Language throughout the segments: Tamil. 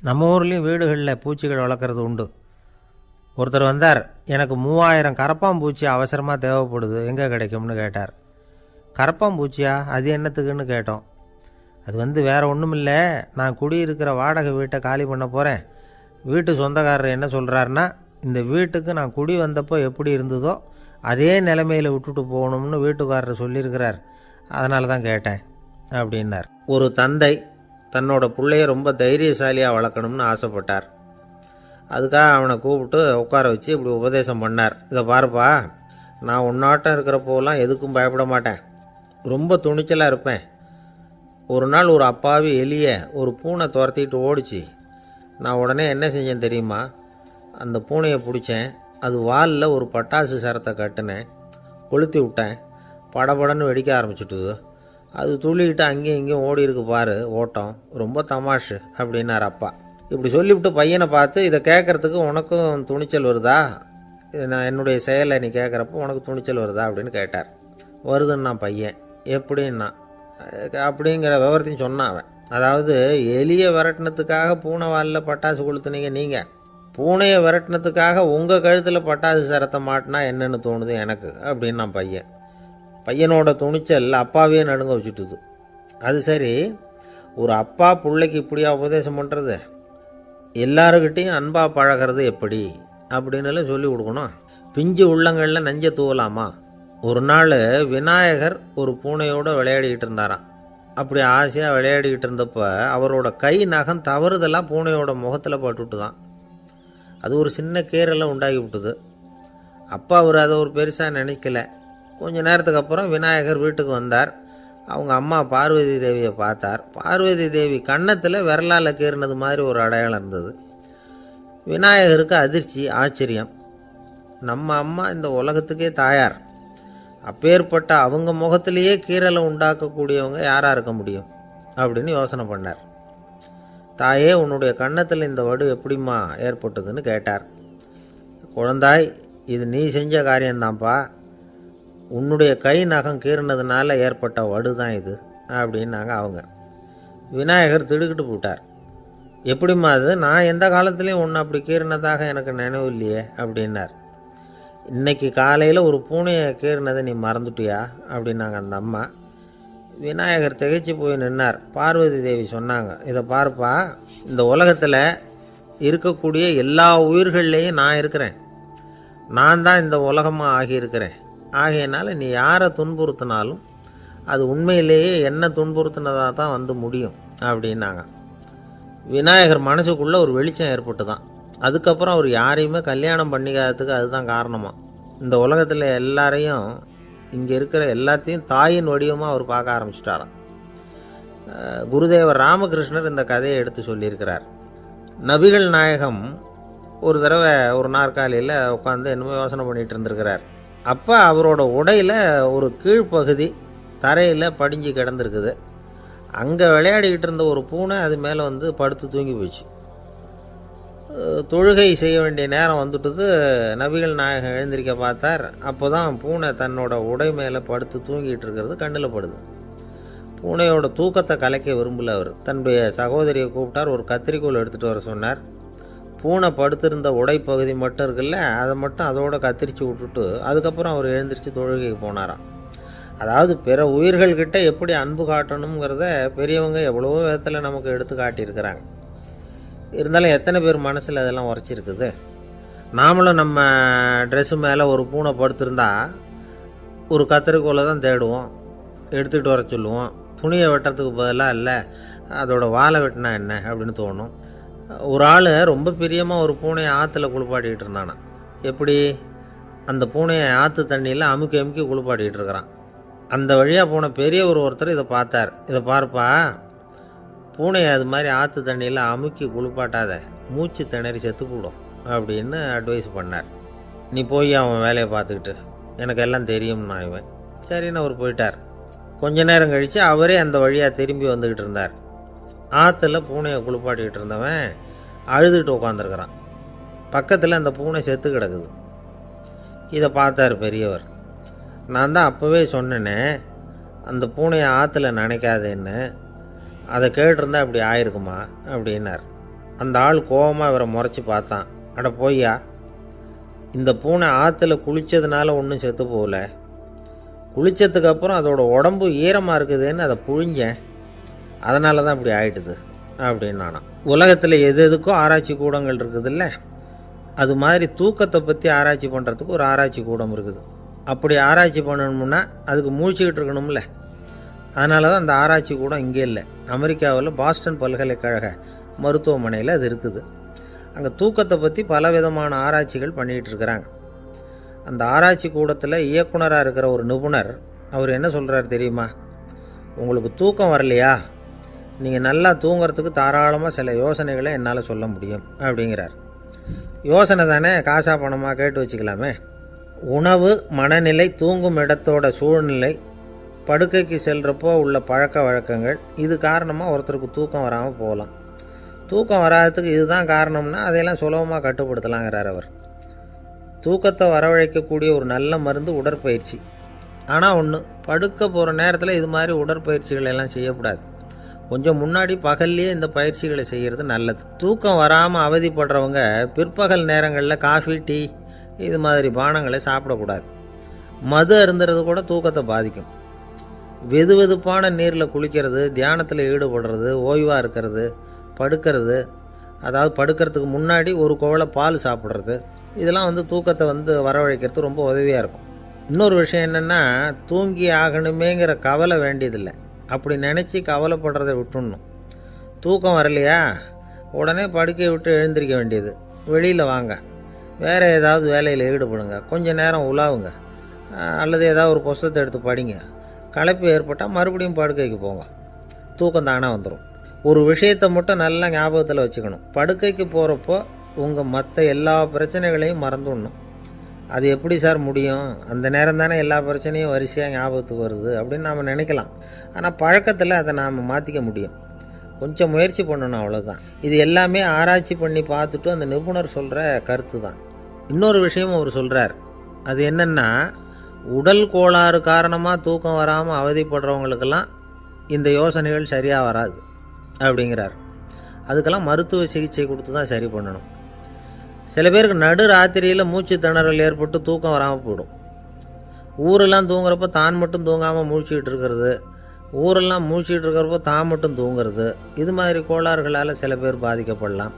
நம்ம ஊர்லேயும் வீடுகளில் பூச்சிகள் வளர்க்குறது உண்டு. ஒருத்தர் வந்தார், எனக்கு 3000 கரப்பாம்பூச்சி அவசரமாக தேவைப்படுது, எங்கே கிடைக்கும்னு கேட்டார். கரப்பாம்பூச்சியா, அது என்னத்துக்குன்னு கேட்டோம். அது வேறு ஒன்றும் இல்லை, நான் குடியிருக்கிற வாடகை வீட்டை காலி பண்ண போகிறேன். வீட்டு சொந்தக்காரர் என்ன சொல்கிறாருன்னா, இந்த வீட்டுக்கு நான் குடி வந்தப்போ எப்படி இருந்ததோ அதே நிலைமையில் விட்டுட்டு போகணும்னு வீட்டுக்காரர் சொல்லியிருக்கிறார், அதனால தான் கேட்டேன் அப்படின்னார். ஒரு தந்தை தன்னோட பிள்ளைய ரொம்ப தைரியசாலியாக வளர்க்கணும்னு ஆசைப்பட்டார். அதுக்காக அவனை கூப்பிட்டு உட்கார வச்சு இப்படி உபதேசம் பண்ணார். இதை பாருப்பா, நான் உன்னாட்டம் இருக்கிறப்போலாம் எதுக்கும் பயப்பட மாட்டேன், ரொம்ப துணிச்சலாக இருப்பேன். ஒரு நாள் ஒரு அப்பாவி எலிய ஒரு பூனை துரத்திட்டு ஓடிச்சு. நான் உடனே என்ன செஞ்சேன் தெரியுமா? அந்த பூனையை பிடிச்சேன், அது வாலில் ஒரு பட்டாசு சரத்தை கட்டினேன், கொளுத்தி விட்டேன், படபடன்னு வெடிக்க ஆரம்பிச்சுட்டுது. அது துள்ளிக்கிட்டு அங்கேயும் இங்கேயும் ஓடி இருக்கு பாரு ஓட்டம், ரொம்ப தமாஷு அப்படின்னார் அப்பா. இப்படி சொல்லிவிட்டு பையனை பார்த்து, இதை கேட்குறதுக்கு உனக்கும் துணிச்சல் வருதா, நான் என்னுடைய செயலை நீ கேட்குறப்போ உனக்கு துணிச்சல் வருதா அப்படின்னு கேட்டார். வருதுன்னா பையன். எப்படின்னா அப்படிங்கிற விவரத்தையும் சொன்னான் அவன். அதாவது எலியை விரட்டினத்துக்காக பூனை வாலில் பட்டாசு கொளுத்துனீங்க நீங்கள், பூனையை விரட்டினத்துக்காக உங்கள் கழுத்தில் பட்டாசு சரத்தை மாட்டினா என்னென்னு தோணுது எனக்கு அப்படின்னா பையன். பையனோட துணிச்சல் அப்பாவே நடுங்க வச்சுட்டுது. அது சரி, ஒரு அப்பா பிள்ளைக்கு இப்படியா உபதேசம் பண்ணுறது? எல்லாருக்கிட்டையும் அன்பாக பழகிறது எப்படி அப்படின்னு சொல்லி கொடுக்கணும். பிஞ்சு உள்ளங்களில் நஞ்சை தூவலாமா? ஒரு நாள் விநாயகர் ஒரு பூனையோடு விளையாடிக்கிட்டு இருந்தாராம். அப்படி ஆசையாக விளையாடிக்கிட்டு இருந்தப்போ அவரோட கை நகம் தவறுதெல்லாம் பூனையோட முகத்தில் பட்டுட்டு தான். அது ஒரு சின்ன கீறலை உண்டாகி விட்டுது. அப்பா அவர் அதை ஒரு பெருசாக நினைக்கல. கொஞ்ச நேரத்துக்கு அப்புறம் விநாயகர் வீட்டுக்கு வந்தார். அவங்க அம்மா பார்வதி தேவியை பார்த்தார். பார்வதி தேவி கன்னத்தில் விரலால் கீறினது மாதிரி ஒரு அடையாளம் இருந்தது. விநாயகருக்கு அதிர்ச்சி, ஆச்சரியம். நம்ம அம்மா இந்த உலகத்துக்கே தாயார், அப்பேற்பட்ட அவங்க முகத்திலேயே கீறலை உண்டாக்கக்கூடியவங்க யாராக இருக்க முடியும் அப்படின்னு யோசனை பண்ணார். தாயே, உன்னுடைய கன்னத்தில் இந்த வடு எப்படிம்மா ஏற்பட்டதுன்னு கேட்டார். குழந்தாய், இது நீ செஞ்ச காரியம்தான்ப்பா, உன்னுடைய கை நகம் கீறினதுனால ஏற்பட்ட வடு தான் இது அப்படின்னாங்க அவங்க. விநாயகர் திடுக்கிட்டு போட்டார். எப்படிம்மா அது? நான் எந்த காலத்துலேயும் ஒன்று அப்படி கீறினதாக எனக்கு நினைவு இல்லையே அப்படின்னார். இன்னைக்கு காலையில் ஒரு பூனையை கீறினதை நீ மறந்துட்டியா அப்படின்னாங்க அந்த அம்மா. விநாயகர் திகைச்சு போய் நின்னார். பார்வதி தேவி சொன்னாங்க, இதை பார்ப்பா, இந்த உலகத்தில் இருக்கக்கூடிய எல்லா உயிர்கள்லேயும் நான் இருக்கிறேன், நான் தான் இந்த உலகமாக ஆகியிருக்கிறேன். ஆகையினால நீ யாரை துன்புறுத்தினாலும் அது உண்மையிலேயே என்ன துன்புறுத்தினதாக தான் முடியும் அப்படின்னாங்க. விநாயகர் மனசுக்குள்ளே ஒரு வெளிச்சம் ஏற்பட்டு தான். அதுக்கப்புறம் அவர் யாரையுமே கல்யாணம் பண்ணிக்காததுக்கு அதுதான் காரணமாக. இந்த உலகத்தில் எல்லாரையும், இங்கே இருக்கிற எல்லாத்தையும் தாயின் வடிவமாக அவர் பார்க்க ஆரம்பிச்சிட்டாராம். குருதேவர் ராமகிருஷ்ணர் இந்த கதையை எடுத்து சொல்லியிருக்கிறார். நபிகள் நாயகம் ஒரு தடவை ஒரு நாற்காலியில் உட்காந்து என்னமோ யோசனை பண்ணிகிட்டு இருந்திருக்கிறார். அப்போ அவரோட உடையில் ஒரு கீழ்ப்பகுதி தரையில் படிஞ்சு கிடந்திருக்குது. அங்கே விளையாடிக்கிட்டு இருந்த ஒரு பூனை அது மேலே படுத்து தூங்கி போச்சு. தொழுகை செய்ய வேண்டிய நேரம் வந்துட்டுது. நபிகள் நாயகம் எழுந்திருக்க பார்த்தார். அப்போ தான் பூனை தன்னோட உடை மேலே படுத்து தூங்கிட்டு இருக்கிறது கண்ணில் படுது. பூனையோட தூக்கத்தை கலைக்க விரும்பல அவர். தன்னுடைய சகோதரியை கூப்பிட்டார், ஒரு கத்திரிக்கோல் எடுத்துகிட்டு வர சொன்னார். பூனை படுத்திருந்த உடைப்பகுதி மட்டும் இருக்குல்ல, அதை மட்டும் அதோட கத்திரிச்சு விட்டுட்டு அதுக்கப்புறம் அவர் எழுந்திரிச்சு தொழுகைக்கு போனாராம். அதாவது பிற உயிர்கள்கிட்ட எப்படி அன்பு காட்டணுங்கிறத பெரியவங்க எவ்வளவோ விதத்தில் நமக்கு எடுத்து காட்டியிருக்கிறாங்க. இருந்தாலும் எத்தனை பேர் மனசில் அதெல்லாம் உரைச்சிருக்குது? நாமளும் நம்ம ட்ரெஸ்ஸு மேலே ஒரு பூனை படுத்திருந்தா ஒரு கத்திரிக்கோலை தான் தேடுவோம், எடுத்துகிட்டு வர சொல்லுவோம். துணியை வெட்டுறதுக்கு பதிலாக இல்லை அதோட வாழை வெட்டினா என்ன அப்படின்னு தோணும். ஒரு ஆள் ரொம்ப பிரியமாக ஒரு பூனையை ஆற்றுல குளிப்பாட்டிகிட்டு இருந்தானா. எப்படி? அந்த பூனையை ஆற்று தண்ணியில் அமுக்கி அமுக்கி குளிப்பாட்டிகிட்டு இருக்கிறான். அந்த வழியாக போன பெரிய ஒருத்தர் இதை பார்த்தார். இதை பார்ப்பா, பூனையை அது மாதிரி ஆற்று தண்ணியில் அமுக்கி குளிப்பாட்டாத, மூச்சு திணறி செத்து போடும் அப்படின்னு அட்வைஸ் பண்ணார். நீ போய் அவன் வேலையை பார்த்துக்கிட்டு, எனக்கு எல்லாம் தெரியும்னா இவன். சரின்னு அவர் போயிட்டார். கொஞ்ச நேரம் கழித்து அவரே அந்த வழியாக திரும்பி வந்துக்கிட்டு இருந்தார். ஆற்றுல பூனையை குளிப்பாட்டிக்கிட்டு இருந்தவன் அழுதுகிட்டு உட்காந்துருக்கிறான். பக்கத்தில் அந்த பூனை செத்து கிடக்குது. இதை பார்த்தார் பெரியவர். நான் தான் அப்போவே சொன்னேனே அந்த பூனையை ஆற்றுல நினைக்காதேன்னு, அதை கேட்டிருந்தா அப்படி ஆயிருக்குமா அப்படின்னார். அந்த ஆள் கோபமாக இவரை முறைச்சி பார்த்தான். அட போய்யா, இந்த பூனை ஆற்றுல குளித்ததுனால ஒன்றும் செத்து போகல, குளித்ததுக்கு அப்புறம் அதோட உடம்பு ஈரமாக இருக்குதுன்னு அதை புழிஞ்சேன், அதனால தான் இப்படி ஆயிட்டுது அப்படின்னு நானாம். உலகத்தில் எது எதுக்கும் ஆராய்ச்சி கூடங்கள் இருக்குதுல்ல, அது மாதிரி தூக்கத்தை பற்றி ஆராய்ச்சி பண்ணுறதுக்கு ஒரு ஆராய்ச்சி கூடம் இருக்குது. அப்படி ஆராய்ச்சி பண்ணணும்னா அதுக்கு மூழ்கிக்கிட்டு இருக்கணும்ல, அதனால தான் அந்த ஆராய்ச்சி கூடம் இங்கே இல்லை. அமெரிக்காவில் பாஸ்டன் பல்கலைக்கழக மருத்துவமனையில் அது இருக்குது. அங்கே தூக்கத்தை பற்றி பலவிதமான ஆராய்ச்சிகள் பண்ணிகிட்டு இருக்கிறாங்க. அந்த ஆராய்ச்சி கூடத்தில் இயக்குனராக இருக்கிற ஒரு நிபுணர், அவர் என்ன சொல்கிறார் தெரியுமா? உங்களுக்கு தூக்கம் வரலையா, நீங்கள் நல்லா தூங்கிறதுக்கு தாராளமாக சில யோசனைகளை என்னால் சொல்ல முடியும் அப்படிங்கிறார். யோசனை தானே, காசா பணமாக கேட்டு வச்சுக்கலாமே. உணவு, மனநிலை, தூங்கும் இடத்தோட சூழ்நிலை, படுக்கைக்கு செல்கிறப்போ உள்ள பழக்க வழக்கங்கள், இது காரணமாக ஒருத்தருக்கு தூக்கம் வராமல் போகலாம். தூக்கம் வராததுக்கு இதுதான் காரணம்னா அதையெல்லாம் சுலபமாக கட்டுப்படுத்தலாங்கிறார் அவர். தூக்கத்தை வரவழைக்கக்கூடிய ஒரு நல்ல மருந்து உடற்பயிற்சி. ஆனால் ஒன்று, படுக்க போகிற நேரத்தில் இது மாதிரி உடற்பயிற்சிகள் எல்லாம் செய்யக்கூடாது. கொஞ்சம் முன்னாடி பகல்லையே இந்த பயிற்சிகளை செய்கிறது நல்லது. தூக்கம் வராமல் அவதிப்படுறவங்க பிற்பகல் நேரங்களில் காஃபி, டீ இது மாதிரி பானங்களை சாப்பிடக்கூடாது. மது அருந்துறது கூட தூக்கத்தை பாதிக்கும். வெது வெதுப்பான நீரில் குளிக்கிறது, தியானத்தில் ஈடுபடுறது, ஓய்வாக இருக்கிறது, படுக்கிறது, அதாவது படுக்கிறதுக்கு முன்னாடி ஒரு குவளை பால் சாப்பிட்றது, இதெல்லாம் தூக்கத்தை வரவழைக்கிறது ரொம்ப உதவியாக இருக்கும். இன்னொரு விஷயம் என்னென்னா, தூங்கி ஆகணுமேங்கிற கவலை வேண்டியதில்லை. அப்படி நினச்சி கவலைப்படுறதை விட்டுடணும். தூக்கம் வரலையா, உடனே படுக்கையை விட்டு எழுந்திருக்க வேண்டியது. வெளியில் வாங்க, வேறு ஏதாவது வேலையில் ஈடுபடுங்க, கொஞ்சம் நேரம் உலாவுங்க, அல்லது ஏதாவது ஒரு புஸ்தகத்தை எடுத்து படிங்க. களைப்பு ஏற்பட்டால் மறுபடியும் படுக்கைக்கு போங்க, தூக்கம் தானே வந்துடும். ஒரு விஷயத்தை மட்டும் நல்லா ஞாபகத்தில் வச்சுக்கணும். படுக்கைக்கு போகிறப்போ உங்கள் மற்ற எல்லா பிரச்சனைகளையும் மறந்துடணும். அது எப்படி சார் முடியும், அந்த நேரம் தானே எல்லா பிரச்சனையும் வரிசையாக ஞாபகத்துக்கு வருது அப்படின்னு நாம் நினைக்கலாம். ஆனால் பழக்கத்தில் அதை நாம் மாற்றிக்க முடியும். கொஞ்சம் முயற்சி பண்ணணும், அவ்வளோதான். இது எல்லாமே ஆராய்ச்சி பண்ணி பார்த்துட்டு அந்த நிபுணர் சொல்கிற கருத்து தான். இன்னொரு விஷயமும் அவர் சொல்கிறார். அது என்னென்னா, உடல் கோளாறு காரணமாக தூக்கம் வராமல் அவதிப்படுறவங்களுக்கெல்லாம் இந்த யோசனைகள் சரியாக வராது அப்படிங்கிறார். அதுக்கெல்லாம் மருத்துவ சிகிச்சை கொடுத்து தான் சரி பண்ணணும். சில பேருக்கு நடு ராத்திரியில் மூச்சு திணறல் ஏற்பட்டு தூக்கம் வராமல் போயிடும். ஊரெல்லாம் தூங்குறப்போ தான் மட்டும் தூங்காமல் மூழ்கிட்டு இருக்கிறது, ஊரெல்லாம் மூழ்கிட்டு இருக்கிறப்போ தான் மட்டும் தூங்குறது, இது மாதிரி கோளாறுகளால் சில பேர் பாதிக்கப்படலாம்.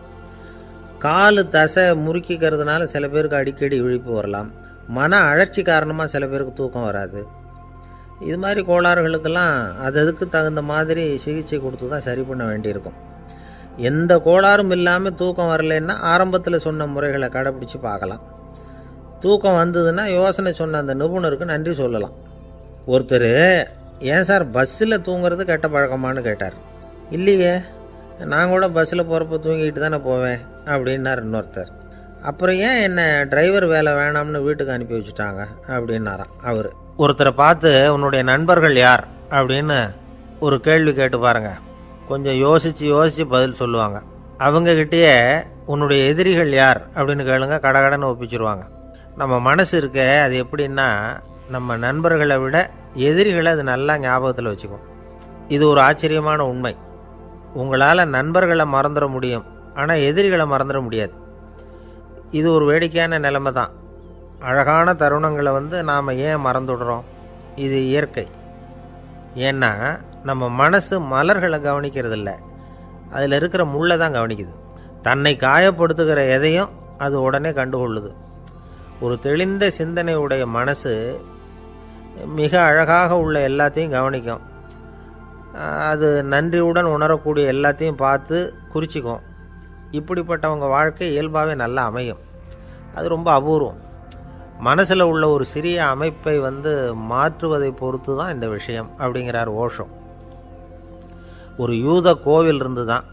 காலு தசை முறுக்கிக்கிறதுனால சில பேருக்கு அடிக்கடி விழிப்பு வரலாம். மன அழற்சி காரணமாக சில பேருக்கு தூக்கம் வராது. இது மாதிரி கோளாறுகளுக்கெல்லாம் அதுக்கு தகுந்த மாதிரி சிகிச்சை கொடுத்து தான் சரி பண்ண வேண்டியிருக்கும். எந்த கோளாறும் இல்லாமல் தூக்கம் வரலைன்னா ஆரம்பத்தில் சொன்ன முறைகளை கடைப்பிடிச்சு பார்க்கலாம். தூக்கம் வந்ததுன்னா யோசனை சொன்ன அந்த நிபுணருக்கு நன்றி சொல்லலாம். ஒருத்தர், ஏன் சார் பஸ்ஸில் தூங்குறது கெட்ட பழக்கமானு கேட்டார். இல்லையே, நான் கூட பஸ்ஸில் போகிறப்ப தூங்கிட்டு தானே போவேன் அப்படின்னார் இன்னொருத்தர். அப்புறம் ஏன் என்ன டிரைவர் வேலை வேணாம்னு வீட்டுக்கு அனுப்பி வச்சுட்டாங்க அப்படின்னாராம் அவர். ஒருத்தரை பார்த்து உன்னுடைய நண்பர்கள் யார் அப்படின்னு ஒரு கேள்வி கேட்டு பாருங்கள். கொஞ்சம் யோசித்து பதில் சொல்லுவாங்க. அவங்கக்கிட்டேயே உன்னுடைய எதிரிகள் யார் அப்படின்னு கேளுங்க, கடகடன்னு ஒப்பிச்சிருவாங்க. நம்ம மனசு இருக்க, அது எப்படின்னா, நம்ம நண்பர்களை விட எதிரிகளை அது நல்லா ஞாபகத்தில் வச்சுக்கும். இது ஒரு ஆச்சரியமான உண்மை. உங்களால் நண்பர்களை மறந்துட முடியும், ஆனால் எதிரிகளை மறந்துட முடியாது. இது ஒரு வேடிக்கையான நிலைமை தான். அழகான தருணங்களை நாம் ஏன் மறந்துடுறோம்? இது இயற்கை. ஏன்னா நம்ம மனசு மலர்களை கவனிக்கிறதில்ல, அதில் இருக்கிற முள்ளை தான் கவனிக்குது. தன்னை காயப்படுத்துகிற எதையும் அது உடனே கண்டுகொள்ளுது. ஒரு தெளிந்த சிந்தனை உடைய மனசு மிக அழகாக உள்ள எல்லாத்தையும் கவனிக்கும். அது நன்றியுடன் உணரக்கூடிய எல்லாத்தையும் பார்த்து குறிச்சிக்கும். இப்படிப்பட்டவங்க வாழ்க்கை இயல்பாகவே நல்லா அமையும். அது ரொம்ப அபூர்வம். மனசில் உள்ள ஒரு சிறிய அமைப்பை மாற்றுவதை பொறுத்து தான் இந்த விஷயம் அப்படிங்கிறார் ஓஷோ. ஒரு யூத கோவில் இருந்து தான்,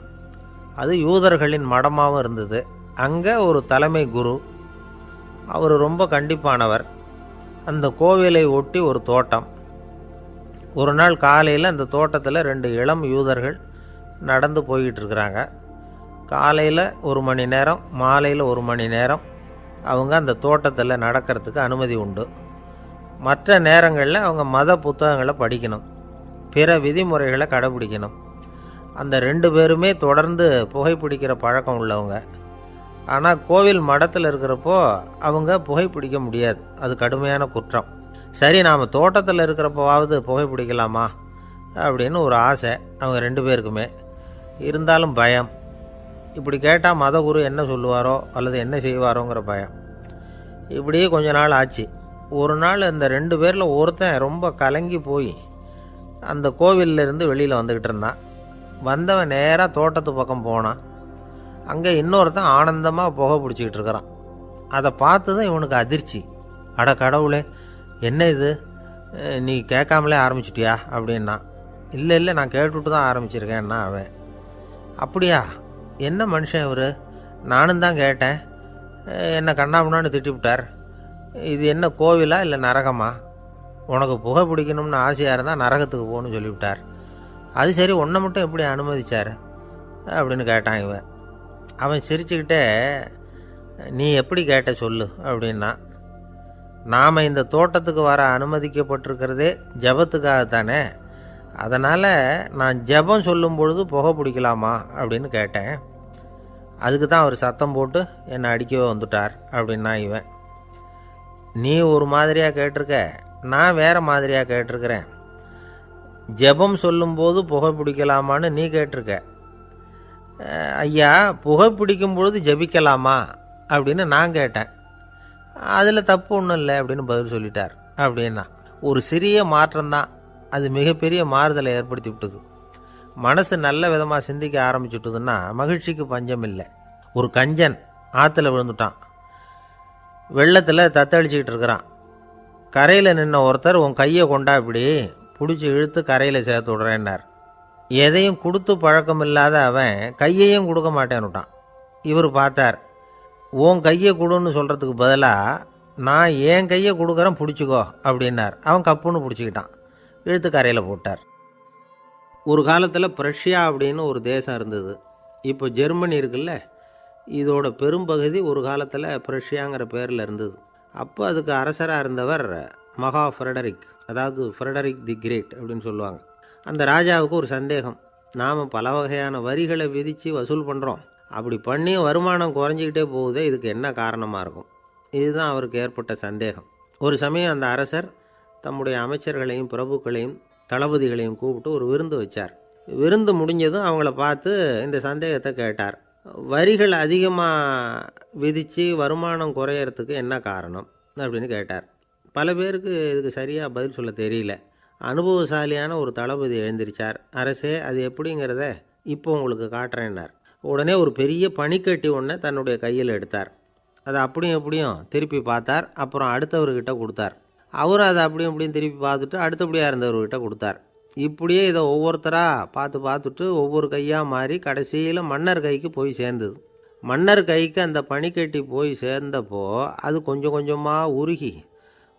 அது யூதர்களின் மடமாகவும் இருந்தது. அங்கே ஒரு தலைமை குரு, அவர் ரொம்ப கண்டிப்பானவர். அந்த கோவிலை ஒட்டி ஒரு தோட்டம். ஒரு நாள் காலையில் அந்த தோட்டத்தில் 2 இளம் யூதர்கள் நடந்து போய்கிட்டு இருக்கிறாங்க. காலையில் 1 மணி நேரம், மாலையில் 1 மணி நேரம் அவங்க அந்த தோட்டத்தில் நடக்கிறதுக்கு அனுமதி உண்டு. மற்ற நேரங்களில் அவங்க மத புத்தகங்களை படிக்கணும், பிற விதிமுறைகளை கடைபிடிக்கணும். அந்த 2 பேருமே தொடர்ந்து புகைப்பிடிக்கிற பழக்கம் உள்ளவங்க. ஆனால் கோவில் மடத்தில் இருக்கிறப்போ அவங்க புகைப்பிடிக்க முடியாது, அது கடுமையான குற்றம். சரி, நாம் தோட்டத்தில் இருக்கிறப்பவாவது புகைப்பிடிக்கலாமா அப்படின்னு ஒரு ஆசை அவங்க 2 பேருக்குமே. இருந்தாலும் பயம். இப்படி கேட்டால் மதகுரு என்ன சொல்லுவாரோ அல்லது என்ன செய்வாரோங்கிற பயம். இப்படியே கொஞ்ச நாள் ஆச்சு. ஒரு நாள் இந்த 2 பேரில் ஒருத்தன் ரொம்ப கலங்கி போய் அந்த கோவிலிருந்து வெளியில் வந்துக்கிட்டு இருந்தான். வந்தவன் நேராக தோட்டத்து பக்கம் போனான். அங்கே இன்னொருத்தன் ஆனந்தமாக புகை பிடிச்சிக்கிட்டு இருக்கிறான். அதை பார்த்து தான் இவனுக்கு அதிர்ச்சி. அட கடவுளே, என்ன இது, நீ கேட்காமலே ஆரம்பிச்சிட்டியா அப்படின்னா. இல்லை இல்லை, நான் கேட்டுவிட்டு தான் ஆரம்பிச்சிருக்கேன்னா அவன். அப்படியா, என்ன மனுஷன் இவர், நானும் தான் கேட்டேன், என்னை கண்ணாமுன்னான்னு திட்டிவிட்டார். இது என்ன கோவிலா இல்லை நரகமா? உனக்கு புகை பிடிக்கணும்னு ஆசையாக இருந்தால் நரகத்துக்கு போகணும்னு சொல்லிவிட்டார். அது சரி, உன்னை மட்டும் எப்படி அனுமதிச்சார் அப்படின்னு கேட்டான் இவன். அவன் சிரிச்சுக்கிட்டே, நீ எப்படி கேட்ட சொல்லு அப்படின்னா. நாம் இந்த தோட்டத்துக்கு வர அனுமதிக்கப்பட்டிருக்கிறதே ஜபத்துக்காகத்தானே, அதனால் நான் ஜபம் சொல்லும் பொழுது புகை பிடிக்கலாமா அப்படின்னு கேட்டேன். அதுக்கு தான் அவர் சத்தம் போட்டு என்னை அடிக்கவே வந்துட்டார் அப்படின்னா இவன். நீ ஒரு மாதிரியாக கேட்டிருக்க, நான் வேறு மாதிரியாக கேட்டிருக்கிறேன். ஜபம் சொல்லும்போது புகை பிடிக்கலாமான்னு நீ கேட்டிருக்க. ஐயா, புகை பிடிக்கும் பொழுது ஜபிக்கலாமா அப்படின்னு நான் கேட்டேன். அதில் தப்பு ஒன்றும் இல்லை அப்படின்னு பதில் சொல்லிட்டார் அப்படின்னா. ஒரு சிறிய மாற்றம்தான் அது மிகப்பெரிய மாறுதலை ஏற்படுத்தி விட்டது. மனசு நல்ல விதமாக சிந்திக்க ஆரம்பிச்சுட்டுதுன்னா மகிழ்ச்சிக்கு பஞ்சம் இல்லை. ஒரு கஞ்சன் ஆற்றுல விழுந்துட்டான். வெள்ளத்தில் தத்தளிச்சிக்கிட்டு இருக்கிறான். கரையில் நின்ன ஒருத்தர், உன் கையை கொண்டா இப்படி பிடிச்சி இழுத்து கரையில் சேர்த்து விடுறேன்னார். எதையும் கொடுத்து பழக்கம் இல்லாத அவன் கையையும் கொடுக்க மாட்டேன்னுட்டான். இவர் பார்த்தார். உன் கையை கொடுன்னு சொல்கிறதுக்கு பதிலாக நான் என் கையை கொடுக்குறேன், பிடிச்சிக்கோ அப்படின்னார். அவன் கப்புன்னு பிடிச்சிக்கிட்டான், இழுத்து கரையில் போட்டார். ஒரு காலத்தில் பிரஷ்யா அப்படின்னு ஒரு தேசம் இருந்தது. இப்போ ஜெர்மனி இருக்குல்ல, இதோட பெரும்பகுதி ஒரு காலத்தில் பிரஷ்யாங்கிற பேரில் இருந்தது. அப்போ அதுக்கு அரசராக இருந்தவர் மகா ஃப்ரெடரிக், அதாவது ஃப்ரெடரிக் தி கிரேட் அப்படின்னு சொல்லுவாங்க. அந்த ராஜாவுக்கு ஒரு சந்தேகம். நாம் பல வகையான வரிகளை விதித்து வசூல் பண்ணுறோம், அப்படி பண்ணி வருமானம் குறைஞ்சிக்கிட்டே போகுதே, இதுக்கு என்ன காரணமாக இருக்கும்? இதுதான் அவருக்கு ஏற்பட்ட சந்தேகம். ஒரு சமயம் அந்த அரசர் தம்முடைய அமைச்சர்களையும் பிரபுக்களையும் தளபதிகளையும் கூப்பிட்டு ஒரு விருந்து வச்சார். விருந்து முடிஞ்சதும் அவங்கள பார்த்து இந்த சந்தேகத்தை கேட்டார். வரிகள் அதிகமாக விதித்து வருமானம் குறையறதுக்கு என்ன காரணம் அப்படின்னு கேட்டார். பல பேருக்கு இதுக்கு சரியாக பதில் சொல்ல தெரியல. அனுபவசாலியான ஒரு தளபதி எழுந்திருச்சார். அரசே, அது எப்படிங்கிறத இப்போ உங்களுக்கு காட்டுறேன்னார். உடனே ஒரு பெரிய பனிக்கட்டி ஒன்றை தன்னுடைய கையில் எடுத்தார். அதை அப்படியும் எப்படியும் திருப்பி பார்த்தார். அப்புறம் அடுத்தவர்கிட்ட கொடுத்தார். அவரும் அதை அப்படியும் இப்படியும் திருப்பி பார்த்துட்டு அடுத்தபடியாக இருந்தவர்கிட்ட கொடுத்தார். இப்படியே இதை ஒவ்வொருத்தராக பார்த்துட்டு ஒவ்வொரு கையாக மாறி கடைசியில் மன்னர் கைக்கு போய் சேர்ந்தது. மன்னர் கைக்கு அந்த பனிக்கட்டி போய் சேர்ந்தப்போ அது கொஞ்சம் கொஞ்சமாக உருகி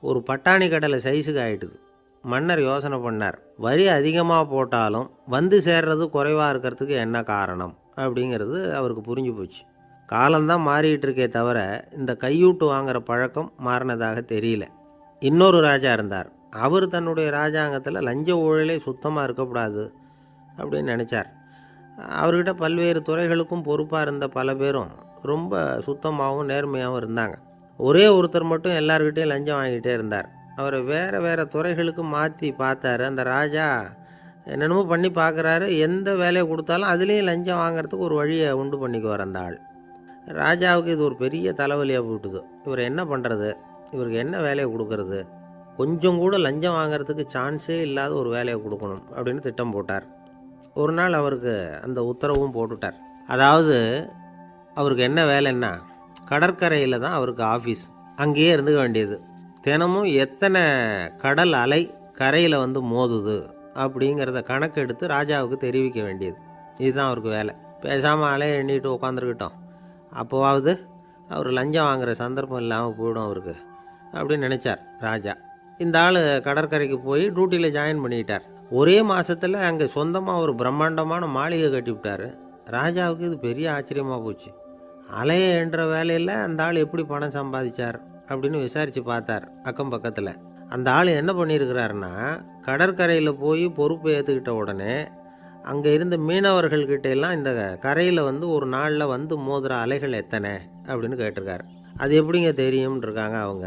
ஒரு பட்டாணி கடலை சைஸுக்கு ஆகிட்டுது. மன்னர் யோசனை பண்ணார். வரி அதிகமாக போட்டாலும் வந்து சேர்றது குறைவாக இருக்கிறதுக்கு என்ன காரணம் அப்படிங்கிறது அவருக்கு புரிஞ்சு போச்சு. காலம்தான் மாறிக்கிட்டு இருக்கே தவிர இந்த கையூட்டு வாங்குகிற பழக்கம் மாறினதாக தெரியல. இன்னொரு ராஜா இருந்தார். அவர் தன்னுடைய ராஜாங்கத்தில் லஞ்ச ஊழலே சுத்தமாக இருக்கக்கூடாது அப்படின்னு நினச்சார். அவர்கிட்ட பல்வேறு துறைகளுக்கும் பொறுப்பாக இருந்த பல பேரும் ரொம்ப சுத்தமாகவும் நேர்மையாகவும் இருந்தாங்க. ஒரே ஒருத்தர் மட்டும் எல்லார்கிட்டையும் லஞ்சம் வாங்கிட்டே இருந்தார். அவரை வேறு வேறு துறைகளுக்கு மாற்றி பார்த்தாரு. அந்த ராஜா என்னென்னமோ பண்ணி பார்க்குறாரு. எந்த வேலையை கொடுத்தாலும் அதுலேயும் லஞ்சம் வாங்கிறதுக்கு ஒரு வழியை உண்டு பண்ணிக்குவார் அந்த ஆள். ராஜாவுக்கு இது ஒரு பெரிய தலைவலியாக போட்டுது. இவர் என்ன பண்ணுறது, இவருக்கு என்ன வேலையை கொடுக்கறது, கொஞ்சம் கூட லஞ்சம் வாங்கிறதுக்கு சான்ஸே இல்லாத ஒரு வேலையை கொடுக்கணும் அப்படின்னு திட்டம் போட்டார். ஒரு நாள் அவருக்கு அந்த உத்தரவும் போட்டுட்டார். அதாவது அவருக்கு என்ன வேலைன்னா, கடற்கரையில் தான் அவருக்கு ஆஃபீஸ். அங்கேயே இருந்துக்க வேண்டியது. தினமும் எத்தனை கடல் அலை கரையில் வந்து மோதுது அப்படிங்கிறத கணக்கெடுத்து ராஜாவுக்கு தெரிவிக்க வேண்டியது. இதுதான் அவருக்கு வேலை. பேசாமல் அலையை எண்ணிட்டு உட்காந்துருக்கிட்டோம், அப்போவாவது அவர் லஞ்சம் வாங்குகிற சந்தர்ப்பம் இல்லாமல் போயிடும் அவருக்கு அப்படின்னு நினச்சார் ராஜா. இந்த ஆள் கடற்கரைக்கு போய் டியூட்டியில் ஜாயின் பண்ணிக்கிட்டார். ஒரே மாதத்தில் அங்கே சொந்தமாக ஒரு பிரம்மாண்டமான மாளிகை கட்டிவிட்டார். ராஜாவுக்கு இது பெரிய ஆச்சரியமாக போச்சு. அலையை என்ற வேலையில் அந்த ஆள் எப்படி பணம் சம்பாதிச்சார் அப்படின்னு விசாரித்து பார்த்தார் அக்கம் பக்கத்தில். அந்த ஆள் என்ன பண்ணியிருக்கிறாருன்னா, கடற்கரையில் போய் பொறுப்பை ஏற்றுக்கிட்ட உடனே அங்கே இருந்த மீனவர்கள்கிட்ட எல்லாம் இந்த கரையில் வந்து ஒரு நாளில் வந்து மோதுகிற அலைகள் எத்தனை அப்படின்னு கேட்டிருக்காரு. அது எப்படிங்க தெரியும்னு இருக்காங்க அவங்க.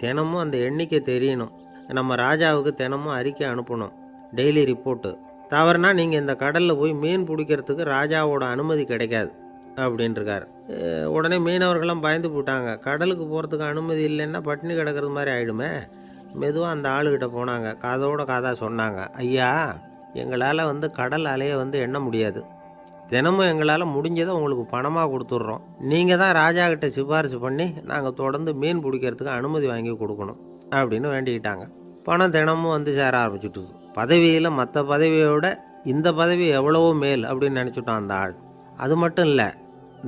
தினமும் அந்த எண்ணிக்கை தெரியணும். நம்ம ராஜாவுக்கு தினமும் அறிக்கை அனுப்பணும், டெய்லி ரிப்போர்ட்டு. தவறுனா நீங்கள் இந்த கடலில் போய் மீன் பிடிக்கிறதுக்கு ராஜாவோட அனுமதி கிடைக்காது அப்படின்ட்டுருக்காரு. உடனே மீனவர்கள்லாம் பயந்து போட்டாங்க. கடலுக்கு போகிறதுக்கு அனுமதி இல்லைன்னா பட்டினி கிடக்கிறது மாதிரி ஆகிடுமே. மெதுவாக அந்த ஆளுகிட்ட போனாங்க, காதோட காதாக சொன்னாங்க, ஐயா எங்களால் வந்து கடல் அலையை வந்து எண்ண முடியாது. தினமும் எங்களால் முடிஞ்சதை உங்களுக்கு பணமாக கொடுத்துட்றோம். நீங்கள் தான் ராஜா கிட்ட சிபாரிசு பண்ணி நாங்கள் தொடர்ந்து மீன் பிடிக்கிறதுக்கு அனுமதி வாங்கி கொடுக்கணும் அப்படின்னு வேண்டிக்கிட்டாங்க. பணம் தினமும் வந்து சேர ஆரம்பிச்சுட்டுது. பதவியில் மற்ற பதவியோட இந்த பதவி எவ்வளவோ மேல் அப்படின்னு நினச்சிட்டான் அந்த ஆள். அது மட்டும் இல்லை,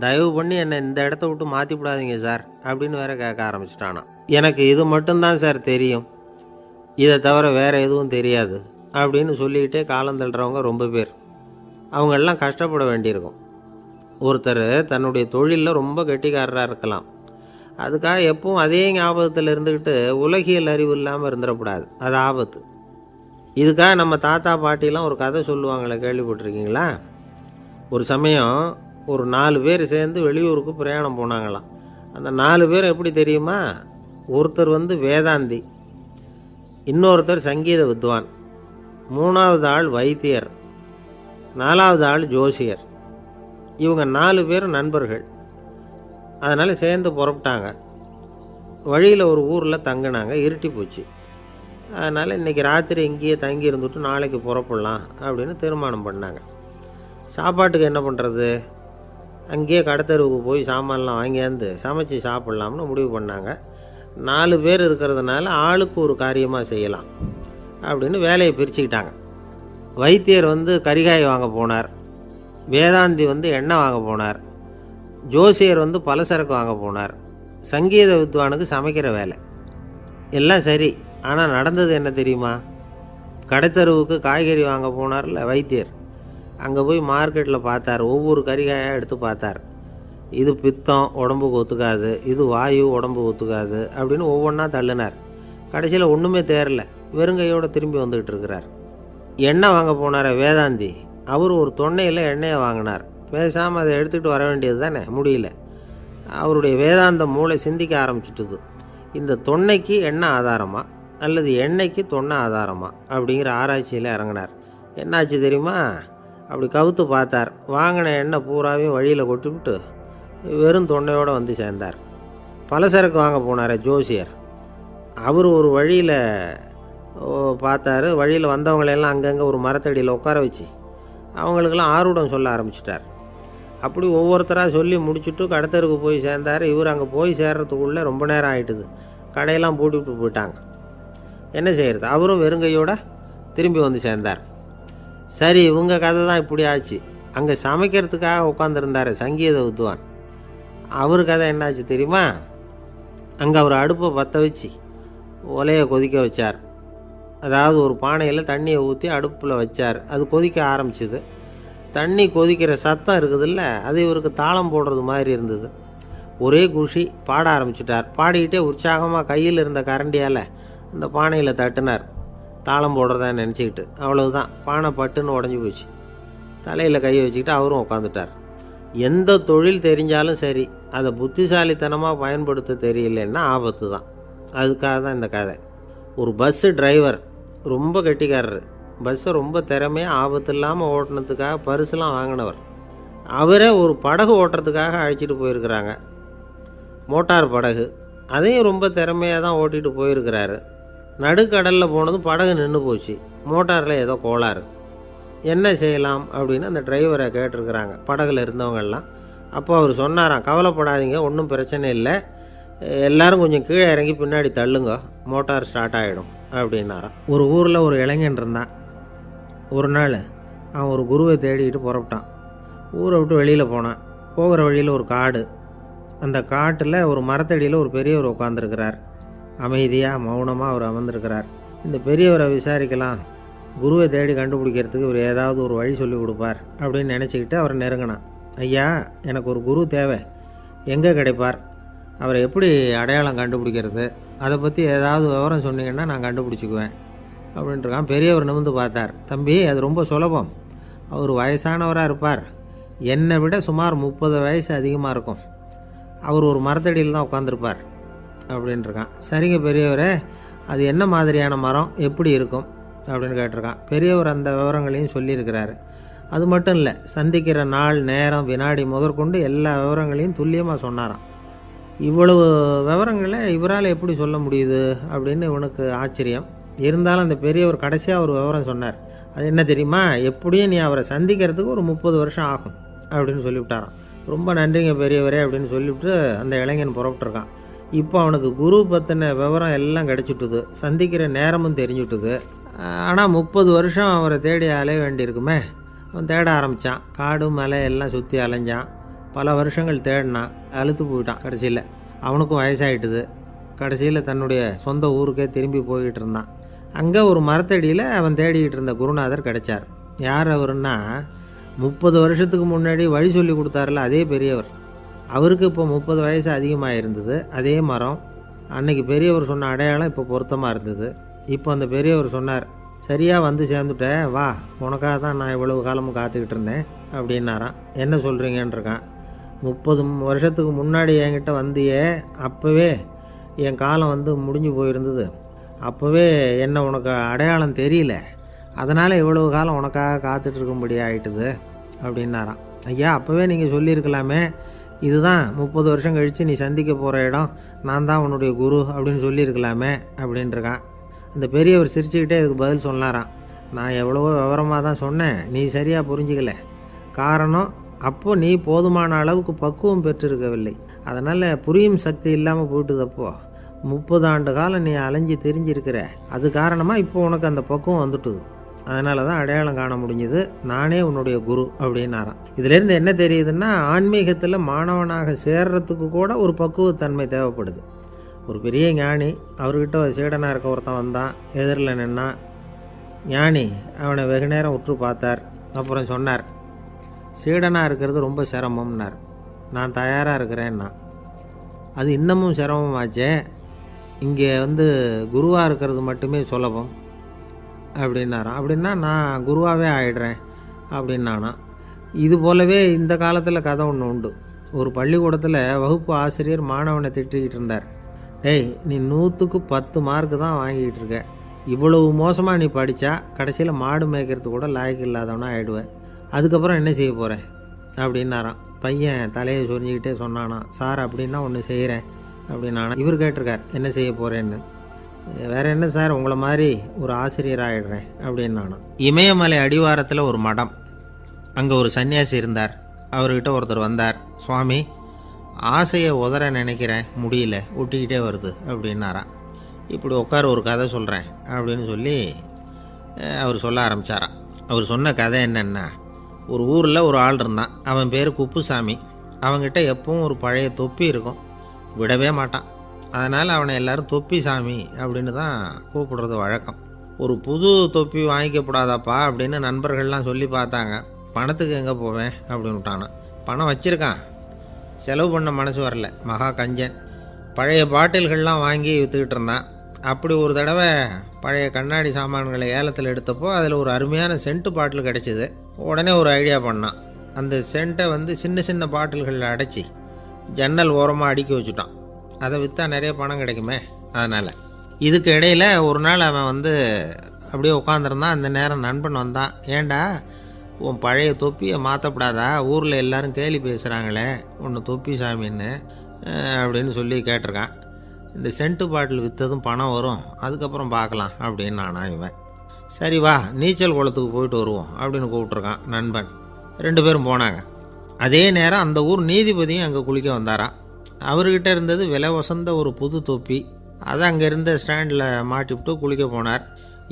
தயவு பண்ணி என்னை இந்த இடத்த விட்டு மாற்றிவிடாதீங்க சார் அப்படின்னு வேற கேட்க ஆரம்பிச்சிட்டானா. எனக்கு இது மட்டும்தான் சார் தெரியும், இதை தவிர வேறு எதுவும் தெரியாது அப்படின்னு சொல்லிக்கிட்டே காலம் தள்ளுறவங்க ரொம்ப பேர். அவங்கெல்லாம் கஷ்டப்பட வேண்டியிருக்கும். ஒருத்தர் தன்னுடைய தொழிலில் ரொம்ப கெட்டிக்காரராக இருக்கலாம். அதுக்காக எப்பவும் அதே ஞாபகத்தில் இருந்துக்கிட்டு உலகியல் அறிவு இல்லாமல் இருந்துடக்கூடாது, அது ஆபத்து. இதுக்காக நம்ம தாத்தா பாட்டிலாம் ஒரு கதை சொல்லுவாங்களே, கேள்விப்பட்டிருக்கீங்களா? ஒரு சமயம் ஒரு 4 பேர் சேர்ந்து வெளியூருக்கு பிரயாணம் போனாங்களாம். அந்த 4 பேர் எப்படி தெரியுமா? ஒருத்தர் வந்து வேதாந்தி, இன்னொருத்தர் சங்கீத வித்வான், 3வது ஆள் வைத்தியர், 4வது ஆள் ஜோசியர். இவங்க 4 பேரும் நண்பர்கள். அதனால் சேர்ந்து புறப்பட்டாங்க. வழியில் ஒரு ஊரில் தங்கினாங்க. இருட்டி போச்சு. அதனால் இன்றைக்கி ராத்திரி இங்கேயே தங்கி இருந்துட்டு நாளைக்கு புறப்படலாம் அப்படின்னு தீர்மானம் பண்ணாங்க. சாப்பாட்டுக்கு என்ன பண்ணுறது? அங்கேயே கடத்தெருவுக்கு போய் சாமான்லாம் வாங்கியாந்து சமைச்சு சாப்பிட்லாம்னு முடிவு பண்ணாங்க. 4 பேர் இருக்கிறதுனால ஆளுக்கு ஒரு காரியமாக செய்யலாம் அப்படின்னு வேலையை பிரிச்சுக்கிட்டாங்க. வைத்தியர் வந்து கரிகாய் வாங்க போனார், வேதாந்தி வந்து எண்ணெய் வாங்க போனார், ஜோசியர் வந்து பலசரக்கு வாங்க போனார், சங்கீத வித்வானுக்கு சமைக்கிற வேலை. எல்லாம் சரி, ஆனால் நடந்தது என்ன தெரியுமா? கடைத்தெருவுக்கு காய்கறி வாங்க போனார்ல வைத்தியர், அங்கே போய் மார்க்கெட்டில் பார்த்தார். ஒவ்வொரு கரிகாயாக எடுத்து பார்த்தார். இது பித்தம், உடம்புக்கு ஒத்துக்காது, இது வாயு, உடம்புக்கு ஒத்துக்காது அப்படின்னு ஒவ்வொன்றா தள்ளினார். கடைசியில் ஒன்றுமே தேரல, வெறுங்கையோடு திரும்பி வந்துக்கிட்டு இருக்கிறார். எண்ணெய் வாங்க போனார் வேதாந்தி, அவர் ஒரு தொன்னையில் எண்ணெயை வாங்கினார். பேசாமல் அதை எடுத்துகிட்டு வர வேண்டியது தானே, முடியல. அவருடைய வேதாந்த மூளை சிந்திக்க ஆரம்பிச்சுட்டுது. இந்த தொன்னைக்கு எண்ணெய் ஆதாரமா அல்லது எண்ணெய்க்கு தொன்னை ஆதாரமா அப்படிங்கிற ஆராய்ச்சியில் இறங்கினார். என்னாச்சு தெரியுமா? அப்படி கவுத்து பார்த்தார். வாங்கின எண்ணெய் பூராவையும் வழியில் கொட்டிவிட்டு வெறும் தொன்னையோடு வந்து சேர்ந்தார். பலசரக்கு வாங்க போனார் ஜோசியர், அவர் ஒரு வழியில் பார்த்தாரு. வழியில் வந்தவங்களெல்லாம் அங்கங்கே ஒரு மரத்தடியில் உட்கார வச்சு அவங்களுக்கெல்லாம் ஆர்வம் சொல்ல ஆரம்பிச்சிட்டார். அப்படி ஒவ்வொருத்தராக சொல்லி முடிச்சுட்டு கடத்தருக்கு போய் சேர்ந்தார். இவர் அங்கே போய் சேர்றதுக்குள்ளே ரொம்ப நேரம் ஆகிட்டுது. கடையெல்லாம் பூட்டிவிட்டு போயிட்டாங்க. என்ன செய்கிறது? அவரும் வெறுங்கையோடு திரும்பி வந்து சேர்ந்தார். சரி, இவங்க கதை தான் இப்படி ஆச்சு. அங்கே சமைக்கிறதுக்காக உட்காந்துருந்தார் சங்கீத வித்வான், அவர் கதை என்னாச்சு தெரியுமா? அங்கே அவர் அடுப்பை பற்ற வச்சு ஒலையை கொதிக்க வச்சார். அதாவது ஒரு பானையில் தண்ணியை ஊற்றி அடுப்பில் வச்சார். அது கொதிக்க ஆரம்பிச்சிது. தண்ணி கொதிக்கிற சத்தம் இருக்குதுல்ல, அது இவருக்கு தாளம் போடுறது மாதிரி இருந்தது. ஒரே குஷி, பாட ஆரம்பிச்சிட்டார். பாடிக்கிட்டே உற்சாகமாக கையில் இருந்த கரண்டியால் அந்த பானையில் தட்டினார், தாளம் போடுறதா நினச்சிக்கிட்டு. அவ்வளவுதான், பானை பட்டுன்னு உடஞ்சி போச்சு. தலையில் கையை வச்சுக்கிட்டு அவரும் உட்காந்துட்டார். எந்த தொழில் தெரிஞ்சாலும் சரி, அதை புத்திசாலித்தனமாக பயன்படுத்த தெரியலன்னா ஆபத்து தான். அதுக்காக தான் இந்த கதை. ஒரு பஸ்ஸு டிரைவர் ரொம்ப கெட்டிக்காரர். பஸ்ஸை ரொம்ப திறமையாக ஆபத்து இல்லாமல் ஓட்டினதுக்காக பரிசுலாம் வாங்கினவர். அவரே ஒரு படகு ஓட்டுறதுக்காக அழைச்சிட்டு போயிருக்கிறாங்க, மோட்டார் படகு. அதையும் ரொம்ப திறமையாக தான் ஓட்டிகிட்டு போயிருக்கிறாரு. நடுக்கடலில் போனதும் படகு நின்று போச்சு. மோட்டாரில் ஏதோ கோளாறு. என்ன செய்யலாம் அப்படின்னு அந்த டிரைவரை கேட்டிருக்கிறாங்க படகுல இருந்தவங்கெல்லாம். அப்போ அவர் சொன்னாராம், கவலைப்படாதீங்க, ஒன்றும் பிரச்சனை இல்லை, எல்லோரும் கொஞ்சம் கீழே இறங்கி பின்னாடி தள்ளுங்க, மோட்டார் ஸ்டார்ட் ஆகிடும் அப்படின்னாராம். ஒரு ஊரில் ஒரு இளைஞன் இருந்தான். ஒரு நாள் அவன் ஒரு குருவை தேடிக்கிட்டு புறப்பட்டான். ஊரை விட்டு வெளியில் போனான். போகிற வழியில் ஒரு காடு. அந்த காட்டில் ஒரு மரத்தடியில் ஒரு பெரியவர் உட்காந்துருக்கிறார். அமைதியாக மௌனமாக அவர் அமர்ந்திருக்கிறார். இந்த பெரியவரை விசாரிக்கலாம், குருவை தேடி கண்டுபிடிக்கிறதுக்கு இவர் ஏதாவது ஒரு வழி சொல்லி கொடுப்பார் அப்படின்னு நினச்சிக்கிட்டு அவரை நெருங்கினான். ஐயா, எனக்கு ஒரு குரு தேவை, எங்கே கிடைப்பார்? அவரை எப்படி அடையாளம் கண்டுபிடிக்கிறது? அதை பற்றி ஏதாவது விவரம் சொன்னீங்கன்னா நான் கண்டுபிடிச்சிக்குவேன் அப்படின்ட்டுருக்கான். பெரியவர் நிமிர்ந்து பார்த்தார். தம்பி, அது ரொம்ப சுலபம். அவர் வயசானவராக இருப்பார், என்னை விட சுமார் 30 வயசு அதிகமாக இருக்கும். அவர் ஒரு மரத்தடியில் தான் உட்காந்துருப்பார் அப்படின்ட்டுருக்கான். சரிங்க பெரியவரே, அது என்ன மாதிரியான மரம், எப்படி இருக்கும் அப்படின்னு கேட்டிருக்கான். பெரியவர் அந்த விவரங்களையும் சொல்லியிருக்கிறாரு. அது மட்டும் இல்லை, சந்திக்கிற நாள், நேரம், வினாடி முதற்கொண்டு எல்லா விவரங்களையும் துல்லியமாக சொன்னாராம். இவ்வளவு விவரங்களை இவரால் எப்படி சொல்ல முடியுது அப்படின்னு இவனுக்கு ஆச்சரியம். இருந்தாலும் அந்த பெரியவர் கடைசியாக ஒரு விவரம் சொன்னார். அது என்ன தெரியுமா, எப்படியும் நீ அவரை சந்திக்கிறதுக்கு ஒரு 30 வருஷம் ஆகும் அப்படின்னு சொல்லிவிட்டாராம். ரொம்ப நன்றிங்க பெரியவரே அப்படின்னு சொல்லிவிட்டு அந்த இளைஞன் புறப்பட்டுருக்கான். இப்போ அவனுக்கு குரு பற்றின விவரம் எல்லாம் கிடச்சிட்டுது, சந்திக்கிற நேரமும் தெரிஞ்சுட்டுது. ஆனால் 30 வருஷம் அவரை தேடி அலைய வேண்டியிருக்குமே. அவன் தேட ஆரம்பித்தான். காடு மலை எல்லாம் சுற்றி அலைஞ்சான். பல வருஷங்கள் தேடினான், அழுத்து போயிட்டான். கடைசியில் அவனுக்கும் வயசாகிட்டுது. கடைசியில் தன்னுடைய சொந்த ஊருக்கே திரும்பி போய்கிட்டு இருந்தான். அங்கே ஒரு மரத்தடியில் அவன் தேடிக்கிட்டு இருந்த குருநாதர் கிடைச்சார். யார் அவருன்னா, 30 வருஷத்துக்கு முன்னாடி வழி சொல்லி கொடுத்தாருல அதே பெரியவர். அவருக்கு இப்போ 30 வயசு அதிகமாக இருந்தது. அதே மரம், அன்னைக்கு பெரியவர் சொன்ன அடையாளம் இப்போ பொருத்தமாக இருந்தது. இப்போ அந்த பெரியவர் சொன்னார், சரியாக வந்து சேர்ந்துட்டேன், வா, உனக்காக தான் நான் இவ்வளவு காலமும் காத்துக்கிட்டு இருந்தேன் அப்படின்னாரான். என்ன சொல்கிறீங்கன்றிருக்கான். 30 வருஷத்துக்கு முன்னாடி என்கிட்ட வந்தியே, அப்போவே என் காலம் வந்து முடிஞ்சு போயிருந்தது. அப்போவே என்ன உனக்கு அடையாளம் தெரியல, அதனால் இவ்வளவு காலம் உனக்காக காத்துட்ருக்கும்படி ஆகிட்டுது அப்படின்னாரான். ஐயா, அப்போவே நீங்கள் சொல்லியிருக்கலாமே, இதுதான் 30 வருஷம் கழித்து நீ சந்திக்க போகிற இடம், நான் தான் உன்னுடைய குரு அப்படின்னு சொல்லியிருக்கலாமே அப்படின்ட்டுருக்கான். அந்த பெரியவர் சிரிச்சுக்கிட்டே இதுக்கு பதில் சொன்னாராம். நான் எவ்வளவோ விவரமாக தான் சொன்னேன், நீ சரியாக புரிஞ்சிக்கல. காரணம், அப்போ நீ போதுமான அளவுக்கு பக்குவம் பெற்றிருக்கவில்லை. அதனால் புரியும் சக்தி இல்லாமல் போயிட்டுதப்போ 30 ஆண்டு காலம் நீ அலைஞ்சி தெரிஞ்சிருக்கிற. அது காரணமாக இப்போ உனக்கு அந்த பக்குவம் வந்துட்டுது. அதனால தான் அடையாளம் காண முடிஞ்சுது, நானே உன்னுடைய குரு அப்படின்னாராம். இதிலேருந்து என்ன தெரியுதுன்னா, ஆன்மீகத்தில் மாணவனாக சேர்றதுக்கு கூட ஒரு பக்குவத்தன்மை தேவைப்படுது. ஒரு பெரிய ஞானி, அவர்கிட்ட ஒரு சீடனாக இருக்க ஒருத்தன் வந்தான், எதிரில் நின்னான். ஞானி அவனை வெகு நேரம் உற்று பார்த்தார். அப்புறம் சொன்னார், சீடனாக இருக்கிறது ரொம்ப சிரமம்னார். நான் தயாராக இருக்கிறேன்னா. அது இன்னமும் சிரமமாச்சே, இங்கே வந்து குருவாக இருக்கிறது மட்டுமே சுலபம் அப்படின்னாராம். அப்படின்னா நான் குருவாகவே ஆகிடுறேன் அப்படின்னானா. இது போலவே இந்த காலத்தில் கதை ஒன்று உண்டு. ஒரு பள்ளிக்கூடத்தில் வகுப்பு ஆசிரியர் மாணவனை திட்டிக்கிட்டு இருந்தார். டேய், நீ 100க்கு 10 மார்க்கு தான் வாங்கிக்கிட்டு இருக்க. இவ்வளவு மோசமாக நீ படித்தா கடைசியில் மாடு மேய்க்கிறது கூட லாய்க்கு இல்லாதவனா ஆகிடுவேன். அதுக்கப்புறம் என்ன செய்ய போகிறேன் அப்படின்னாராம். பையன் தலையை சொரிஞ்சிக்கிட்டே சொன்னானா, சார் அப்படின்னா ஒன்று செய்கிறேன் அப்படின்னானா. இவர் கேட்டிருக்கார், என்ன செய்ய போகிறேன்னு. வேறு என்ன சார், உங்களை மாதிரி ஒரு ஆசிரியர் ஆகிடுறேன் அப்படின்னானா. இமயமலை அடிவாரத்தில் ஒரு மடம், அங்கே ஒரு சன்னியாசி இருந்தார். அவர்கிட்ட ஒருத்தர் வந்தார். சுவாமி, ஆசையை உதற நினைக்கிறேன், முடியல, ஒட்டிக்கிட்டே வருது அப்படின்னாராம். இப்படி உட்கார, ஒரு கதை சொல்கிறேன் அப்படின்னு சொல்லி அவர் சொல்ல ஆரம்பித்தாராம். அவர் சொன்ன கதை என்னென்னா, ஒரு ஊரில் ஒரு ஆள் இருந்தான். அவன் பேர் குப்புசாமி. அவங்ககிட்ட எப்பவும் ஒரு பழைய தொப்பி இருக்கும், விடவே மாட்டான். அதனால் அவனை எல்லோரும் தொப்பி சாமி அப்படின்னு தான் கூப்பிடுறது வழக்கம். ஒரு புது தொப்பி வாங்கிக்கப்படாதாப்பா அப்படின்னு நண்பர்கள்லாம் சொல்லி பார்த்தாங்க. பணத்துக்கு எங்கே போவேன் அப்படின்னு விட்டானான். பணம் வச்சுருக்கான், செலவு பண்ண மனசு வரல, மகா கஞ்சன். பழைய பாட்டில்கள்லாம் வாங்கி விற்றுக்கிட்டு இருந்தான். அப்படி ஒரு தடவை பழைய கண்ணாடி சாமான்களை ஏலத்தில் எடுத்தப்போ அதில் ஒரு அருமையான சென்ட்டு பாட்டில் கிடச்சிது. உடனே ஒரு ஐடியா பண்ணான். அந்த சென்ட்டை வந்து சின்ன சின்ன பாட்டில்களில் அடைச்சி ஜன்னல் ஓரமாக அடுக்கி வச்சுட்டான். அதை விற்றா நிறைய பணம் கிடைக்குமே. அதனால் இதுக்கு இடையில் ஒரு நாள் அவன் வந்து அப்படியே உட்காந்துருந்தான். அந்த நேரம் நண்பன் வந்தான். ஏண்டா, உன் பழைய தொப்பியை மாற்றப்படாதா, ஊரில் எல்லோரும் கேலி பேசுகிறாங்களே ஒன்று தொப்பி சாமின்னு அப்படின்னு சொல்லி கேட்டிருக்கான். இந்த சென்ட்டு பாட்டில் விற்றதும் பணம் வரும், அதுக்கப்புறம் பார்க்கலாம் அப்படின்னு நானா. இவன் சரி வா, நீச்சல் குளத்துக்கு போயிட்டு வருவோம் அப்படின்னு கூப்பிட்ருக்கான் நண்பன். 2 பேரும் போனாங்க. அதே நேரம் அந்த ஊர் நீதிபதியும் அங்கே குளிக்க வந்தாராம். அவர்கிட்ட இருந்தது விலை வசந்த ஒரு புது தொப்பி. அதை அங்கே இருந்த ஸ்டாண்டில் மாட்டிவிட்டு குளிக்க போனார்.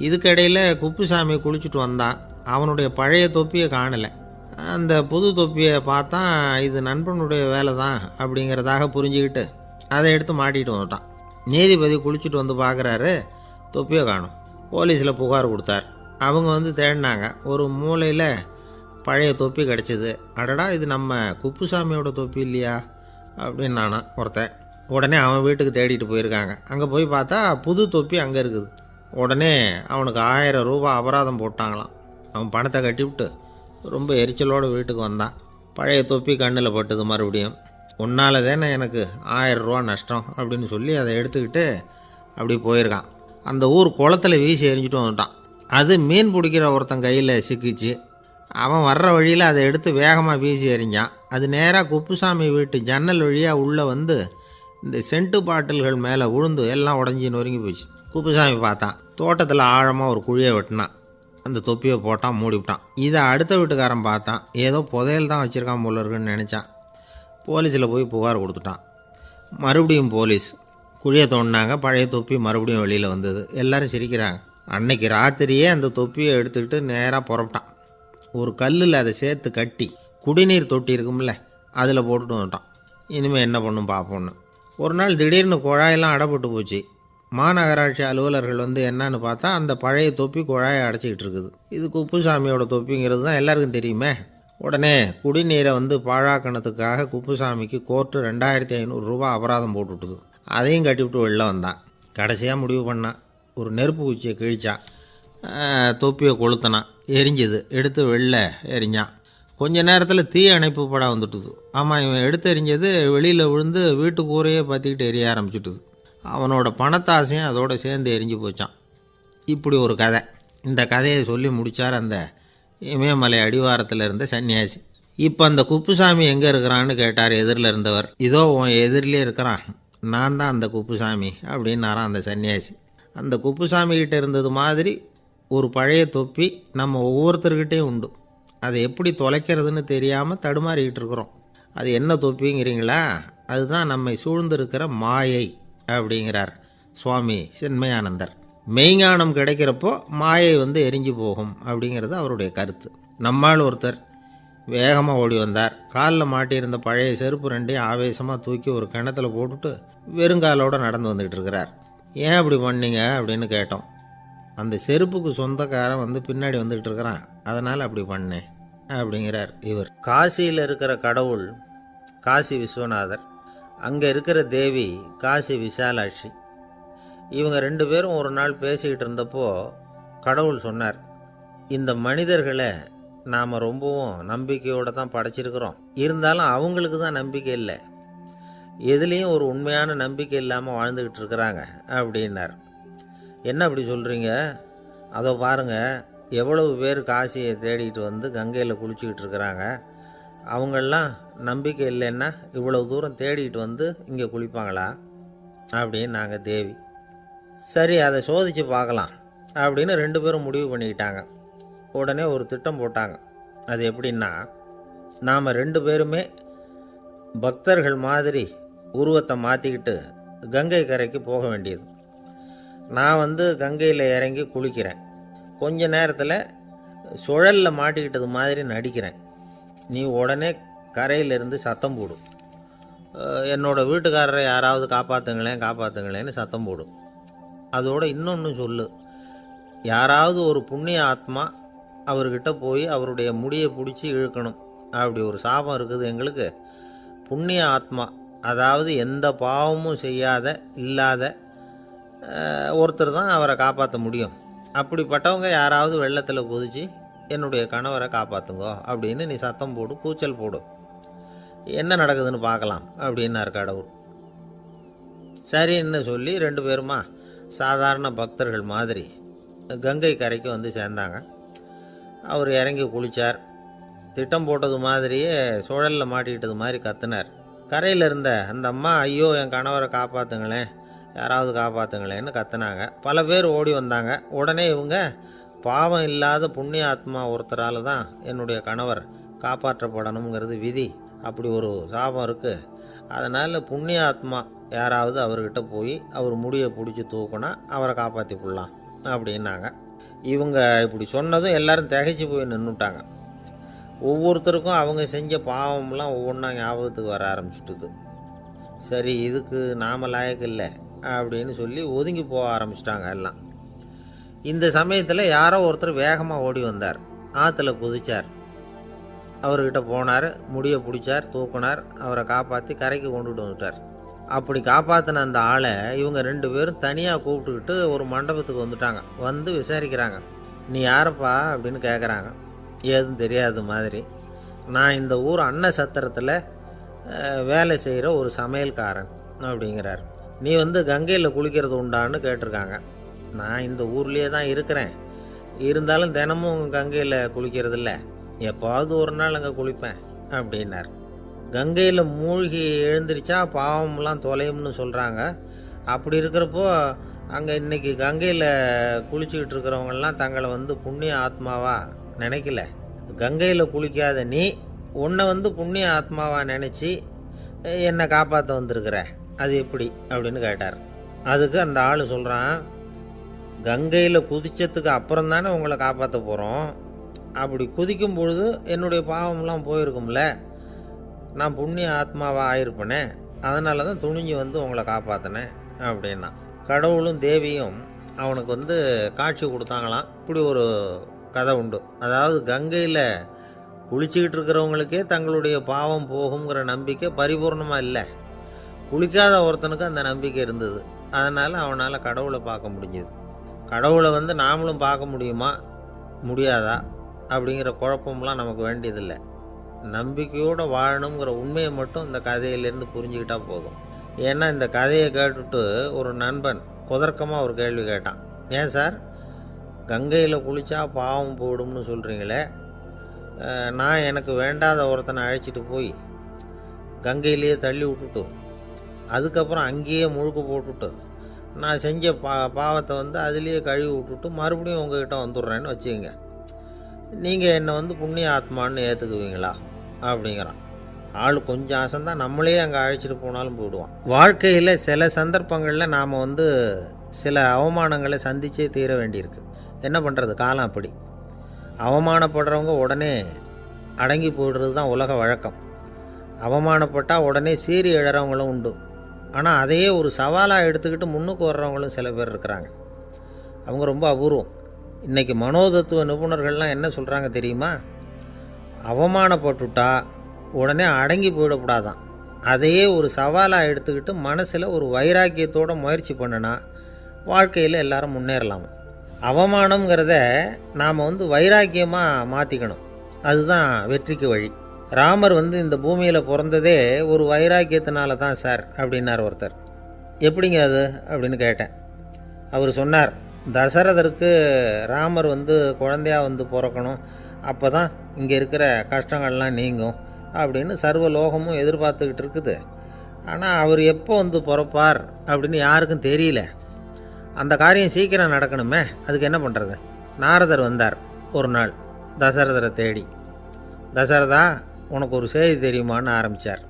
இதுக்கிடையில் குப்புசாமி குளிச்சுட்டு வந்தான். அவனுடைய பழைய தொப்பியை காணலை. அந்த புது தொப்பியை பார்த்தா இது நண்பனுடைய வேலை தான் அப்படிங்கிறதாக புரிஞ்சுக்கிட்டு அதை எடுத்து மாட்டிகிட்டு வந்துட்டான். நீதிபதி குளிச்சுட்டு வந்து பார்க்குறாரு, தொப்பியை காணும். போலீஸில் புகார் கொடுத்தார். அவங்க வந்து தேடினாங்க. ஒரு மூலையில் பழைய தொப்பி கிடச்சிது. அடடா, இது நம்ம குப்புசாமியோட தொப்பி இல்லையா அப்படின்னு நானா ஒருத்தன். உடனே அவன் வீட்டுக்கு தேடிட்டு போயிருக்காங்க. அங்கே போய் பார்த்தா புது தொப்பி அங்கே இருக்குது. உடனே அவனுக்கு 1000 ரூபா அபராதம் போட்டாங்களாம். அவன் பணத்தை கட்டிவிட்டு ரொம்ப எரிச்சலோடு வீட்டுக்கு வந்தான். பழைய தொப்பி கண்ணில் பட்டுது. மறுபடியும் உன்னால் தானே எனக்கு 1000 ரூபா நஷ்டம் அப்படின்னு சொல்லி அதை எடுத்துக்கிட்டு அப்படி போயிருக்கான். அந்த ஊர் குளத்தில் வீசி எரிஞ்சிட்டு வந்துட்டான். அது மீன் பிடிக்கிற ஒருத்தன் கையில் சிக்கிச்சு. அவன் வர்ற வழியில் அதை எடுத்து வேகமாக வீசி எறிஞ்சான். அது நேராக குப்புசாமி வீட்டு ஜன்னல் வழியாக உள்ளே வந்து இந்த சென்ட்டு பாட்டில்கள் மேலே விழுந்து எல்லாம் உடஞ்சி நொறுங்கி போச்சு. குப்புசாமி பார்த்தான். தோட்டத்தில் ஆழமாக ஒரு குழியை வெட்டினான். அந்த தொப்பியை போட்டான், மூடிவிட்டான். இதை அடுத்த வீட்டுக்காரன் பார்த்தான். ஏதோ புதையல் தான் வச்சுருக்கான் போல இருக்குன்னு நினச்சான். போலீஸில் போய் புகார் கொடுத்துட்டான். மறுபடியும் போலீஸ் குழியை தோண்டினாங்க. பழைய தொப்பி மறுபடியும் வெளியில் வந்தது. எல்லோரும் சிரிக்கிறாங்க. அன்னைக்கு ராத்திரியே அந்த தொப்பியை எடுத்துக்கிட்டு நேராக புறப்பட்டான். ஒரு கல்லில் அதை சேர்த்து கட்டி குடிநீர் தொட்டி இருக்கும்ல, அதில் போட்டுட்டு வந்துட்டான். இனிமேல் என்ன பண்ணும் பார்ப்போன்னு. ஒரு நாள் திடீர்னு குழாயெல்லாம் அடைப்பட்டு போச்சு. மாநகராட்சி அலுவலர்கள் வந்து என்னன்னு பார்த்தா அந்த பழைய தொப்பி குழாயை அடைச்சிக்கிட்டு இருக்குது. இது குப்புசாமியோட தொப்பிங்கிறது தான் எல்லாருக்கும் தெரியுமே. உடனே குடிநீரை வந்து பாழாக்கணத்துக்காக குப்புசாமிக்கு கோர்ட்டு 2500 ரூபா அபராதம் போட்டுவிட்டுது. அதையும் கட்டிவிட்டு வெளில வந்தான். கடைசியாக முடிவு பண்ணான். ஒரு நெருப்பு குச்சியை கிழிச்சான். தொப்பியை கொளுத்தினான். எரிஞ்சுது. எடுத்து வெளில எரிஞ்சான். கொஞ்ச நேரத்தில் தீ அணைப்பு படம் வந்துட்டுது. ஆமாம், இவன் எடுத்து எரிஞ்சது வெளியில் விழுந்து வீட்டு கூரையே பற்றிக்கிட்டு எரிய ஆரம்பிச்சுட்டுது. அவனோட பணத்தாசையும் அதோடு சேர்ந்து எரிஞ்சு போச்சான். இப்படி ஒரு கதை. இந்த கதையை சொல்லி முடித்தார் அந்த இமயமலை அடிவாரத்தில் இருந்த சன்னியாசி. இப்போ அந்த குப்புசாமி எங்கே இருக்கிறான்னு கேட்டார் எதிரில் இருந்தவர். இதோ உன் எதிரிலே இருக்கிறான், நான் தான் அந்த குப்புசாமி அப்படின்னாரான் அந்த சன்னியாசி. அந்த குப்புசாமிகிட்ட இருந்தது மாதிரி ஒரு பழைய தொப்பி நம்ம ஒவ்வொருத்தர்கிட்டையும் உண்டு. அதை எப்படி தொலைக்கிறதுன்னு தெரியாமல் தடுமாறிக்கிட்டு இருக்கிறோம். அது என்ன தொப்பிங்கிறீங்களா? அதுதான் நம்மை சூழ்ந்திருக்கிற மாயை அப்படிங்கிறார் சுவாமி சின்மயானந்தர். மெய்ஞானம் கிடைக்கிறப்போ மாயை வந்து எரிஞ்சு போகும் அப்படிங்கிறது அவருடைய கருத்து. நம்மால் ஒருத்தர் வேகமாக ஓடி வந்தார். காலில் மாட்டியிருந்த பழைய செருப்பு ரெண்டையும் ஆவேசமாக தூக்கி ஒரு கிணத்துல போட்டுட்டு வெறுங்காலோடு நடந்து வந்துக்கிட்டு இருக்கிறார். ஏன் அப்படி பண்ணீங்க அப்படின்னு கேட்டோம். அந்த செருப்புக்கு சொந்தக்காரன் வந்து பின்னாடி வந்துக்கிட்டு இருக்கிறான், அதனால் அப்படி பண்ணேன் அப்படிங்கிறார் இவர். காசியில் இருக்கிற கடவுள் காசி விஸ்வநாதர், அங்கே இருக்கிற தேவி காசி விசாலாட்சி. இவங்க 2 பேரும் ஒரு நாள் பேசிக்கிட்டு இருந்தப்போ கடவுள் சொன்னார், இந்த மனிதர்களை நாம் ரொம்பவும் நம்பிக்கையோடு தான் படைச்சிருக்கிறோம். இருந்தாலும் அவங்களுக்கு தான் நம்பிக்கை இல்லை, எதுலேயும் ஒரு உண்மையான நம்பிக்கை இல்லாமல் வாழ்ந்துக்கிட்டு இருக்கிறாங்க அப்படின்னார். என்ன அப்படி சொல்கிறீங்க? அதோ பாருங்கள், எவ்வளவு பேர் காசியை தேடிட்டு வந்து கங்கையில் குளிச்சுக்கிட்டு இருக்கிறாங்க. அவங்களெலாம் நம்பிக்கை இல்லைன்னா இவ்வளவு தூரம் தேடிட்டு வந்து இங்கே குளிப்பாங்களா அப்படின்னு நாங்கள் தேவி. சரி, அதை சோதித்து பார்க்கலாம் அப்படின்னு 2 பேரும் முடிவு பண்ணிக்கிட்டாங்க. உடனே ஒரு திட்டம் போட்டாங்க. அது எப்படின்னா, நாம் 2 பேருமே பக்தர்கள் மாதிரி உருவத்தை மாற்றிக்கிட்டு கங்கை கரைக்கு போக வேண்டியது. நான் வந்து கங்கையில் இறங்கி குளிக்கிறேன். கொஞ்ச நேரத்தில் சுழலில் மாட்டிக்கிட்டது மாதிரி நடிக்கிறேன். நீ உடனே கரையிலிருந்து சத்தம் போடும், என்னோட வீட்டுக்காரரை யாராவது காப்பாற்றுங்களேன்னு சத்தம் போடும். அதோடு இன்னொன்று சொல்லு, யாராவது ஒரு புண்ணிய ஆத்மா அவர்கிட்ட போய் அவருடைய முடியை பிடிச்சி இழுக்கணும். அப்படி ஒரு சாபம் இருக்குது எங்களுக்கு. புண்ணிய ஆத்மா, அதாவது எந்த பாவமும் செய்யாத இல்லாத ஒருத்தர் தான் அவரை காப்பாற்ற முடியும். அப்படிப்பட்டவங்க யாராவது வெள்ளத்தில் குதித்து என்னுடைய கணவரை காப்பாற்றுங்கோ அப்படின்னு நீ சத்தம் போடு, கூச்சல் போடு, என்ன நடக்குதுன்னு பார்க்கலாம் அப்படின்னார் கடவுள். சரின்னு சொல்லி 2 பேருமா சாதாரண பக்தர்கள் மாதிரி கங்கை கரைக்கு வந்து சேர்ந்தாங்க. அவர் இறங்கி குளித்தார். திட்டம் போட்டது மாதிரியே சுழலில் மாட்டிக்கிட்டது மாதிரி கத்துனார். கரையில் இருந்த அந்த அம்மா, ஐயோ என் கணவரை காப்பாற்றுங்களேன், யாராவது காப்பாற்றுங்களேன்னு கத்துனாங்க. பல பேர் ஓடி வந்தாங்க. உடனே இவங்க, பாவம் இல்லாத புண்ணிய ஆத்மா ஒருத்தரால் தான் என்னுடைய கணவர் காப்பாற்றப்படணுங்கிறது விதி, அப்படி ஒரு சாபம் இருக்குது, அதனால் புண்ணிய ஆத்மா யாராவது அவர்கிட்ட போய் அவர் முடியை பிடிச்சி தூக்குனா அவரை காப்பாற்றி போடலாம் அப்படின்னாங்க. இவங்க இப்படி சொன்னதும் எல்லாரும் திகைச்சு போய் நின்றுட்டாங்க. ஒவ்வொருத்தருக்கும் அவங்க செஞ்ச பாவம்லாம் ஒவ்வொன்றா ஞாபகத்துக்கு வர ஆரம்பிச்சுட்டுது. சரி, இதுக்கு நாம லாயக்கு இல்லை அப்படின்னு சொல்லி ஒதுங்கி போக ஆரம்பிச்சிட்டாங்க எல்லாம். இந்த சமயத்தில் யாரோ ஒருத்தர் வேகமாக ஓடி வந்தார். ஆற்றுல குதிச்சார். அவர்கிட்ட போனார், முடியை பிடிச்சார், தூக்குனார், அவரை காப்பாற்றி கரைக்கு கொண்டுட்டு வந்துட்டார். அப்படி காப்பாற்றின அந்த ஆளை இவங்க 2 பேரும் தனியாக கூப்பிட்டுக்கிட்டு ஒரு மண்டபத்துக்கு வந்துட்டாங்க. வந்து விசாரிக்கிறாங்க. நீ யாரப்பா அப்படின்னு கேட்குறாங்க. ஏதும் தெரியாத மாதிரி. நான் இந்த ஊர் அன்ன சத்திரத்தில் வேலை செய்கிற ஒரு சமையல்காரன் அப்படிங்கிறார். நீ வந்து கங்கையில் குளிக்கிறது உண்டான்னு கேட்டிருக்காங்க. நான் இந்த ஊர்லேயே தான் இருக்கிறேன், இருந்தாலும் தினமும் கங்கையில் குளிக்கிறது இல்லை, எப்பாவது ஒரு நாள் அங்கே குளிப்பேன் அப்படின்னார். கங்கையில் மூழ்கி எழுந்திரிச்சா பாவம்லாம் தொலையும்னு சொல்கிறாங்க. அப்படி இருக்கிறப்போ அங்கே இன்றைக்கி கங்கையில் குளிச்சுக்கிட்டு இருக்கிறவங்கெல்லாம் தங்களை வந்து புண்ணிய ஆத்மாவா நினைக்கல. கங்கையில் குளிக்காத நீ உன்னை வந்து புண்ணிய ஆத்மாவா நினச்சி என்னை காப்பாற்ற வந்திருக்கிற, அது எப்படி அப்படின்னு கேட்டார். அதுக்கு அந்த ஆள் சொல்கிறான், கங்கையில் குதிச்சதுக்கு அப்புறம் தானே உங்களை காப்பாற்ற போகிறோம். அப்படி குதிக்கும் பொழுது என்னுடைய பாவம்லாம் போயிருக்கும்ல, நான் புண்ணிய ஆத்மாவாக ஆயிருப்பேனே, அதனால தான் துணிஞ்சு வந்து உங்களை காப்பாற்றினேன் அப்படின்னா. கடவுளும் தேவியும் அவனுக்கு வந்து காட்சி கொடுத்தாங்களாம். இப்படி ஒரு கதை உண்டு. அதாவது கங்கையில் குளிச்சுக்கிட்டு இருக்கிறவங்களுக்கே தங்களுடைய பாவம் போகுங்கிற நம்பிக்கை பரிபூர்ணமாக இல்லை, குளிக்காத ஒருத்தனுக்கு அந்த நம்பிக்கை இருந்தது. அதனால் அவனால் கடவுளை பார்க்க முடிஞ்சது. கடவுளை வந்து நாமளும் பார்க்க முடியுமா முடியாதா அப்படிங்கிற குழப்பம்லாம் நமக்கு வேண்டியதில்லை. நம்பிக்கையோடு வாழணுங்கிற உண்மையை மட்டும் இந்த கதையிலேருந்து புரிஞ்சுக்கிட்டா போதும். ஏன்னா இந்த கதையை கேட்டுட்டு ஒரு நண்பன் குதர்க்கமாக ஒரு கேள்வி கேட்டான். ஏன் சார், கங்கையில் குளித்தா பாவம் போடும்னு சொல்கிறீங்களே, நான் எனக்கு வேண்டாத ஒருத்தனை அழைச்சிட்டு போய் கங்கையிலேயே தள்ளி விட்டுட்டு அதுக்கப்புறம் அங்கேயே முழுக்க போட்டுட்டு நான் செஞ்ச பாவத்தை வந்து அதுலேயே கழுவி விட்டுட்டு மறுபடியும் உங்ககிட்ட வந்துடுறேன்னு வச்சுக்கோங்க, நீங்கள் என்னை வந்து புண்ணிய ஆத்மான்னு ஏற்றுக்குவீங்களா அப்படிங்கிறான். ஆள் கொஞ்சம் ஆசைந்தான், நம்மளே அங்கே அழைச்சிட்டு போனாலும் போயிடுவான். வாழ்க்கையில் சில சந்தர்ப்பங்களில் நாம் வந்து சில அவமானங்களை சந்திச்சே தீர வேண்டியிருக்கு. என்ன பண்ணுறது, காலம் அப்படி. அவமானப்படுறவங்க உடனே அடங்கி போயிடுறது தான் உலக வழக்கம். அவமானப்பட்டால் உடனே சீறி எழறவங்களும் உண்டு. ஆனால் அதையே ஒரு சவாலாக எடுத்துக்கிட்டு முன்னுக்கு வர்றவங்களும் சில பேர் இருக்கிறாங்க. அவங்க ரொம்ப அபூர்வம். இன்றைக்கி மனோதத்துவ நிபுணர்கள்லாம் என்ன சொல்கிறாங்க தெரியுமா? அவமானப்பட்டுட்டா உடனே அடங்கி போயிடக்கூடாதான், அதையே ஒரு சவாலாக எடுத்துக்கிட்டு மனசில் ஒரு வைராக்கியத்தோடு முயற்சி பண்ணினா வாழ்க்கையில் எல்லாரும் முன்னேறலாமா. அவமானங்கிறத நாம் வந்து வைராக்கியமாக மாற்றிக்கணும், அதுதான் வெற்றிக்கு வழி. ராமர் வந்து இந்த பூமியில் பிறந்ததே ஒரு வைராக்கியத்தினால தான் சார் அப்படின்னார் ஒருத்தர். எப்படிங்க அது அப்படின்னு கேட்டேன். அவர் சொன்னார், தசரதருக்கு ராமர் வந்து குழந்தையாக வந்து பிறக்கணும், அப்போ தான் இங்கே இருக்கிற கஷ்டங்கள்லாம் நீங்கும் அப்படின்னு சர்வ லோகமும் எதிர்பார்த்துக்கிட்டு இருக்குது. ஆனால் அவர் எப்போ வந்து பிறப்பார் அப்படின்னு யாருக்கும் தெரியல. அந்த காரியம் சீக்கிரம் நடக்கணுமே, அதுக்கு என்ன பண்ணுறது? நாரதர் வந்தார் ஒரு நாள் தசரதரை தேடி. தசரதா, உனக்கு ஒரு செய்தி தெரியுமான்னு ஆரம்பித்தார்.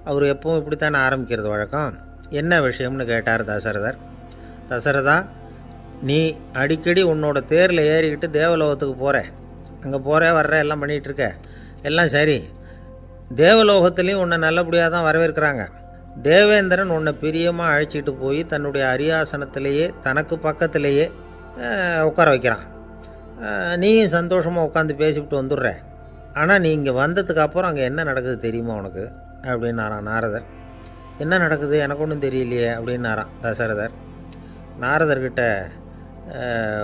அவர் எப்பவும் இப்படித்தானே ஆரம்பிக்கிறது வழக்கம். என்ன விஷயம்னு கேட்டார் தசரதர். தசரதா, நீ அடிக்கடி உன்னோட தேரில் ஏறிக்கிட்டு தேவலோகத்துக்கு போகிற, அங்கே போகிற வர்ற எல்லாம் பண்ணிகிட்ருக்க, எல்லாம் சரி. தேவலோகத்துலேயும் உன்னை நல்லபடியாக தான் வரவேற்கிறாங்க. தேவேந்திரன் உன்னை பிரியமாக அழைச்சிட்டு போய் தன்னுடைய அரியாசனத்திலேயே தனக்கு பக்கத்திலேயே உட்கார வைக்கிறான். நீயும் சந்தோஷமாக உட்காந்து பேசிவிட்டு வந்துடுற. ஆனால் நீ இங்கே வந்ததுக்கு அப்புறம் அங்கே என்ன நடக்குது தெரியுமா உனக்கு அப்படின்னாரான் நாரதர். என்ன நடக்குது எனக்கு ஒன்றும் தெரியலையே அப்படின்னாரான் தசரதர். நாரதர்கிட்ட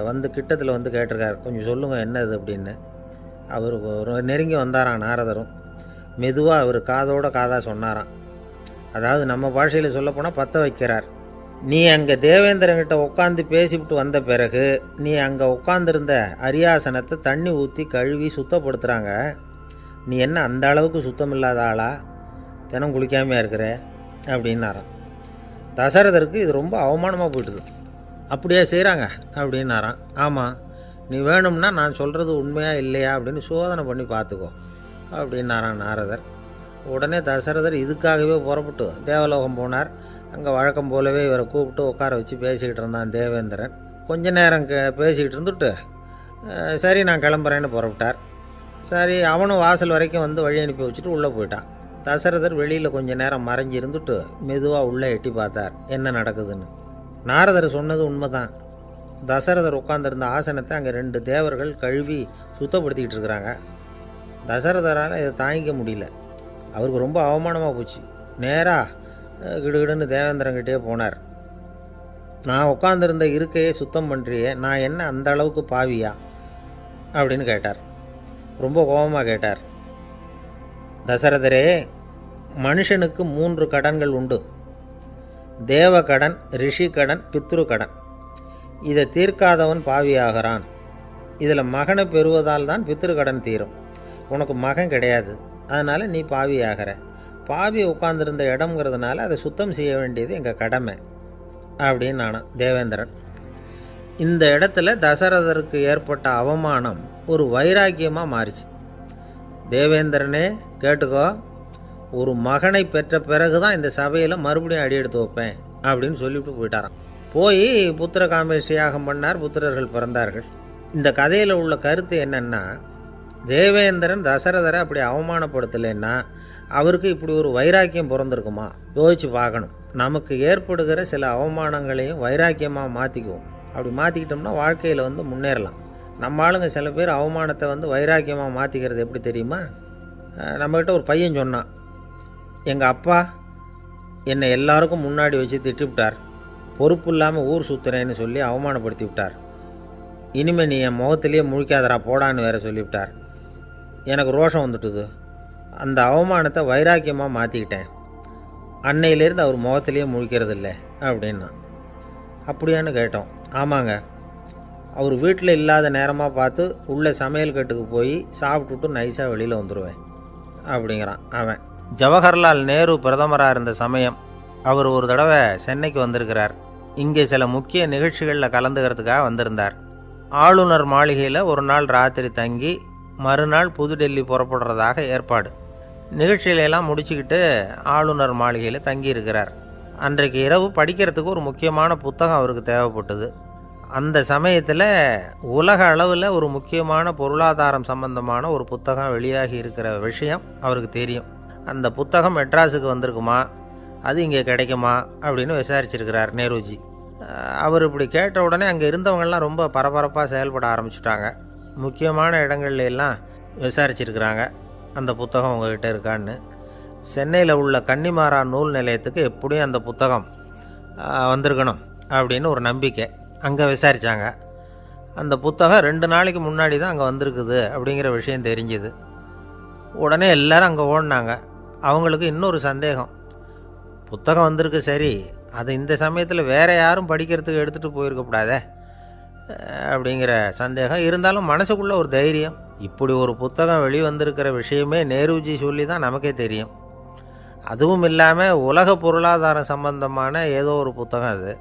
வந்து கிட்டத்தில் வந்து கேட்டிருக்கார், கொஞ்சம் சொல்லுங்கள் என்னது அப்படின்னு. அவர் நெருங்கி வந்தாரான் நாரதரும். மெதுவாக அவர் காதோட காதாக சொன்னாராம். அதாவது நம்ம பாஷையில் சொல்லப்போனால் பற்ற வைக்கிறார். நீ அங்கே தேவேந்திரங்கிட்ட உட்காந்து பேசிவிட்டு வந்த பிறகு நீ அங்கே உட்காந்துருந்த அரியாசனத்தை தண்ணி ஊற்றி கழுவி சுத்தப்படுத்துகிறாங்க. நீ என்ன அந்த அளவுக்கு சுத்தம் இல்லாத ஆளா, தினம் குளிக்காமையாக இருக்கிற அப்படின்னாராம். தசரதருக்கு இது ரொம்ப அவமானமாக போயிட்டுது. அப்படியே செய்கிறாங்க அப்படின்னாராம். ஆமாம், நீ வேணும்னா நான் சொல்கிறது உண்மையா இல்லையா அப்படின்னு சோதனை பண்ணி பார்த்துக்கோ அப்படின்னாரான் நாரதர். உடனே தசரதர் இதுக்காகவே புறப்பட்டு தேவலோகம் போனார். அங்கே வழக்கம் போலவே இவரை கூப்பிட்டு உட்கார வச்சு பேசிக்கிட்டு இருந்தான் தேவேந்திரன். கொஞ்ச நேரம் பேசிக்கிட்டு இருந்துட்டு சரி நான் கிளம்புறேன்னு புறப்பட்டார். சரி, அவனும் வாசல் வரைக்கும் வந்து வழி அனுப்பி வச்சுட்டு உள்ளே போயிட்டான். தசரதர் வெளியில் கொஞ்சம் நேரம் மறைஞ்சி இருந்துட்டு மெதுவாக உள்ளே எட்டி பார்த்தார் என்ன நடக்குதுன்னு. நாரதர் சொன்னது உண்மைதான். தசரதர் உட்காந்துருந்த ஆசனத்தை அங்கே 2 தேவர்கள் கழுவி சுத்தப்படுத்திக்கிட்டு இருக்கிறாங்க. தசரதரால் இதை தாங்கிக்க முடியல. அவருக்கு ரொம்ப அவமானமாக போச்சு. நேராக கிடுகிடுன்னு தேவேந்திரங்கிட்டே போனார். நான் உட்காந்துருந்த இருக்கையே சுத்தம் பண்ணுறியே, நான் என்ன அந்த அளவுக்கு பாவியா அப்படின்னு கேட்டார். ரொம்ப கோபமாக கேட்டார். தசரதரே, மனுஷனுக்கு 3 கடன்கள் உண்டு. தேவ கடன், ரிஷி கடன், பித்ரு கடன். இதை தீர்க்காதவன் பாவியாகிறான். இதில் மகனை பெறுவதால் தான் பித்ரு கடன் தீரும். உனக்கு மகன் கிடையாது, அதனால் நீ பாவியாகிற. பாவி உட்கார்ந்துருந்த இடம்ங்கிறதுனால அதை சுத்தம் செய்ய வேண்டியது எங்கள் கடமை அப்படின்னு நானும் தேவேந்திரன். இந்த இடத்துல தசரதருக்கு ஏற்பட்ட அவமானம் ஒரு வைராக்கியமாக மாறிச்சு. தேவேந்திரனே கேட்டுக்கோ, ஒரு மகனை பெற்ற பிறகு தான் இந்த சபையில் மறுபடியும் அடி எடுத்து வைப்பேன் அப்படின்னு சொல்லிவிட்டு போயிட்டாராம். போய் புத்திர காமேஷ்டி யாகம் பண்ணார். புத்திரர்கள் பிறந்தார்கள். இந்த கதையில் உள்ள கருத்து என்னென்னா, தேவேந்திரன் தசரதரை அப்படி அவமானப்படுத்தலைன்னா அவருக்கு இப்படி ஒரு வைராக்கியம் பிறந்திருக்குமா? யோசித்து பார்க்கணும். நமக்கு ஏற்படுகிற சில அவமானங்களையும் வைராக்கியமாக மாற்றிக்குவோம். அப்படி மாற்றிக்கிட்டோம்னா வாழ்க்கையில் முன்னேறலாம். நம்ம ஆளுங்க சில பேர் அவமானத்தை வைராக்கியமாக மாற்றிக்கிறது எப்படி தெரியுமா? நம்மக்கிட்ட ஒரு பையன் சொன்னான், எங்கள் அப்பா என்னை எல்லாருக்கும் முன்னாடி வச்சு திட்டிவிட்டார், பொறுப்பு இல்லாமல் ஊர் சுற்றுறேன்னு சொல்லி அவமானப்படுத்தி விட்டார். இனிமேல் நீ என் முகத்திலேயே முழிக்காதரா போடான்னு வேற சொல்லிவிட்டார். எனக்கு ரோஷம் வந்துட்டுது. அந்த அவமானத்தை வைராக்கியமாக மாற்றிக்கிட்டேன். அன்னையிலேருந்து அவர் முகத்திலேயே முழிக்கிறது இல்லை அப்படின்னா. அப்படியான்னு கேட்டோம். ஆமாங்க, அவர் வீட்டில் இல்லாத நேரமாக பார்த்து உள்ள சமையல் கட்டுக்கு போய் சாப்பிட்டுட்டு நைஸாக வெளியில் வந்துடுவேன் அப்படிங்கிறான் அவன். ஜவஹர்லால் நேரு பிரதமராக இருந்த சமயம் அவர் ஒரு தடவை சென்னைக்கு வந்திருக்கிறார். இங்கே சில முக்கிய நிகழ்ச்சிகளில் கலந்துக்கிறதுக்காக வந்திருந்தார். ஆளுநர் மாளிகையில் ஒரு நாள் ராத்திரி தங்கி மறுநாள் புதுடெல்லி புறப்படுறதாக ஏற்பாடு. நிகழ்ச்சியிலெல்லாம் முடிச்சுக்கிட்டு ஆளுநர் மாளிகையில் தங்கியிருக்கிறார். அன்றைக்கு இரவு படிக்கிறதுக்கு ஒரு முக்கியமான புத்தகம் அவருக்கு தேவைப்பட்டது. அந்த சமயத்தில் உலக அளவில் ஒரு முக்கியமான பொருளாதாரம் சம்பந்தமான ஒரு புத்தகம் வெளியாகி இருக்கிற விஷயம் அவருக்கு தெரியும். அந்த புத்தகம் மெட்ராஸுக்கு வந்திருக்குமா, அது இங்கே கிடைக்குமா அப்படின்னு விசாரிச்சிருக்கிறார் நேருஜி. அவர் இப்படி கேட்ட உடனே அங்கே இருந்தவங்கெல்லாம் ரொம்ப பரபரப்பாக செயல்பட ஆரம்பிச்சுட்டாங்க. முக்கியமான இடங்கள்ல எல்லாம் விசாரிச்சிருக்கிறாங்க அந்த புத்தகம் உங்ககிட்ட இருக்கான்னு. சென்னையில் உள்ள கன்னிமாரா நூல் நிலையத்துக்கு எப்படியும் அந்த புத்தகம் வந்திருக்கணும் அப்படின்னு ஒரு நம்பிக்கை. அங்கே விசாரித்தாங்க. அந்த புத்தகம் 2 நாளைக்கு முன்னாடி தான் அங்கே வந்திருக்குது அப்படிங்கிற விஷயம் தெரிஞ்சுது. உடனே எல்லோரும் அங்கே ஓடினாங்க. அவங்களுக்கு இன்னொரு சந்தேகம், புத்தகம் வந்திருக்கு சரி, அது இந்த சமயத்தில் வேறு யாரும் படிக்கிறதுக்கு எடுத்துகிட்டு போயிருக்கக்கூடாதே அப்படிங்கிற சந்தேகம் இருந்தாலும் மனசுக்குள்ளே ஒரு தைரியம். இப்படி ஒரு புத்தகம் வெளிவந்திருக்கிற விஷயமே நேருஜி சொல்லி தான் நமக்கே தெரியும். அதுவும் இல்லாமல் உலக பொருளாதாரம் சம்பந்தமான ஏதோ ஒரு புத்தகம் அது.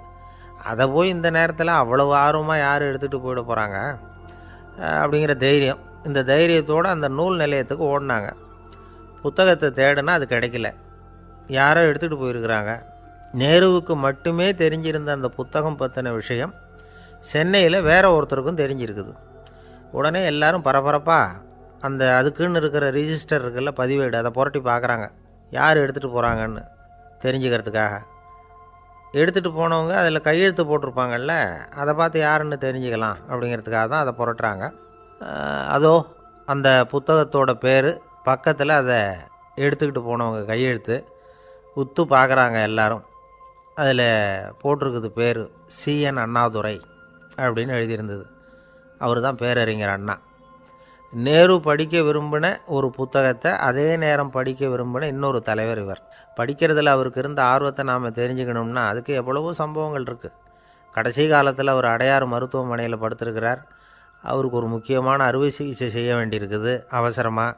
அதை போய் இந்த நேரத்தில் அவ்வளவு ஆர்வமாக யார் எடுத்துகிட்டு போயிட போகிறாங்க அப்படிங்கிற தைரியம். இந்த தைரியத்தோடு அந்த நூல் நிலையத்துக்கு ஓடினாங்க. புத்தகத்தை தேடினா அது கிடைக்கல. யாரோ எடுத்துகிட்டு போயிருக்கிறாங்க. நேருவுக்கு மட்டுமே தெரிஞ்சிருந்த அந்த புத்தகம் பற்றின விஷயம் சென்னையில் வேற ஒருத்தருக்கும் தெரிஞ்சிருக்குது. உடனே எல்லாரும் பரபரப்பாக அதுக்குன்னு இருக்கிற ரிஜிஸ்டர் இருக்குல்ல, பதிவேடு, அதை புரட்டி பார்க்குறாங்க யார் எடுத்துகிட்டு போகிறாங்கன்னு தெரிஞ்சுக்கிறதுக்காக. எடுத்துகிட்டு போனவங்க அதில் கையெழுத்து போட்டிருப்பாங்கல்ல, அதை பார்த்து யாருன்னு தெரிஞ்சுக்கலாம் அப்படிங்கிறதுக்காக தான் அதை புரட்டுறாங்க. அதோ அந்த புத்தகத்தோட பேர் பக்கத்தில் அதை எடுத்துக்கிட்டு போனவங்க கையெழுத்து உத்து பார்க்குறாங்க எல்லாரும். அதில் போட்டிருக்குது பேர் CN அண்ணாதுரை அப்படின்னு எழுதியிருந்தது. அவர் தான் பேரறிஞர் அண்ணா. நேரு படிக்க விரும்பின ஒரு புத்தகத்தை அதே நேரம் படிக்க விரும்பின இன்னொரு தலைவர் இவர். படிக்கிறதுல அவருக்கு இருந்த ஆர்வத்தை நாம் தெரிஞ்சுக்கணும்னா அதுக்கு எவ்வளவோ சம்பவங்கள் இருக்குது. கடைசி காலத்தில் அவர் அடையாறு மருத்துவமனையில் படுத்திருக்கிறார். அவருக்கு ஒரு முக்கியமான அறுவை சிகிச்சை செய்ய வேண்டியிருக்குது அவசரமாக.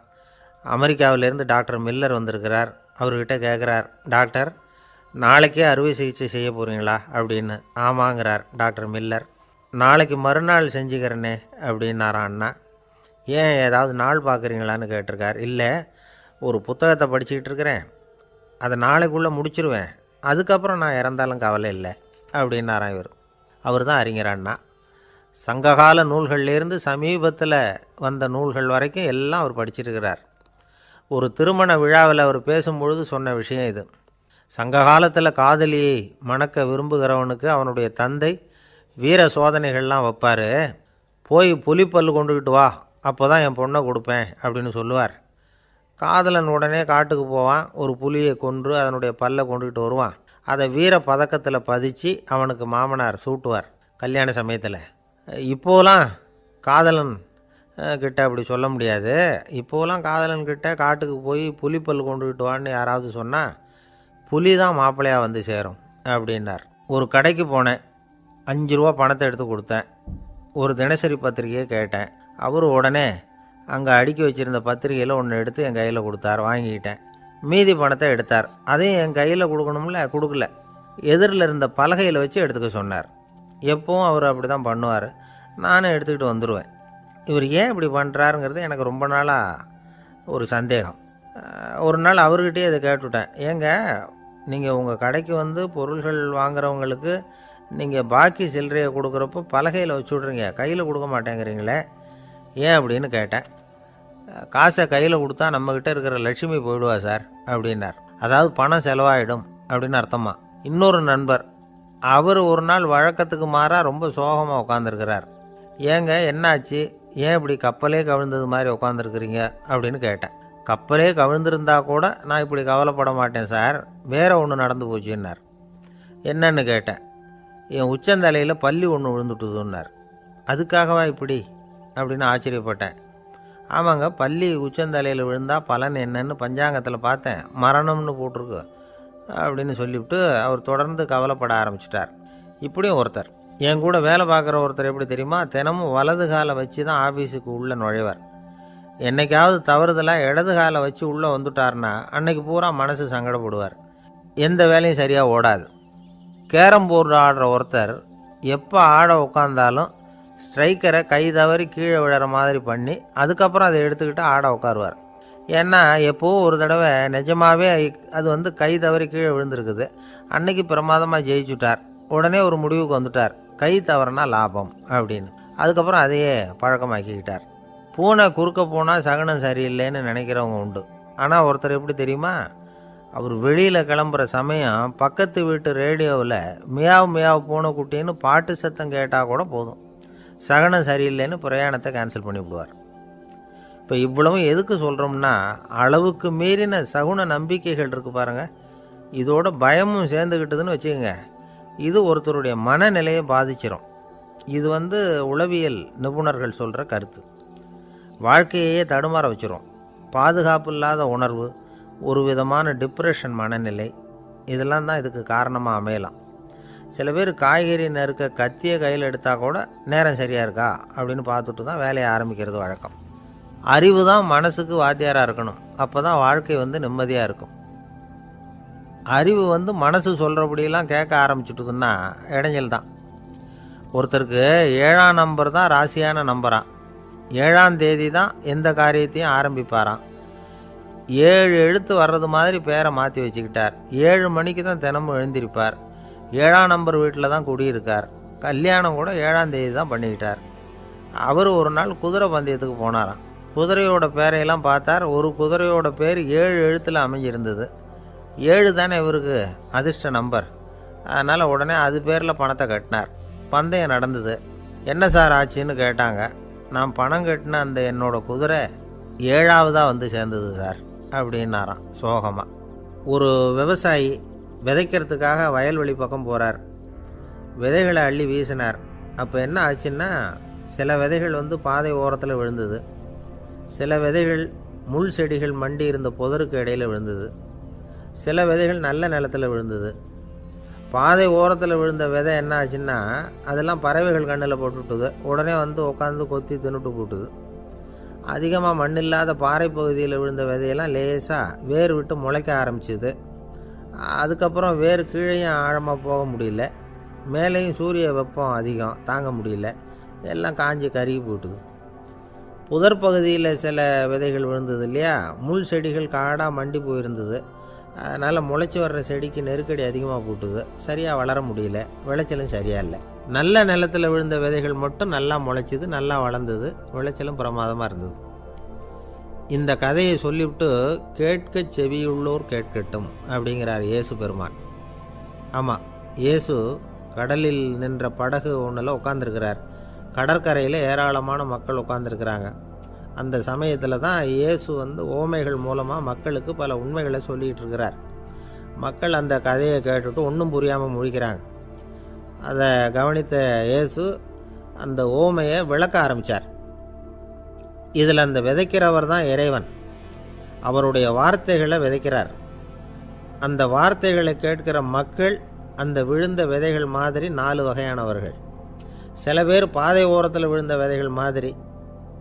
அமெரிக்காவிலேருந்து டாக்டர் மில்லர் வந்திருக்கிறார். அவர்கிட்ட கேட்குறார், டாக்டர் நாளைக்கே அறுவை சிகிச்சை செய்ய போகிறீங்களா அப்படின்னு. ஆமாங்கிறார் டாக்டர் மில்லர். நாளைக்கு மறுநாள் செஞ்சுக்கிறேனே அப்படின்னாரான் அண்ணா. ஏன் ஏதாவது நாள் பார்க்குறீங்களான்னு கேட்டிருக்கார். இல்லை, ஒரு புத்தகத்தை படிச்சுக்கிட்டு இருக்கிறேன், அதை நாளைக்குள்ளே முடிச்சிருவேன், அதுக்கப்புறம் நான் இறந்தாலும் கவலை இல்லை அப்படின்னாரான் இவர். அவர் தான் அறிஞர் அண்ணா. சங்ககால நூல்கள்லேருந்து சமீபத்தில் வந்த நூல்கள் வரைக்கும் எல்லாம் அவர் படிச்சிருக்கிறார். ஒரு திருமண விழாவில் அவர் பேசும்பொழுது சொன்ன விஷயம் இது. சங்க காலத்தில் காதலியை மணக்க விரும்புகிறவனுக்கு அவனுடைய தந்தை வீர சோதனைகள்லாம் வைப்பார். போய் புலிப்பல் கொண்டுக்கிட்டு வா, அப்போ தான் என் பொண்ணை கொடுப்பேன் அப்படின்னு சொல்லுவார். காதலன் உடனே காட்டுக்கு போவான், ஒரு புலியை கொன்று அதனுடைய பல்லை கொண்டுக்கிட்டு வருவான். அதை வீர பதக்கத்தில் பதித்து அவனுக்கு மாமனார் சூட்டுவார் கல்யாண சமயத்தில். இப்போலாம் காதலன் கிட்ட அப்படி சொல்ல முடியாது. இப்போலாம் காதலன்கிட்ட காட்டுக்கு போய் புலிப்பல் கொண்டுக்கிட்டு வான்னு யாராவது சொன்னால் புலி தான் மாப்பிள்ளையாக வந்து சேரும் அப்படின்னார். ஒரு கடைக்கு போனேன். 5 ரூபா பணத்தை எடுத்து கொடுத்தேன். ஒரு தினசரி பத்திரிகையை கேட்டேன். அவர் உடனே அங்கே அடுக்கி வச்சுருந்த பத்திரிகையில் ஒன்று எடுத்து என் கையில் கொடுத்தார். வாங்கிக்கிட்டேன். மீதி பணத்தை எடுத்தார். அதையும் என் கையில் கொடுக்கணும்ல, கொடுக்கல. எதிரில் இருந்த பலகையில் வச்சு எடுத்துக்க சொன்னார். எப்பவும் அவர் அப்படி தான் பண்ணுவார். நானும் எடுத்துக்கிட்டு வந்துடுவேன். இவர் ஏன் இப்படி பண்ணுறாருங்கிறது எனக்கு ரொம்ப நாளாக ஒரு சந்தேகம். ஒரு நாள் அவர்கிட்டயே இதை கேட்டுவிட்டேன். ஏங்க, நீங்கள் உங்கள் கடைக்கு வந்து பொருள்கள் வாங்குறவங்களுக்கு நீங்கள் பாக்கி சில்லறையை கொடுக்குறப்போ பலகையில் வச்சு விட்றீங்க, கையில் கொடுக்க மாட்டேங்கிறீங்களே, ஏன் அப்படின்னு கேட்டேன். காசை கையில் கொடுத்தா நம்மக்கிட்ட இருக்கிற லட்சுமி போயிடுவா சார் அப்படின்னார். அதாவது பணம் செலவாயிடும் அப்படின்னு அர்த்தமா. இன்னொரு நண்பர், அவர் ஒரு நாள் வழக்கத்துக்கு மாறாக ரொம்ப சோகமாக உட்காந்துருக்கிறார். ஏங்க என்னாச்சு, ஏன் இப்படி கப்பலே கவிழ்ந்தது மாதிரி உட்காந்துருக்குறீங்க அப்படின்னு கேட்டேன். கப்பலே கவிழ்ந்திருந்தா கூட நான் இப்படி கவலைப்பட மாட்டேன் சார், வேற ஒன்று நடந்து போச்சுன்னார். என்னன்னு கேட்டேன். என் உச்சந்தலையில் பல்லி ஒன்று விழுந்துட்டுதுன்னார். அதுக்காகவா இப்படி அப்படின்னு ஆச்சரியப்பட்டேன். ஆமாங்க, பல்லி உச்சந்தலையில் விழுந்தால் பலன் என்னன்னு பஞ்சாங்கத்தில் பார்த்தேன், மரணம்னு போட்டிருக்கு அப்படின்னு சொல்லிவிட்டு அவர் தொடர்ந்து கவலைப்பட ஆரம்பிச்சிட்டார். இப்படியும் ஒருத்தர், என் கூட வேலை பார்க்குற ஒருத்தர் எப்படி தெரியுமா, தினமும் வலது காலை வச்சு தான் ஆஃபீஸுக்கு உள்ளே நுழைவார். என்னைக்காவது தவறுதலாக இடது காலை வச்சு உள்ளே வந்துட்டார்னா அன்னைக்கு பூரா மனசு சங்கடப்படுவார். எந்த வேலையும் சரியாக ஓடாது. கேரம் போர்டு ஆடுற ஒருத்தர் எப்போ ஆட உட்காந்தாலும் ஸ்ட்ரைக்கரை கை தவறி கீழே விழுற மாதிரி பண்ணி அதுக்கப்புறம் அதை எடுத்துக்கிட்டு ஆட உட்காருவார். ஏன்னா எப்போவோ ஒரு தடவை நிஜமாகவே அது வந்து கை தவறி கீழே விழுந்திருக்குது. அன்னைக்கு பிரமாதமாக ஜெயிச்சுட்டார். உடனே ஒரு முடிவுக்கு வந்துட்டார், கை தவறுனா லாபம் அப்படின்னு. அதுக்கப்புறம் அதையே பழக்கமாக்கிக்கிட்டார். பூனை குறுக்க போனால் சகுனம் சரியில்லைன்னு நினைக்கிறவங்க உண்டு. ஆனால் ஒருத்தர் எப்படி தெரியுமா, அவர் வெளியில் கிளம்புற சமயம் பக்கத்து வீட்டு ரேடியோவில் மியாவ் மியாவ் பூனை குட்டின்னு பாட்டு சத்தம் கேட்டால் கூட போதும், சகுனம் சரியில்லைன்னு பிரயாணத்தை கேன்சல் பண்ணிவிடுவார். இப்போ இவ்வளவும் எதுக்கு சொல்கிறோம்னா, அளவுக்கு மீறின சகுன நம்பிக்கைகள் இருக்குது பாருங்கள், இதோட பயமும் சேர்ந்துக்கிட்டதுன்னு வச்சுக்கோங்க, இது ஒருத்தருடைய மனநிலையை பாதிச்சிடும். இது வந்து உளவியல் நிபுணர்கள் சொல்கிற கருத்து. வாழ்க்கையே தடுமாற வச்சிரும். பாதுகாப்பு இல்லாத உணர்வு, ஒரு விதமான டிப்ரெஷன் மனநிலை, இதெல்லாம் தான் இதுக்கு காரணமாக அமையலாம். சில பேர் காய்கறி நறுக்க கத்தியை கையில் எடுத்தால் கூட நேரம் சரியாக இருக்கா அப்படின்னு பார்த்துட்டு தான் வேலையை ஆரம்பிக்கிறது வழக்கம். அறிவு தான் மனசுக்கு வாத்தியாராக இருக்கணும். அப்போ தான் வாழ்க்கை வந்து நிம்மதியாக இருக்கும். அறிவு வந்து மனசு சொல்கிறபடியெல்லாம் கேட்க ஆரம்பிச்சுட்டுதுன்னா இடைஞ்சல் தான். ஒருத்தருக்கு 7ஆம் நம்பர் தான் ராசியான நம்பரான். 7ஆம் தேதி தான் எந்த காரியத்தையும் ஆரம்பிப்பாராம். 7 எழுத்து வர்றது மாதிரி பேரை மாற்றி வச்சுக்கிட்டார். 7 மணிக்கு தான் தினமும் எழுந்திருப்பார். 7ஆம் நம்பர் வீட்டில் தான் குடியிருக்கார். கல்யாணம் கூட 7ஆம் தேதி தான் பண்ணிக்கிட்டார். அவர் ஒரு நாள் குதிரை பந்தயத்துக்கு போனாராம். குதிரையோட பேரையெல்லாம் பார்த்தார். ஒரு குதிரையோட பேர் 7 எழுத்தில் அமைஞ்சிருந்தது. 7 தானே இவருக்கு அதிர்ஷ்ட நம்பர். அதனால் உடனே அது பேரில் பணத்தை கட்டினார். பந்தயம் நடந்தது. என்ன சார் ஆச்சுன்னு கேட்டாங்க. நான் பணம் கட்டின அந்த என்னோட குதிரை 7ஆவதாக வந்து சேர்ந்தது சார் அப்படின்னாராம் சோகமாக. ஒரு விவசாயி விதைக்கிறதுக்காக வயல்வெளி பக்கம் போகிறார். விதைகளை அள்ளி வீசினார். அப்போ என்ன ஆச்சுன்னா, சில விதைகள் வந்து பாதை ஓரத்தில் விழுந்தது. சில விதைகள் முள் செடிகள் மண்டி இருந்த புதருக்கு இடையில் விழுந்தது. சில விதைகள் நல்ல நிலத்தில் விழுந்தது. பாதை ஓரத்தில் விழுந்த விதை என்ன ஆச்சுன்னா, அதெல்லாம் பறவைகள் கண்ணில் போட்டுவிட்டுது. உடனே வந்து உட்காந்து கொத்தி தின்னுட்டு போட்டுது. அதிகமாக மண் இல்லாத பாறை பகுதியில் விழுந்த விதையெல்லாம் லேசாக வேர் விட்டு முளைக்க ஆரம்பிச்சிது. அதுக்கப்புறம் வேர் கீழேயும் ஆழமாக போக முடியல, மேலேயும் சூரிய வெப்பம் அதிகம் தாங்க முடியல, எல்லாம் காஞ்சி கருகி போட்டுது. புதர் பகுதியில் சில விதைகள் விழுந்தது இல்லையா, முள் செடிகள் காடாக மண்டி போயிருந்தது. அதனால் முளைச்சி வர்ற செடிக்கு நெருக்கடி அதிகமாக போட்டுது. சரியாக வளர முடியல, விளைச்சலும் சரியாக இல்லை. நல்ல நிலத்தில் விழுந்த விதைகள் மட்டும் நல்லா முளைச்சிது, நல்லா வளர்ந்தது, விளைச்சலும் பிரமாதமாக இருந்தது. இந்த கதையை சொல்லிவிட்டு கேட்க செவியுள்ளோர் கேட்கட்டும் அப்படிங்கிறார் இயேசு பெருமான். ஆமாம், இயேசு கடலில் நின்ற படகு ஒன்றில் உட்காந்துருக்கிறார். கடற்கரையில் ஏராளமான மக்கள் உட்காந்துருக்கிறாங்க. அந்த சமயத்தில் தான் இயேசு வந்து ஓமைகள் மூலமாக மக்களுக்கு பல உண்மைகளை சொல்லிகிட்டு இருக்கிறார். மக்கள் அந்த கதையை கேட்டுட்டு ஒன்றும் புரியாமல் முழிக்கிறாங்க. அதை கவனித்த இயேசு அந்த ஓமையை விளக்க ஆரம்பித்தார். இதில் அந்த விதைக்கிறவர் தான் இறைவன். அவருடைய வார்த்தைகளை விதைக்கிறார். அந்த வார்த்தைகளை கேட்கிற மக்கள் அந்த விழுந்த விதைகள் மாதிரி 4 வகையானவர்கள். சில பேர் பாதை ஓரத்தில் விழுந்த விதைகள் மாதிரி.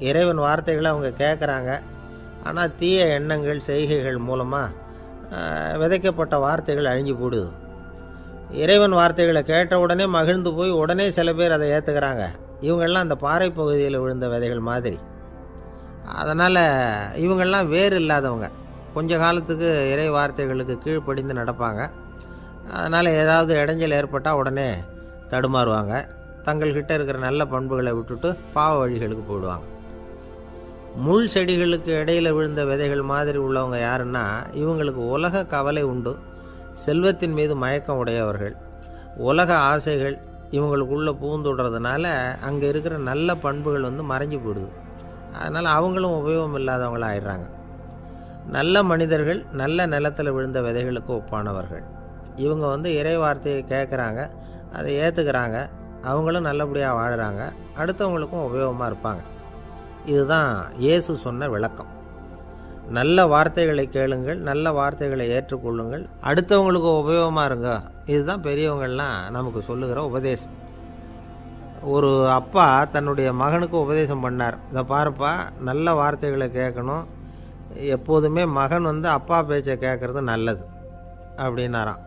இறைவன் வார்த்தைகளை அவங்க கேட்குறாங்க, ஆனால் தீய எண்ணங்கள் செய்கைகள் மூலமாக விதைக்கப்பட்ட வார்த்தைகள் அழிஞ்சு போடுது. இறைவன் வார்த்தைகளை கேட்ட உடனே மகிழ்ந்து போய் உடனே சில பேர் அதை ஏற்றுக்கிறாங்க. இவங்கெல்லாம் அந்த பாறை பகுதியில் விழுந்த விதைகள் மாதிரி. அதனால் இவங்கெல்லாம் வேறு இல்லாதவங்க. கொஞ்ச காலத்துக்கு இறை வார்த்தைகளுக்கு கீழ்ப்படிந்து நடப்பாங்க. அதனால் ஏதாவது இடைஞ்சல் ஏற்பட்டால் உடனே தடுமாறுவாங்க. தங்கள்கிட்ட இருக்கிற நல்ல பண்புகளை விட்டுட்டு பாவ வழிகளுக்கு போயிடுவாங்க. முள் செடிகளுக்கு இடையில் விழுந்த விதைகள் மாதிரி உள்ளவங்க யாருன்னா, இவங்களுக்கு உலக கவலை உண்டு, செல்வத்தின் மீது மயக்கம் உடையவர்கள். உலக ஆசைகள் இவங்களுக்குள்ளே பூந்துடுறதுனால அங்கே இருக்கிற நல்ல பண்புகள் மறைஞ்சு போயிடுது. அதனால் அவங்களும் உபயோகம் இல்லாதவங்களாக ஆயிடுறாங்க. நல்ல மனிதர்கள் நல்ல நிலத்தில் விழுந்த விதைகளுக்கு ஒப்பானவர்கள். இவங்க இறை வார்த்தையை கேட்குறாங்க, அதை ஏற்றுக்கிறாங்க, அவங்களும் நல்லபடியாக வாழுறாங்க, அடுத்தவங்களுக்கும் உபயோகமாக இருப்பாங்க. இதுதான் இயேசு சொன்ன விளக்கம். நல்ல வார்த்தைகளை கேளுங்கள், நல்ல வார்த்தைகளை ஏற்றுக்கொள்ளுங்கள், அடுத்தவங்களுக்கு உபயோகமாக இருங்க. இதுதான் பெரியவங்கள்லாம் நமக்கு சொல்லுகிற உபதேசம். ஒரு அப்பா தன்னுடைய மகனுக்கு உபதேசம் பண்ணார். இதை பாருப்பா, நல்ல வார்த்தைகளை கேட்கணும், எப்போதுமே மகன் அப்பா பேச்சை கேட்குறது நல்லது அப்படின்னாராம்.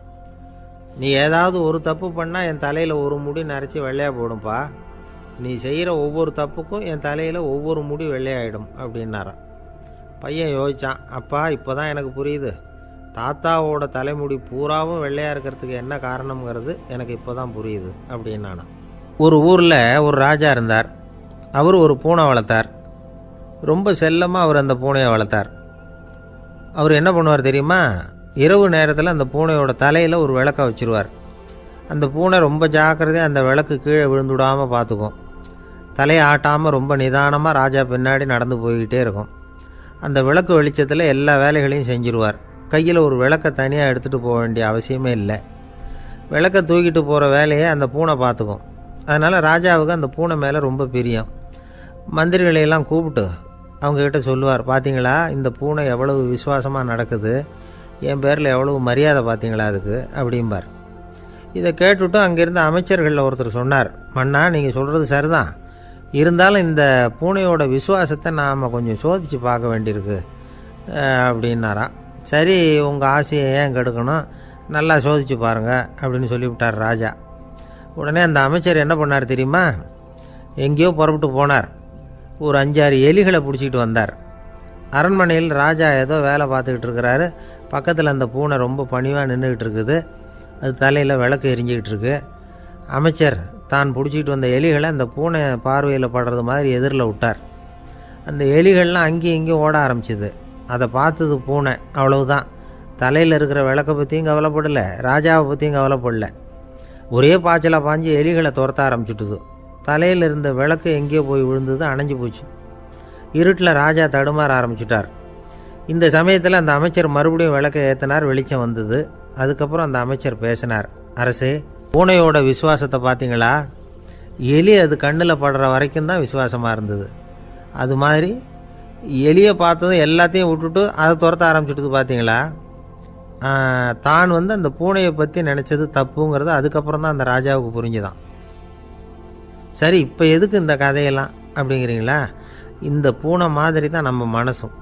நீ ஏதாவது ஒரு தப்பு பண்ணால் என் தலையில் ஒரு முடி நரைச்சி வெள்ளையாக போடும்பா, நீ செய்கிற ஒவ்வொரு தப்புக்கும் என் தலையில் ஒவ்வொரு முடி வெள்ளையாயிடும் அப்படின்னாராம். பையன் யோசித்தான், அப்பா இப்போ தான் எனக்கு புரியுது, தாத்தாவோட தலைமுடி பூராவும் வெள்ளையாக இருக்கிறதுக்கு என்ன காரணம்ங்கிறது எனக்கு இப்போ தான் புரியுது அப்படின்னானா. ஒரு ஊரில் ஒரு ராஜா இருந்தார். அவர் ஒரு பூனை வளர்த்தார். ரொம்ப செல்லமாக அவர் அந்த பூனையை வளர்த்தார். அவர் என்ன பண்ணுவார் தெரியுமா? இரவு நேரத்தில் அந்த பூனையோட தலையில் ஒரு விளக்கை வச்சுருவார். அந்த பூனை ரொம்ப ஜாக்கிரதையாக அந்த விளக்கு கீழே விழுந்துடாமல் பார்த்துக்கும். தலையை ஆட்டாமல் ரொம்ப நிதானமாக ராஜா பின்னாடி நடந்து போய்கிட்டே இருக்கும். அந்த விளக்கு வெளிச்சத்தில் எல்லா வேலைகளையும் செஞ்சுருவார். கையில் ஒரு விளக்கை தனியாக எடுத்துகிட்டு போக வேண்டிய அவசியமே இல்லை. விளக்கை தூக்கிட்டு போகிற வேலையை அந்த பூனை பார்த்துக்கும். அதனால் ராஜாவுக்கு அந்த பூனை மேலே ரொம்ப பிரியம். மந்திரிகளையெல்லாம் கூப்பிட்டு அவங்கக்கிட்ட சொல்லுவார், பார்த்தீங்களா இந்த பூனை எவ்வளவு விசுவாசமாக நடக்குது, என் பேரில் எவ்வளவு மரியாதை பார்த்தீங்களா அதுக்கு அப்படிம்பார். இதை கேட்டுவிட்டு அங்கேருந்த அமைச்சர்களில் ஒருத்தர் சொன்னார், மன்னா நீங்கள் சொல்கிறது சரிதான், இருந்தாலும் இந்த பூனையோட விசுவாசத்தை நாம் கொஞ்சம் சோதித்து பார்க்க வேண்டியிருக்கு அப்படின்னாராம். சரி, உங்கள் ஆசையை ஏன் கெடுக்கணும், நல்லா சோதித்து பாருங்கள் அப்படின்னு சொல்லிவிட்டார் ராஜா. உடனே அந்த அமைச்சர் என்ன பண்ணார் தெரியுமா? எங்கேயோ புறப்பட்டு போனார். ஒரு 5-6 எலிகளை பிடிச்சிக்கிட்டு வந்தார். அரண்மனையில் ராஜா ஏதோ வேலை பார்த்துக்கிட்டு இருக்கிறாரு. பக்கத்தில் அந்த பூனை ரொம்ப பணிவாக நின்றுக்கிட்டு இருக்குது. அது தலையில் விளக்கு எரிஞ்சிக்கிட்டு இருக்கு. அமைச்சர் தான் பிடிச்சிக்கிட்டு வந்த எலிகளை அந்த பூனை பார்வையில் படுறது மாதிரி எதிரில் விட்டார். அந்த எலிகள்லாம் அங்கேயும் இங்கேயும் ஓட ஆரம்பிச்சிது. அதை பார்த்தது பூனை, அவ்வளவுதான். தலையில் இருக்கிற விளக்கை பற்றியும் கவலைப்படலை, ராஜாவை பற்றியும் கவலைப்படலை. ஒரே பாய்ச்சலாக பாஞ்சு எலிகளை துரத்த ஆரம்பிச்சுட்டுது. தலையில் இருந்த விளக்கு எங்கேயோ போய் விழுந்தது, அணைஞ்சு போச்சு. இருட்டில் ராஜா தடுமாற ஆரம்பிச்சுட்டார். இந்த சமயத்தில் அந்த அமைச்சர் மறுபடியும் விளக்கை ஏற்றினார். வெளிச்சம் வந்தது. அதுக்கப்புறம் அந்த அமைச்சர் பேசினார், அரசே, பூனையோட விசுவாசத்தை பார்த்தீங்களா? எலி அது கண்ணில் படுற வரைக்கும் தான் விசுவாசமாக இருந்தது. அது மாதிரி எலியை பார்த்ததும் எல்லாத்தையும் விட்டுட்டு அதை துரத்த ஆரம்பிச்சுட்டு பார்த்தீங்களா? தான் அந்த பூனையை பற்றி நினச்சது தப்புங்கிறது அதுக்கப்புறம் தான் அந்த ராஜாவுக்கு புரிஞ்சுதான். சரி, இப்போ எதுக்கு இந்த கதையெல்லாம் அப்படிங்கிறீங்களா? இந்த பூனை மாதிரி தான் நம்ம மனசும்.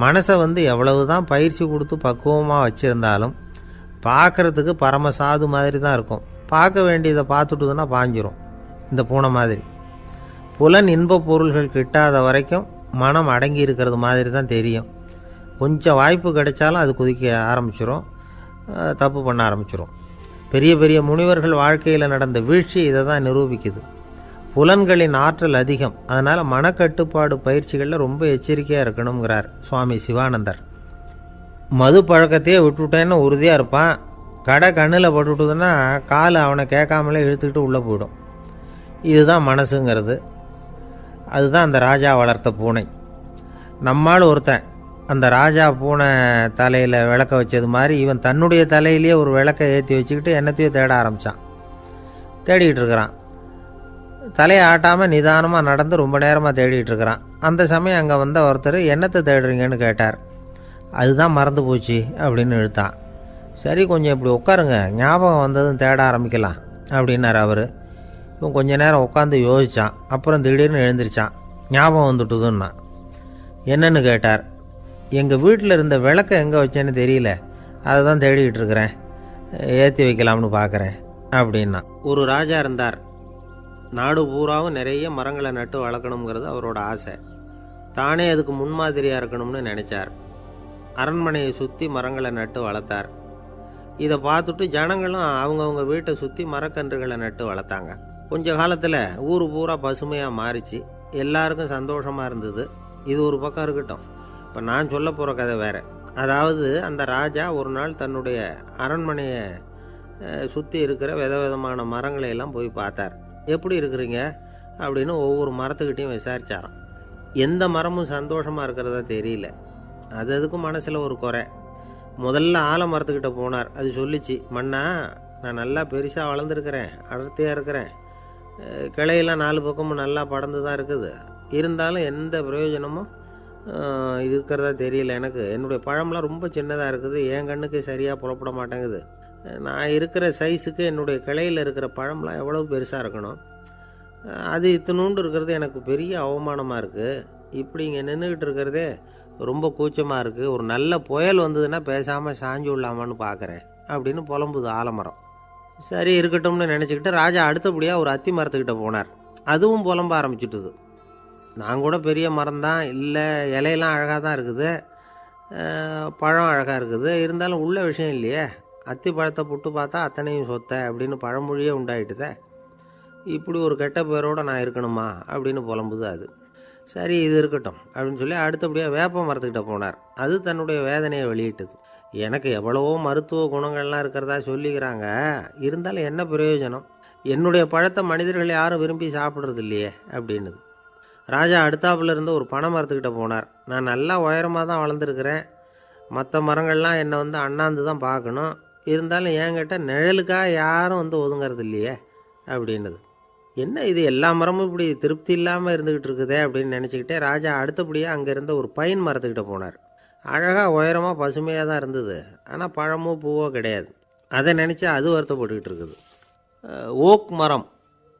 மனசை எவ்வளவு தான் பயிற்சி கொடுத்து பக்குவமாக வச்சுருந்தாலும் பார்க்குறதுக்கு பரமசாது மாதிரி தான் இருக்கும். பார்க்க வேண்டியதை பார்த்துட்டுதுன்னா பாஞ்சிரும். இந்த பூனை மாதிரி புலன் இன்ப பொருள்கள் கிட்டாத வரைக்கும் மனம் அடங்கி இருக்கிறது மாதிரி தான் தெரியும். கொஞ்சம் வாய்ப்பு கிடைச்சாலும் அது குதிக்க ஆரம்பிச்சிடும், தப்பு பண்ண ஆரம்பிச்சிடும். பெரிய பெரிய முனிவர்கள் வாழ்க்கையில் நடந்த வீழ்ச்சி இதை தான் நிரூபிக்குது. புலன்களின் ஆற்றல் அதிகம். அதனால் மனக்கட்டுப்பாடு பயிற்சிகளில் ரொம்ப எச்சரிக்கையாக இருக்கணுங்கிறார் சுவாமி சிவானந்தர். மது பழக்கத்தையே விட்டுவிட்டேன்னு உறுதியாக இருப்பான். கடை கண்ணில் பட்டுவிட்டதுன்னா கால் அவனை கேட்காமலே இழுத்துக்கிட்டு உள்ளே போயிடும். இதுதான் மனசுங்கிறது. அதுதான் அந்த ராஜா வளர்த்த பூனை. நம்மால் ஒருத்தன் அந்த ராஜா பூனை தலையில் விளக்க வச்சது மாதிரி இவன் தன்னுடைய தலையிலேயே ஒரு விளக்கை ஏற்றி வச்சுக்கிட்டு என்னத்தையோ தேட ஆரம்பித்தான். தேடிக்கிட்டு இருக்கிறான். தலையை ஆட்டாமல் நிதானமாக நடந்து ரொம்ப நேரமாக தேடிட்டு இருக்கிறான். அந்த சமயம் அங்கே வந்த ஒருத்தர் என்னத்தை தேடுறீங்கன்னு கேட்டார். அதுதான் மறந்து போச்சு அப்படின்னு இழுத்தான். சரி, கொஞ்சம் இப்படி உட்காருங்க, ஞாபகம் வந்ததும் தேட ஆரம்பிக்கலாம் அப்படின்னார் அவர். இவன் கொஞ்ச நேரம் உட்காந்து யோசித்தான். அப்புறம் திடீர்னு எழுந்திரிச்சான். ஞாபகம் வந்துட்டுதுன்னா. என்னன்னு கேட்டார். எங்கள் வீட்டில் இருந்த விளக்கை எங்கே வச்சேன்னு தெரியல, அதை தான் தேடிக்கிட்டு இருக்கிறேன், ஏற்றி வைக்கலாம்னு பார்க்குறேன் அப்படின்னா. ஒரு ராஜா இருந்தார். நாடு பூராவும் நிறைய மரங்களை நட்டு வளர்க்கணுங்கிறது அவரோட ஆசை. தானே அதுக்கு முன்மாதிரியாக இருக்கணும்னு நினச்சார். அரண்மனையை சுற்றி மரங்களை நட்டு வளர்த்தார். இதை பார்த்துட்டு ஜனங்களும் அவங்கவுங்க வீட்டை சுற்றி மரக்கன்றுகளை நட்டு வளர்த்தாங்க. கொஞ்ச காலத்தில் ஊர் பூரா பசுமையாக மாறிச்சு. எல்லாருக்கும் சந்தோஷமாக இருந்தது. இது ஒரு பக்கம் இருக்கட்டும். இப்போ நான் சொல்ல போகிற கதை வேறு. அதாவது, அந்த ராஜா ஒரு நாள் தன்னுடைய அரண்மனையை சுற்றி இருக்கிற விதவிதமான மரங்களை எல்லாம் போய் பார்த்தார். எப்படி இருக்கிறீங்க அப்படின்னு ஒவ்வொரு மரத்துக்கிட்டையும் விசாரிச்சாராம். எந்த மரமும் சந்தோஷமாக இருக்கிறதா தெரியல. அதுக்கும் மனசில் ஒரு குறை. முதல்ல ஆலமரத்துக்கிட்ட போனார். அது சொல்லிச்சு, மண்ணா, நான் நல்லா பெருசாக வளர்ந்துருக்கிறேன், அடர்த்தியாக இருக்கிறேன், கிளையெல்லாம் 4 பக்கமும் நல்லா படர்ந்து தான் இருக்குது, இருந்தாலும் எந்த பிரயோஜனமும் இருக்கிறதா தெரியல எனக்கு. என்னுடைய பழம்லாம் ரொம்ப சின்னதாக இருக்குது, என் கண்ணுக்கு சரியாக புறப்பட மாட்டேங்குது. நான் இருக்கிற சைஸுக்கு என்னுடைய கிளையில் இருக்கிற பழம்லாம் எவ்வளோ பெருசாக இருக்கணும், அது இத்தினூண்டு இருக்கிறது எனக்கு பெரிய அவமானமாக இருக்குது. இப்படி இங்கே நின்றுக்கிட்டு இருக்கிறதே ரொம்ப கூச்சமாக இருக்குது. ஒரு நல்ல புயல் வந்ததுன்னா பேசாமல் சாஞ்சு விடலாமான்னு பார்க்குறேன் அப்படின்னு புலம்புது ஆலமரம். சரி, இருக்கட்டும்னு நினச்சிக்கிட்டு ராஜா அடுத்தபடியாக ஒரு அத்தி மரத்துக்கிட்ட போனார். அதுவும் புலம்ப ஆரம்பிச்சுட்டுது. நான் கூட பெரிய மரம் தான், இல்லை இலையெல்லாம் அழகாக தான் இருக்குது, பழம் அழகாக இருக்குது, இருந்தாலும் உள்ள விஷயம் இல்லையே, அத்தி பழத்தை புட்டு பார்த்தா அத்தனையும் சொத்தை அப்படின்னு பழமொழியே உண்டாயிட்டுதே. இப்படி ஒரு கெட்ட பேரோடு நான் இருக்கணுமா அப்படின்னு புலம்புது அது. சரி, இது இருக்கட்டும் அப்படின்னு சொல்லி அடுத்தபடியாக வேப்ப மரத்துக்கிட்ட போனார். அது தன்னுடைய வேதனையை வெளியிட்டது. எனக்கு எவ்வளவோ மருத்துவ குணங்கள்லாம் இருக்கிறதா சொல்லிக்கிறாங்க, இருந்தாலும் என்ன பிரயோஜனம், என்னுடைய பழத்தை மனிதர்கள் யாரும் விரும்பி சாப்பிட்றது இல்லையே அப்படின்னுது. ராஜா அடுத்தாப்புல இருந்து ஒரு பனை மரத்துக்கிட்ட போனார். நான் நல்லா உயரமாக தான் வளர்ந்துருக்கிறேன், மற்ற மரங்கள்லாம் என்னை அண்ணாந்து தான் பார்க்கணும், இருந்தாலும் என்கிட்ட நிழலுக்காக யாரும் ஒதுங்கிறது இல்லையே அப்படின்னுது. என்ன இது, எல்லா மரமும் இப்படி திருப்தி இல்லாமல் இருந்துக்கிட்டு இருக்குதே அப்படின்னு நினச்சிக்கிட்டே ராஜா அடுத்தபடியாக அங்கே இருந்த ஒரு பைன் மரத்துக்கிட்ட போனார். அழகாக உயரமாக பசுமையாக தான் இருந்தது, ஆனால் பழமோ பூவோ கிடையாது. அதை நினச்சி அது வருத்தப்பட்டுக்கிட்டு இருக்குது. ஓக் மரம்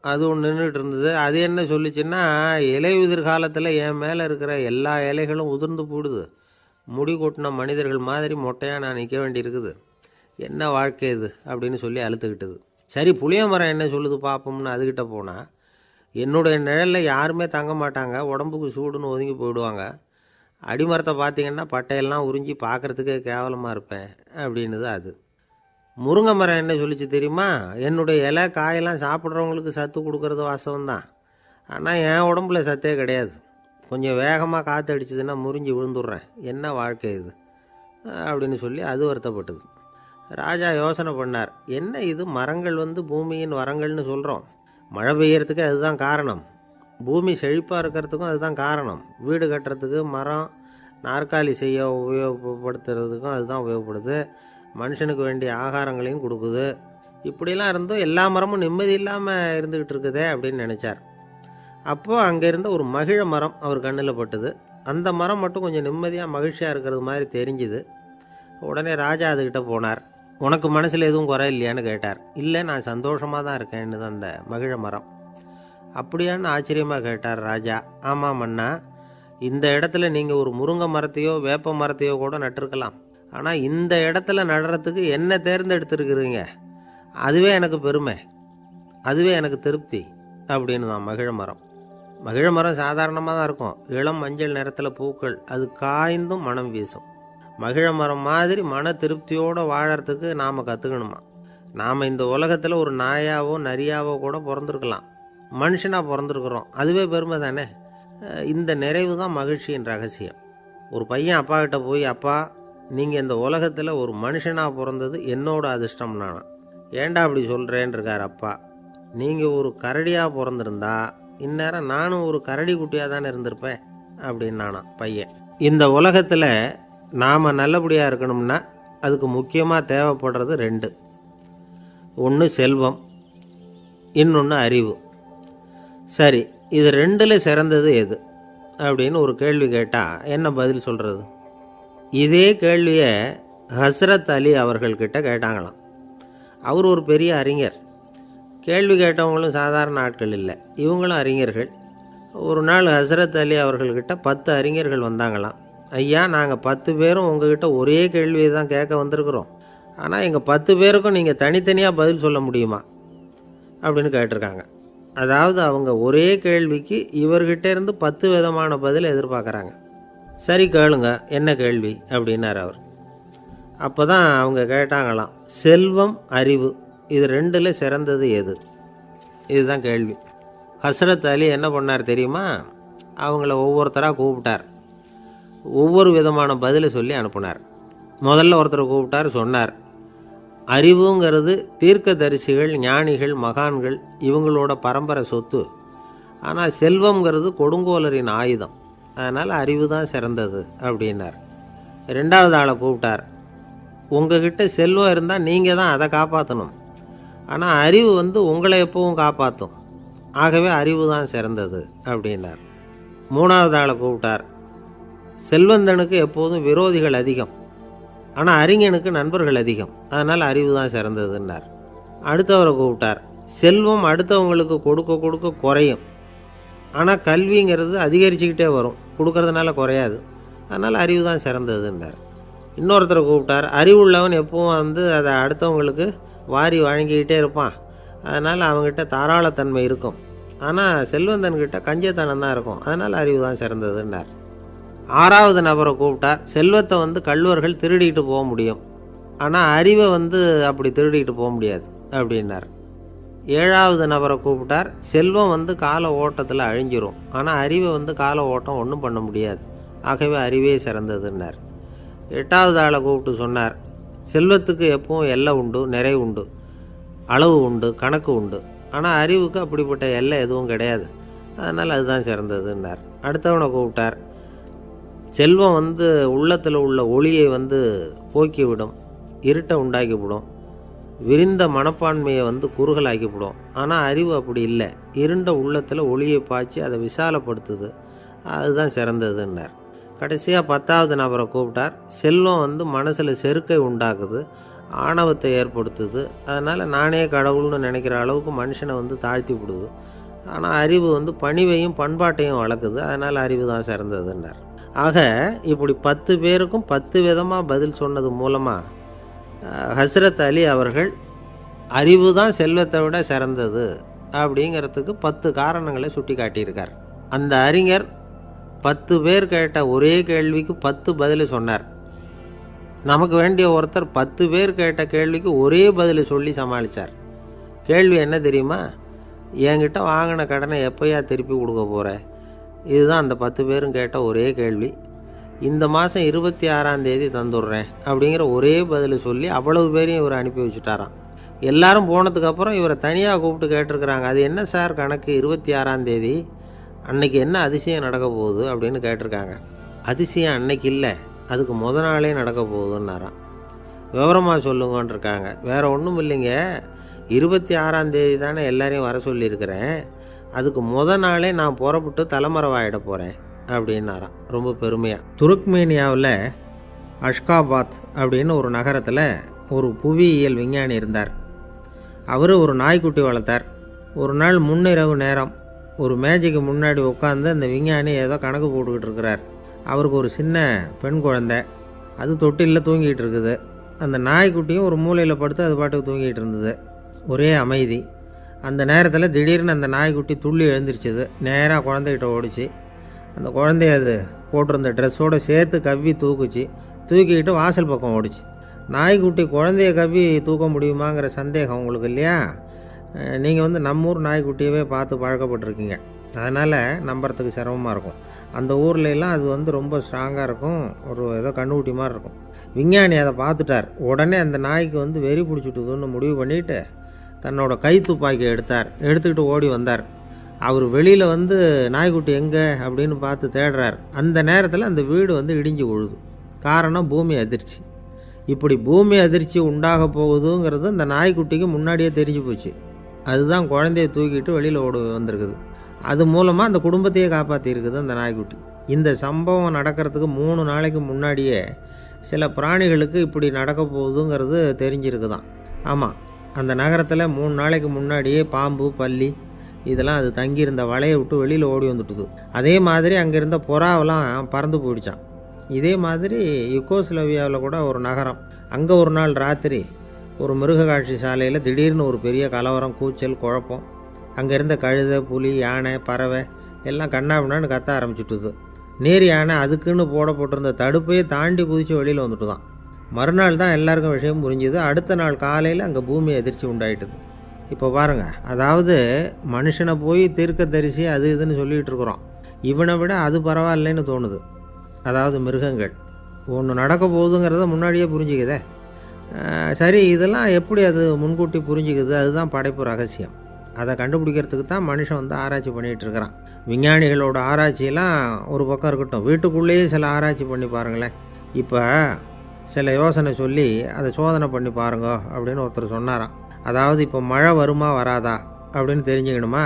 அது ஒன்று நின்றுட்டு இருந்தது. அது என்ன சொல்லிச்சுன்னா, இலையுதிர் காலத்தில் என் மேலே இருக்கிற எல்லா இலைகளும் உதிர்ந்து போடுது, முடி கொட்டின மனிதர்கள் மாதிரி மொட்டையாக நான் நிற்க வேண்டியிருக்குது, என்ன வாழ்க்கை இது அப்படின்னு சொல்லி அழுத்துக்கிட்டது. சரி, புளிய மரம் என்ன சொல்லுது பார்ப்போம்னு அதுக்கிட்ட போனால், என்னுடைய நிழலில் யாருமே தங்க மாட்டாங்க, உடம்புக்கு சூடுன்னு ஒதுங்கி போயிடுவாங்க, அடிமரத்தை பார்த்திங்கன்னா பட்டையெல்லாம் உறிஞ்சி பார்க்குறதுக்கே கேவலமாக இருப்பேன் அப்படின்னுது அது. முருங்கை மரம் என்ன சொல்லிச்சு தெரியுமா, என்னுடைய இலை காயெல்லாம் சாப்பிட்றவங்களுக்கு சத்து கொடுக்கறது வாசம்தான், ஆனால் என் உடம்புல சத்தே கிடையாது, கொஞ்சம் வேகமாக காற்று அடிச்சதுன்னா முறிஞ்சி விழுந்துடுறேன், என்ன வாழ்க்கை இது அப்படின்னு சொல்லி அது வருத்தப்பட்டது. ராஜா யோசனை பண்ணார். என்ன இது, மரங்கள் பூமியின் வரங்கள்னு சொல்கிறோம், மழை பெய்யறதுக்கு அதுதான் காரணம், பூமி செழிப்பாக இருக்கிறதுக்கும் அதுதான் காரணம், வீடு கட்டுறதுக்கு மரம், நாற்காலி செய்ய உபயோகப்படுத்துறதுக்கும் அதுதான் உபயோகப்படுது, மனுஷனுக்கு வேண்டிய ஆகாரங்களையும் கொடுக்குது, இப்படிலாம் இருந்தும் எல்லா மரமும் நிம்மதி இல்லாமல் இருந்துக்கிட்டு இருக்குதே அப்படின்னு நினச்சார். அப்போது அங்கே இருந்த ஒரு மகிழ மரம் அவர் கண்ணில் பட்டுது. அந்த மரம் மட்டும் கொஞ்சம் நிம்மதியாக மகிழ்ச்சியாக இருக்கிறது மாதிரி தெரிஞ்சுது. உடனே ராஜா அதுக்கிட்ட போனார். உனக்கு மனசில் எதுவும் குறை இல்லையான்னு கேட்டார். இல்லை, நான் சந்தோஷமாக தான் இருக்கேன்னு தான் அந்த மகிழ மரம். அப்படியான்னு ஆச்சரியமாக கேட்டார் ராஜா. ஆமாம் மன்னா, இந்த இடத்துல நீங்கள் ஒரு முருங்கை மரத்தையோ வேப்ப மரத்தையோ கூட நட்டிருக்கலாம், ஆனால் இந்த இடத்துல நடுறதுக்கு என்ன தேர்ந்தெடுத்துருக்குறீங்க, அதுவே எனக்கு பெருமை, அதுவே எனக்கு திருப்தி அப்படின்னு தான் மகிழ மரம். மகிழ மரம் சாதாரணமாக தான் இருக்கும், இளம் மஞ்சள் நிறத்தில் பூக்கள், அது காய்ந்தும் மனம் வீசும். மகிழ மரம் மாதிரி மன திருப்தியோடு வாழறதுக்கு நாம் கற்றுக்கணுமா. நாம் இந்த உலகத்தில் ஒரு நாயாவோ நரியாவோ கூட பிறந்திருக்கலாம், மனுஷனாக பிறந்திருக்கிறோம், அதுவே பெருமை தானே. இந்த நிறைவு தான் மகிழ்ச்சியின் ரகசியம். ஒரு பையன் அப்பா கிட்ட போய், அப்பா, நீங்கள் இந்த உலகத்தில் ஒரு மனுஷனாக பிறந்தது என்னோட அதிர்ஷ்டம் நானா. ஏண்டா அப்படி சொல்கிறேன்னு இருக்கார் அப்பா. நீங்கள் ஒரு கரடியாக பிறந்திருந்தா இந்நேரம் நானும் ஒரு கரடி குட்டியாக தானே இருந்திருப்பேன் அப்படின்னு நானா பையன். இந்த உலகத்தில் நாம் நல்லபடியாக இருக்கணும்னா அதுக்கு முக்கியமாக தேவைப்படுறது 2. ஒன்று செல்வம், இன்னொன்று அறிவு. சரி, இது ரெண்டில் சிறந்தது எது அப்படின்னு ஒரு கேள்வி கேட்டால் என்ன பதில் சொல்கிறது? இதே கேள்வியை ஹஸ்ரத் அலி அவர்கள்கிட்ட கேட்டாங்களாம். அவர் ஒரு பெரிய அறிஞர். கேள்வி கேட்டவங்களும் சாதாரண ஆட்கள் இல்லை, இவங்களும் அறிஞர்கள். ஒரு நாள் ஹஸ்ரத் அலி அவர்கள்கிட்ட 10 அறிஞர்கள் வந்தாங்களாம். ஐயா, நாங்கள் 10 பேரும் உங்ககிட்ட ஒரே கேள்வியை தான் கேட்க வந்திருக்கிறோம். ஆனால் எங்கள் 10 பேருக்கும் நீங்கள் தனித்தனியாக பதில் சொல்ல முடியுமா அப்படின்னு கேட்டிருக்காங்க. அதாவது அவங்க ஒரே கேள்விக்கு இவர்கிட்ட இருந்து 10 விதமான பதில் எதிர்பார்க்குறாங்க. சரி கேளுங்க, என்ன கேள்வி அப்படின்னார் அவர். அப்போ தான் அவங்க கேட்டாங்களாம், செல்வம் அறிவு இது ரெண்டில் சிறந்தது எது? இதுதான் கேள்வி. ஹஸ்ரத் அலி என்ன பண்ணார் தெரியுமா? அவங்கள ஒவ்வொருத்தராக கூப்பிட்டார். ஒவ்வொரு விதமான பதிலை சொல்லி அனுப்புனார். முதல்ல ஒருத்தரை கூப்பிட்டார், சொன்னார், அறிவுங்கிறது தீர்க்கதரிசிகள், ஞானிகள், மகான்கள் இவங்களோட பரம்பரை சொத்து. ஆனால் செல்வங்கிறது கொடுங்கோலரின் ஆயுதம். அதனால் அறிவு தான் சிறந்தது அப்படின்னார். ரெண்டாவது ஆளை கூப்பிட்டார். உங்ககிட்ட செல்வம் இருந்தால் நீங்கள் தான் அதை காப்பாற்றணும். ஆனால் அறிவு உங்களை எப்பவும் காப்பாற்றும். ஆகவே அறிவு தான் சிறந்தது அப்படின்னார். மூணாவது ஆளை கூப்பிட்டார். செல்வந்தனுக்கு எப்போதும் விரோதிகள் அதிகம், ஆனால் அறிஞனுக்கு நண்பர்கள் அதிகம். அதனால் அறிவு தான் சிறந்ததுன்னார். அடுத்தவரை கூப்பிட்டார். செல்வம் அடுத்தவங்களுக்கு கொடுக்க கொடுக்க குறையும், ஆனால் கல்விங்கிறது அதிகரிச்சுக்கிட்டே வரும், கொடுக்கறதுனால குறையாது. அதனால் அறிவு தான் சிறந்ததுன்னார். இன்னொருத்தரை கூப்பிட்டார். அறிவுள்ளவன் எப்பவும் அதை அடுத்தவங்களுக்கு வாரி வழங்கிக்கிட்டே இருப்பான். அதனால் அவங்ககிட்ட தாராளத்தன்மை இருக்கும். ஆனால் செல்வந்தன்கிட்ட கஞ்சத்தனம் தான் இருக்கும். அதனால் அறிவு தான் சிறந்ததுன்னார். ஆறாவது நபரை கூப்பிட்டார். செல்வத்தை கள்வர்கள் திருடிட்டு போக முடியும், ஆனால் அறிவை அப்படி திருடிட்டு போக முடியாது அப்படின்னார். ஏழாவது நபரை கூப்பிட்டார். செல்வம் கால ஓட்டத்தில் அழிஞ்சிரும், ஆனால் அறிவை கால ஓட்டம் ஒன்றும் பண்ண முடியாது. ஆகவே அறிவே சிறந்ததுன்னார். எட்டாவது ஆளை கூப்பிட்டு சொன்னார், செல்வத்துக்கு எப்பவும் எல்லை உண்டு, நிறை உண்டு, அளவு உண்டு, கணக்கு உண்டு. ஆனால் அறிவுக்கு அப்படிப்பட்ட எல்லை எதுவும் கிடையாது. அதனால் அதுதான் சிறந்ததுன்னார். அடுத்தவனை கூப்பிட்டார். செல்வம் உள்ளத்தில் உள்ள ஒளியை போக்கிவிடும், இருட்டை உண்டாக்கிவிடும், விரிந்த மனப்பான்மையை குறுகலாக்கிவிடும். ஆனால் அறிவு அப்படி இல்லை, இருண்ட உள்ளத்தில் ஒளியை பாய்ச்சி அதை விசாலப்படுத்துது. அதுதான் சிறந்ததுன்னார். கடைசியாக 10வது நபரை கூப்பிட்டார். செல்வம் மனசில் செருக்கை உண்டாக்குது, ஆணவத்தை ஏற்படுத்துது. அதனால் நானே கடவுள்னு நினைக்கிற அளவுக்கு மனுஷனை தாழ்த்தி விடுது. ஆனால் அறிவு பணிவையும் பண்பாட்டையும் வளர்க்குது. அதனால் அறிவு தான் சிறந்ததுன்னார். ஆக இப்படி 10 பேருக்கும் 10 விதமாக பதில் சொன்னது மூலமாக ஹஸ்ரத் அலி அவர்கள் அறிவு தான் செல்வத்தை விட சிறந்தது அப்படிங்கிறதுக்கு 10 காரணங்களை சுட்டி காட்டியிருக்கார். அந்த அறிஞர் 10 பேர் கேட்ட ஒரே கேள்விக்கு 10 பதில் சொன்னார். நமக்கு வேண்டிய ஒருத்தர் 10 பேர் கேட்ட கேள்விக்கு ஒரே பதில் சொல்லி சமாளித்தார். கேள்வி என்ன தெரியுமா? என்கிட்ட வாங்கின கடனை எப்போயா திருப்பி கொடுக்க போகிற? இதுதான் அந்த 10 பேரும் கேட்ட ஒரே கேள்வி. இந்த மாதம் 26ஆம் தேதி தந்துடுறேன் அப்படிங்கிற ஒரே பதில் சொல்லி அவ்வளவு பேரையும் இவர் அனுப்பி வச்சுட்டாராம். எல்லாரும் போனதுக்கப்புறம் இவரை தனியாக கூப்பிட்டு கேட்டிருக்கிறாங்க. அது என்ன சார் கணக்கு, 26ஆம் தேதி அன்னைக்கு என்ன அதிசயம் நடக்க போகுது அப்படின்னு கேட்டிருக்காங்க. அதிசயம் அன்னைக்கு இல்லை, அதுக்கு நாளே நடக்க போகுதுன்னாராம். விவரமாக சொல்லுங்கன்னு இருக்காங்க. வேறு ஒன்றும் இல்லைங்க, 26ஆம் தேதி தானே எல்லாரையும் வர சொல்லியிருக்கிறேன், அதுக்கு நாளே நான் புறப்பட்டு தலைமறைவாயிட போகிறேன் அப்படின்னாராம் ரொம்ப பெருமையாக. துருக்மேனியாவில் அஷ்காபாத் அப்படின்னு ஒரு நகரத்தில் ஒரு புவியியல் விஞ்ஞானி இருந்தார். அவர் ஒரு நாய்க்குட்டி வளர்த்தார். ஒரு நாள் முன்னிரவு நேரம் ஒரு மேஜைக்கு முன்னாடி உட்காந்து அந்த விஞ்ஞானி ஏதோ கணக்கு போட்டுக்கிட்டு இருக்கிறார். அவருக்கு ஒரு சின்ன பெண் குழந்தை, அது தொட்டிலில் தூங்கிட்டு இருக்குது. அந்த நாய்க்குட்டியும் ஒரு மூலையில் படுத்து அது பாட்டுக்கு தூங்கிட்டு இருந்தது. ஒரே அமைதி. அந்த நேரத்தில் திடீர்னு அந்த நாய்க்குட்டி துள்ளி எழுந்திரிச்சிது. நேராக குழந்தைகிட்ட ஓடிச்சு. அந்த குழந்தைய அது போட்டிருந்த ட்ரெஸ்ஸோடு சேர்த்து கவ்வி தூக்குச்சு. தூக்கிக்கிட்டு வாசல் பக்கம் ஓடிச்சு. நாய்க்குட்டி குழந்தைய கவ்வி தூக்க முடியுமாங்கிற சந்தேகம் உங்களுக்கு இல்லையா? நீங்கள் நம்மூர் நாய்க்குட்டியவே பார்த்து பழக்கப்பட்டிருக்கீங்க, அதனால் நம்புறதுக்கு சிரமமாக இருக்கும். அந்த ஊர்லெலாம் அது ரொம்ப ஸ்ட்ராங்காக இருக்கும், ஒரு ஏதோ கண்ணுக்குட்டி மாதிரி இருக்கும். விஞ்ஞானி அதை பார்த்துட்டார். உடனே அந்த நாய்க்கு வெறி பிடிச்சிட்டுதுன்னு முடிவு பண்ணிவிட்டு தன்னோட கை துப்பாக்கி எடுத்துக்கிட்டு ஓடி வந்தார். அவர் வெளியில் நாய்க்குட்டி எங்கே அப்படின்னு பார்த்து தேடுறார். அந்த நேரத்தில் அந்த வீடு இடிஞ்சு விழுது. காரணம் பூமி அதிர்ச்சி. இப்படி பூமி அதிர்ச்சி உண்டாக போகுதுங்கிறது அந்த நாய்க்குட்டிக்கு முன்னாடியே தெரிஞ்சு போச்சு. அதுதான் குழந்தைய தூக்கிட்டு வெளியில் ஓடி வந்திருக்குது. அது மூலமாக அந்த குடும்பத்தையே காப்பாற்றிருக்குது அந்த நாய்க்குட்டி. இந்த சம்பவம் நடக்கிறதுக்கு 3 நாளைக்கு முன்னாடியே சில பிராணிகளுக்கு இப்படி நடக்க போகுதுங்கிறது தெரிஞ்சிருக்குதான். ஆமாம், அந்த நகரத்தில் 3 நாளைக்கு முன்னாடியே பாம்பு, பல்லி இதெல்லாம் அது தங்கியிருந்த வலையை விட்டு வெளியில் ஓடி வந்துட்டுது. அதே மாதிரி அங்கே இருந்த புறாவெல்லாம் பறந்து போயிடுச்சான். இதே மாதிரி யுகோஸ்லோவியாவில் கூட ஒரு நகரம், அங்கே ஒரு நாள் ராத்திரி ஒரு மிருக காட்சி சாலையில் திடீர்னு ஒரு பெரிய கலவரம், கூச்சல், குழப்பம். அங்கே இருந்த கழுதை, புலி, யானை, பறவை எல்லாம் கண்ணாபின்னான்னு கத்த ஆரம்பிச்சுட்டுது. நேர் யானை அதுக்குன்னு போடப்பட்டிருந்த தடுப்பையே தாண்டி குதித்து வெளியில் வந்துட்டு தான். மறுநாள் தான் எல்லாருக்கும் விஷயம் புரிஞ்சுது. அடுத்த நாள் காலையில் அங்கே பூமி எதிர்ச்சி உண்டாயிட்டுது. இப்போ பாருங்கள், அதாவது மனுஷனை போய் தீர்க்க தரிசி அது இதுன்னு சொல்லிகிட்டு இருக்கிறோம். இவனை விட அது பரவாயில்லைன்னு தோணுது. அதாவது மிருகங்கள் ஒன்று நடக்க போகுதுங்கிறத முன்னாடியே புரிஞ்சுக்குதே. சரி, இதெல்லாம் எப்படி அது முன்கூட்டி புரிஞ்சுக்குது? அதுதான் படைப்பு ரகசியம். அதை கண்டுபிடிக்கிறதுக்கு தான் மனுஷன் வந்து ஆராய்ச்சி பண்ணிகிட்டு இருக்கிறான். விஞ்ஞானிகளோட ஆராய்ச்சியெல்லாம் ஒரு பக்கம் இருக்கட்டும், வீட்டுக்குள்ளேயே சில ஆராய்ச்சி பண்ணி பாருங்களேன். இப்போ சில யோசனை சொல்லி அதை சோதனை பண்ணி பாருங்க அப்படின்னு ஒருத்தர் சொன்னாராம். அதாவது இப்போ மழை வருமா வராதா அப்படின்னு தெரிஞ்சுக்கணுமா,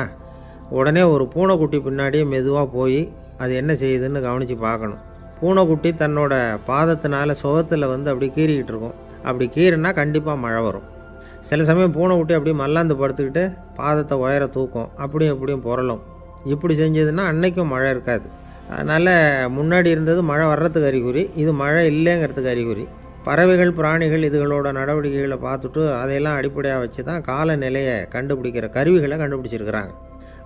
உடனே ஒரு பூனைக்குட்டி பின்னாடியே மெதுவாக போய் அது என்ன செய்யுதுன்னு கவனித்து பார்க்கணும். பூனைக்குட்டி தன்னோட பாதத்தினால சுகத்தில் வந்து அப்படி கீறிக்கிட்டு இருக்கும். அப்படி கீறினா கண்டிப்பாக மழை வரும். சில சமயம் பூனைக்குட்டி அப்படியே மல்லாந்து படுத்துக்கிட்டு பாதத்தை உயர தூக்கும், அப்படியும் இப்படியும் புரளும். இப்படி செஞ்சதுன்னா அன்னைக்கும் மழை இருக்காது. அதனால் முன்னாடி இருந்தது மழை வர்றதுக்கு அறிகுறி, இது மழை இல்லைங்கிறதுக்கு அறிகுறி. பறவைகள், பிராணிகள் இதுகளோட நடவடிக்கைகளை பார்த்துட்டு அதையெல்லாம் அடிப்படையாக வச்சு தான் காலநிலையை கண்டுபிடிக்கிற கருவிகளை கண்டுபிடிச்சிருக்கிறாங்க.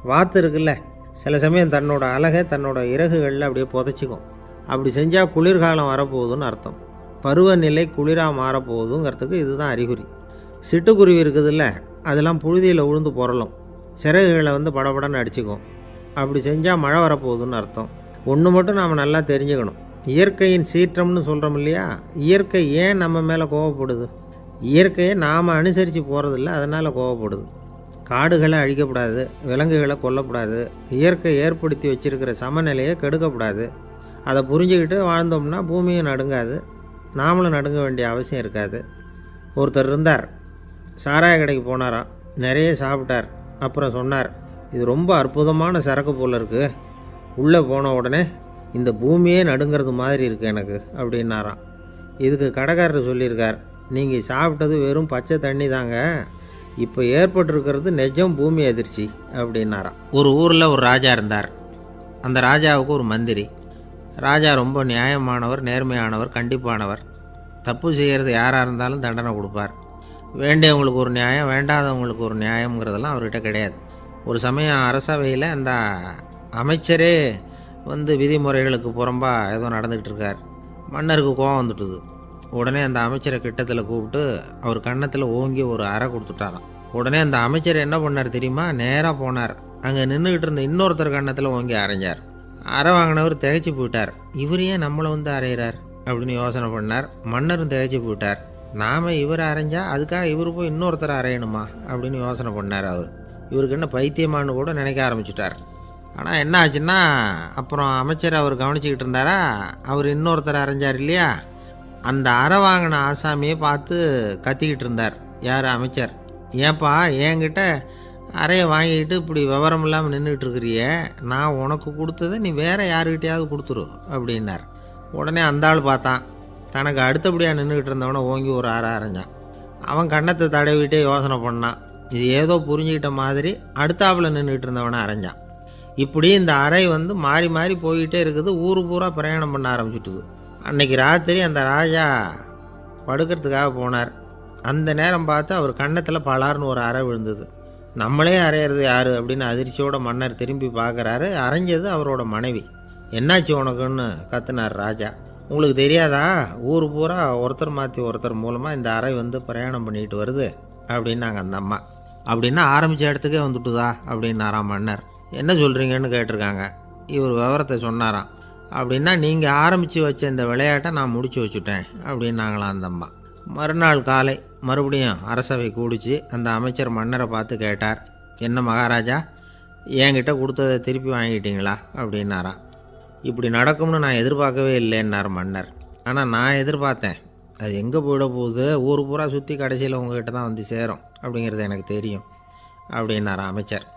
வாத்து இருக்குல்ல, சில சமயம் தன்னோட அழகை தன்னோட இறகுகளில் அப்படியே புதைச்சிக்கும். அப்படி செஞ்சால் குளிர்காலம் வரப்போகுதுன்னு அர்த்தம். பருவநிலை குளிராக மாறப்போகுதுங்கிறதுக்கு இதுதான் அறிகுறி. சிட்டுக்குருவி இருக்குதுல்ல, அதெல்லாம் புழுதியில் விழுந்து புரளும், சிறகுகளை வந்து படபடன்னு அடிச்சுக்கும். அப்படி செஞ்சால் மழை வரப்போகுதுன்னு அர்த்தம். ஒன்று மட்டும் நாம் நல்லா தெரிஞ்சுக்கணும், இயற்கையின் சீற்றம்னு சொல்கிறோம் இல்லையா, இயற்கை ஏன் நம்ம மேலே கோவப்படுது? இயற்கையை நாம் அனுசரித்து போகிறதில்ல, அதனால் கோவப்படுது. காடுகளை அழிக்கப்படாது, விலங்குகளை கொல்லக்கூடாது, இயற்கை ஏற்படுத்தி வச்சுருக்கிற சமநிலையை கெடுக்கக்கூடாது. அதை புரிஞ்சுக்கிட்டு வாழ்ந்தோம்னா பூமியும் நடுங்காது, நாமளும் நடுங்க வேண்டிய அவசியம் இருக்காது. ஒருத்தர் இருந்தார், சாராய கடைக்கு போனாராம், நிறைய சாப்பிட்டார். அப்புறம் சொன்னார், இது ரொம்ப அற்புதமான சரக்கு போல் இருக்குது, உள்ளே போன உடனே இந்த பூமியே நடுங்கிறது மாதிரி இருக்குது எனக்கு அப்படின்னாராம். இதுக்கு கடைக்காரர் சொல்லியிருக்கார், நீங்கள் சாப்பிட்டது வெறும் பச்சை தண்ணி தாங்க, இப்போ ஏற்பட்டிருக்கிறது நிஜம் பூமி அதிர்ச்சி அப்படின்னாராம். ஒரு ஊரில் ஒரு ராஜா இருந்தார். அந்த ராஜாவுக்கு ஒரு மந்திரி. ராஜா ரொம்ப நியாயமானவர், நேர்மையானவர், கண்டிப்பானவர். தப்பு செய்கிறது யாராக இருந்தாலும் தண்டனை கொடுப்பார். வேண்டியவங்களுக்கு ஒரு நியாயம், வேண்டாதவங்களுக்கு ஒரு நியாயங்கிறதெல்லாம் அவர்கிட்ட கிடையாது. ஒரு சமயம் அரசவையில் அந்த அமைச்சரே வந்து விதிமுறைகளுக்கு புறம்பாக ஏதோ நடந்துக்கிட்டு இருக்கார். மன்னருக்கு கோபம் வந்துட்டுது. உடனே அந்த அமைச்சரை கிட்டத்தில் கூப்பிட்டு அவர் கன்னத்தில் ஓங்கி ஒரு அறை கொடுத்துட்டாராம். உடனே அந்த அமைச்சர் என்ன பண்ணார் தெரியுமா, நேராக போனார், அங்கே நின்றுக்கிட்டு இருந்த இன்னொருத்தர் கன்னத்தில் ஓங்கி அரைஞ்சார். அறை வாங்கினவர் திகைச்சு போயிட்டார். இவர் ஏன் நம்மளை வந்து அரைகிறார் அப்படின்னு யோசனை பண்ணார். மன்னரும் திகைச்சு போயிட்டார். நாம் இவர் அரைஞ்சா அதுக்காக இவர் போய் இன்னொருத்தரை அரையணுமா அப்படின்னு யோசனை பண்ணார். இவருக்கு என்ன பைத்தியமானு கூட நினைக்க ஆரம்பிச்சிட்டார். ஆனால் என்ன ஆச்சுன்னா, அப்புறம் அமைச்சர் அவர் கவனிச்சிக்கிட்டு இருந்தாரா, அவர் இன்னொருத்தரை அரைஞ்சார் இல்லையா, அந்த அறை வாங்கின ஆசாமியை பார்த்து கத்திக்கிட்டு இருந்தார். யார்? அமைச்சர். ஏன்பா என்கிட்ட அறையை வாங்கிக்கிட்டு இப்படி விவரம் இல்லாமல் நின்றுக்கிட்டு இருக்கிறிய, நான் உனக்கு கொடுத்ததை நீ வேறு யாருக்கிட்டையாவது கொடுத்துரு அப்படின்னார். உடனே அந்த ஆள் பார்த்தான், தனக்கு அடுத்தபடியாக நின்றுக்கிட்டு இருந்தவனை ஓங்கி ஒரு அறை அரைஞ்சான். அவன் கன்னத்தை தடவிட்டே யோசனை பண்ணான். இது ஏதோ புரிஞ்சுக்கிட்ட மாதிரி அடுத்தாப்பில் நின்றுக்கிட்டு இருந்தவனை அரைஞ்சான். இப்படி இந்த அறை வந்து மாறி மாறி போய்கிட்டே இருக்குது. ஊர் பூரா பிரயாணம் பண்ண ஆரம்பிச்சுட்டுது. அன்னைக்கு ராத்திரி அந்த ராஜா படுக்கிறதுக்காக போனார். அந்த நேரம் பார்த்து அவர் கன்னத்தில் பலார்னு ஒரு அறை விழுந்தது. நம்மளே அரையிறது யார் அப்படின்னு அதிர்ச்சியோட மன்னர் திரும்பி பார்க்குறாரு. அரைஞ்சது அவரோட மனைவி. என்னாச்சு உனக்குன்னு கத்துனார் ராஜா. உங்களுக்கு தெரியாதா, ஊர் பூரா ஒருத்தர் மாற்றி ஒருத்தர் மூலமாக இந்த அறை வந்து பிரயாணம் பண்ணிட்டு வருது அப்படின்னாங்க அந்த அம்மா. அப்படின்னா ஆரம்பித்த இடத்துக்கே வந்துட்டுதா அப்படின்னாராம் மன்னர். என்ன சொல்கிறீங்கன்னு கேட்டிருக்காங்க. இவர் விவரத்தை சொன்னாராம். அப்படின்னா நீங்கள் ஆரம்பித்து வச்ச இந்த விளையாட்டை நான் முடிச்சு வச்சுட்டேன் அப்படின்னாங்களாம் அந்த அம்மா. மறுநாள் காலை மறுபடியும் அரசவை கூடிச்சு அந்த அமைச்சர் மன்னரை பார்த்து கேட்டார், என்ன மகாராஜா, என்கிட்ட கொடுத்ததை திருப்பி வாங்கிட்டீங்களா அப்படின்னாராம். இப்படி நடக்கும்னு நான் எதிர்பார்க்கவே இல்லைன்னார் மன்னர். ஆனால் நான் எதிர்பார்த்தேன், அது எங்கே போயிட போகுது, ஊர் பூரா சுற்றி கடைசியில் உங்ககிட்ட தான் வந்து சேரும் அப்படிங்கிறது எனக்கு தெரியும் அப்படின்னாராம் அமைச்சர்.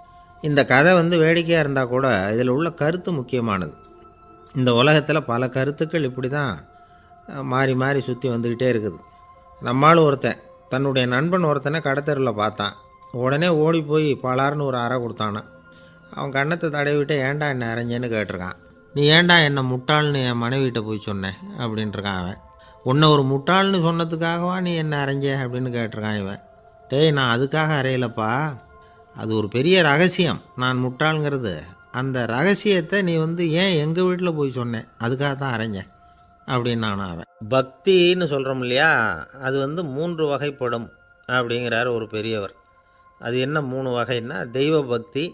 இந்த கதை வேடிக்கையாக இருந்தால் கூட இதில் உள்ள கருத்து முக்கியமானது. இந்த உலகத்தில் பல கருத்துக்கள் இப்படி தான் மாறி மாறி சுற்றி வந்துக்கிட்டே இருக்குது. நம்மால் ஒருத்தன் தன்னுடைய நண்பன் ஒருத்தனை கடத்தெருவில் பார்த்தான். உடனே ஓடி போய் பலார்னு ஒரு அறை கொடுத்தானான். அவன் கண்ணத்தை தடவிட்டு ஏன்டா என்ன அரைஞ்சேன்னு கேட்டிருக்கான். நீ ஏன்டா என்னை முட்டாள்னு என் மனைவிட்ட போய் சொன்னேன் அப்படின்ட்டுருக்கான் அவன். உன்னை ஒரு முட்டாள்னு சொன்னதுக்காகவா நீ என்ன அரைஞ்ச அப்படின்னு கேட்டிருக்கான் இவன். டேய், நான் அதுக்காக அறையலப்பா, அது ஒரு பெரிய ரகசியம். நான் முட்டாளுங்கிறது அந்த ரகசியத்தை நீ ஏன் எங்கள் வீட்டில் போய் சொன்னேன், அதுக்காக தான் அரைஞ்சேன் அப்படின்னு நான் அவன். பக்தின்னு சொல்கிறோம் இல்லையா, அது 3 வகைப்படும் அப்படிங்கிறார் ஒரு பெரியவர். அது என்ன 3 வகைன்னா, தெய்வ பக்தி,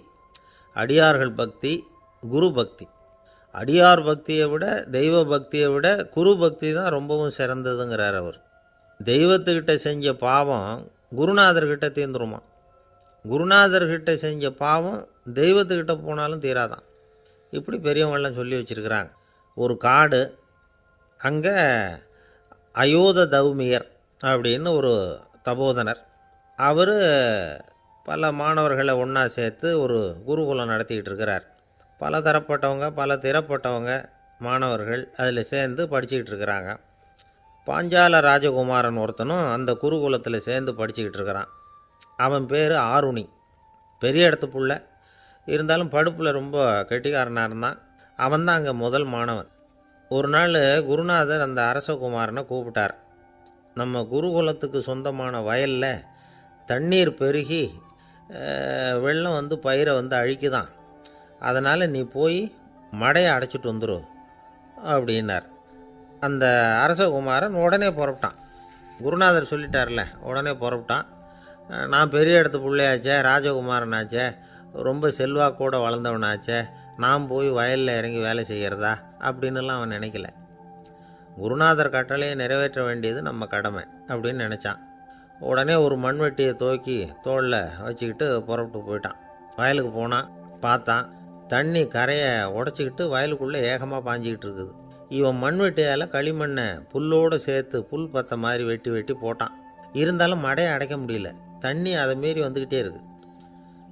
அடியார்கள் பக்தி, குரு பக்தி. அடியார் பக்தியை விட தெய்வ பக்தியை விட குரு பக்தி தான் ரொம்பவும் சிறந்ததுங்கிறார் அவர். தெய்வத்துக்கிட்ட செஞ்ச பாவம் குருநாதர்கிட்ட தீர்ந்துருமா, குருநாதர்கிட்ட செஞ்ச பாவம் தெய்வத்துக்கிட்ட போனாலும் தீராதான். இப்படி பெரியவங்களாம் சொல்லி வச்சுருக்கிறாங்க. ஒரு காடு, அங்கே அயோத தௌமியர் அப்படின்னு ஒரு தபோதனர். அவர் பல மாணவர்களை ஒன்றா சேர்த்து ஒரு குருகுலம் நடத்திக்கிட்டு இருக்கிறார். பல தரப்பட்டவங்க பல திறப்பட்டவங்க மாணவர்கள் அதில் சேர்ந்து படிச்சுக்கிட்டு இருக்கிறாங்க. பாஞ்சால ராஜகுமாரன் ஒருத்தனும் அந்த குருகுலத்தில் சேர்ந்து படிச்சுக்கிட்டு இருக்கிறான். அவன் பேர் ஆருணி. பெரிய இடத்து புள்ள, இருந்தாலும் படுப்பில் ரொம்ப கெட்டிக்காரனாக இருந்தான். அவன் தான் அங்கே முதல் மாணவன். ஒரு நாள் குருநாதர் அந்த அரசகுமாரனை கூப்பிட்டார். நம்ம குருகுலத்துக்கு சொந்தமான வயலில் தண்ணீர் பெருகி வெள்ளம் பயிரை அழிக்குதான், அதனால் நீ போய் மடையை அடைச்சிட்டு வந்துடும் அப்படின்னார். அந்த அரசகுமாரன் உடனே புறப்பட்டான். குருநாதர் சொல்லிட்டார்ல, உடனே புறப்பட்டான். நான் பெரிய இடத்து பிள்ளையாச்சே, ராஜகுமாரனாச்சே, ரொம்ப செல்வாக்கூட வளர்ந்தவனாச்சே, நான் போய் வயலில் இறங்கி வேலை செய்கிறதா அப்படின்னுலாம் அவன் நினைக்கல. குருநாதர் கட்டளையை நிறைவேற்ற வேண்டியது நம்ம கடமை அப்படின்னு நினச்சான். உடனே ஒரு மண்வெட்டியை தூக்கி தோளில் வச்சுக்கிட்டு புறப்பட்டு போயிட்டான். வயலுக்கு போனான். பார்த்தான், தண்ணி கரையை உடச்சிக்கிட்டு வயலுக்குள்ளே ஏகமாக பாஞ்சிக்கிட்டு இருக்குது. இவன் மண்வெட்டியால் களிமண்ணை புல்லோடு சேர்த்து புல் பற்ற மாதிரி வெட்டி வெட்டி போட்டான். இருந்தாலும் மடையை அடைக்க முடியல. தண்ணி அதை மீறி வந்துக்கிட்டே இருக்குது.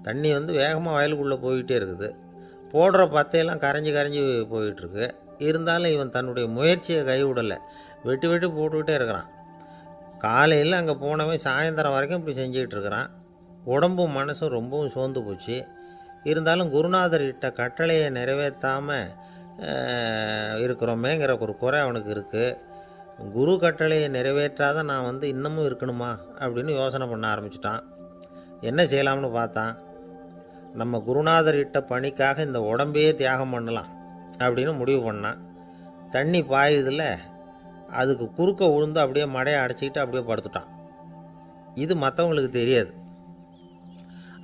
தண்ணி வேகமாக வயலுக்குள்ளே போய்கிட்டே இருக்குது. போடுற பத்தையெல்லாம் கரைஞ்சி கரைஞ்சி போயிட்டுருக்கு. இருந்தாலும் இவன் தன்னுடைய முயற்சியை கைவிடலை. வெட்டி வெட்டி போட்டுக்கிட்டே இருக்கிறான். காலையில் அங்கே போனவன் சாயந்தரம் வரைக்கும் இப்படி செஞ்சுக்கிட்டு இருக்கிறான். உடம்பும் மனசும் ரொம்பவும் சோர்ந்து போச்சு. இருந்தாலும் குருநாதர் இட்ட கட்டளையை நிறைவேற்றாமல் இருக்கிறோமேங்கிற ஒரு குறை அவனுக்கு இருக்குது. குரு கட்டளையை நிறைவேற்றாத நான் இன்னமும் இருக்கணுமா அப்படின்னு யோசனை பண்ண ஆரம்பிச்சிட்டான். என்ன செய்யலாம்னு பார்த்தான். நம்ம குருநாதர் இட்ட பணிக்காக இந்த உடம்பையே தியாகம் பண்ணலாம் அப்படின்னு முடிவு பண்ணான். தண்ணி பாயுதில் அதுக்கு குறுக்க விழுந்து அப்படியே மடையை அடைச்சிக்கிட்டு அப்படியே படுத்துட்டான். இது மற்றவங்களுக்கு தெரியாது.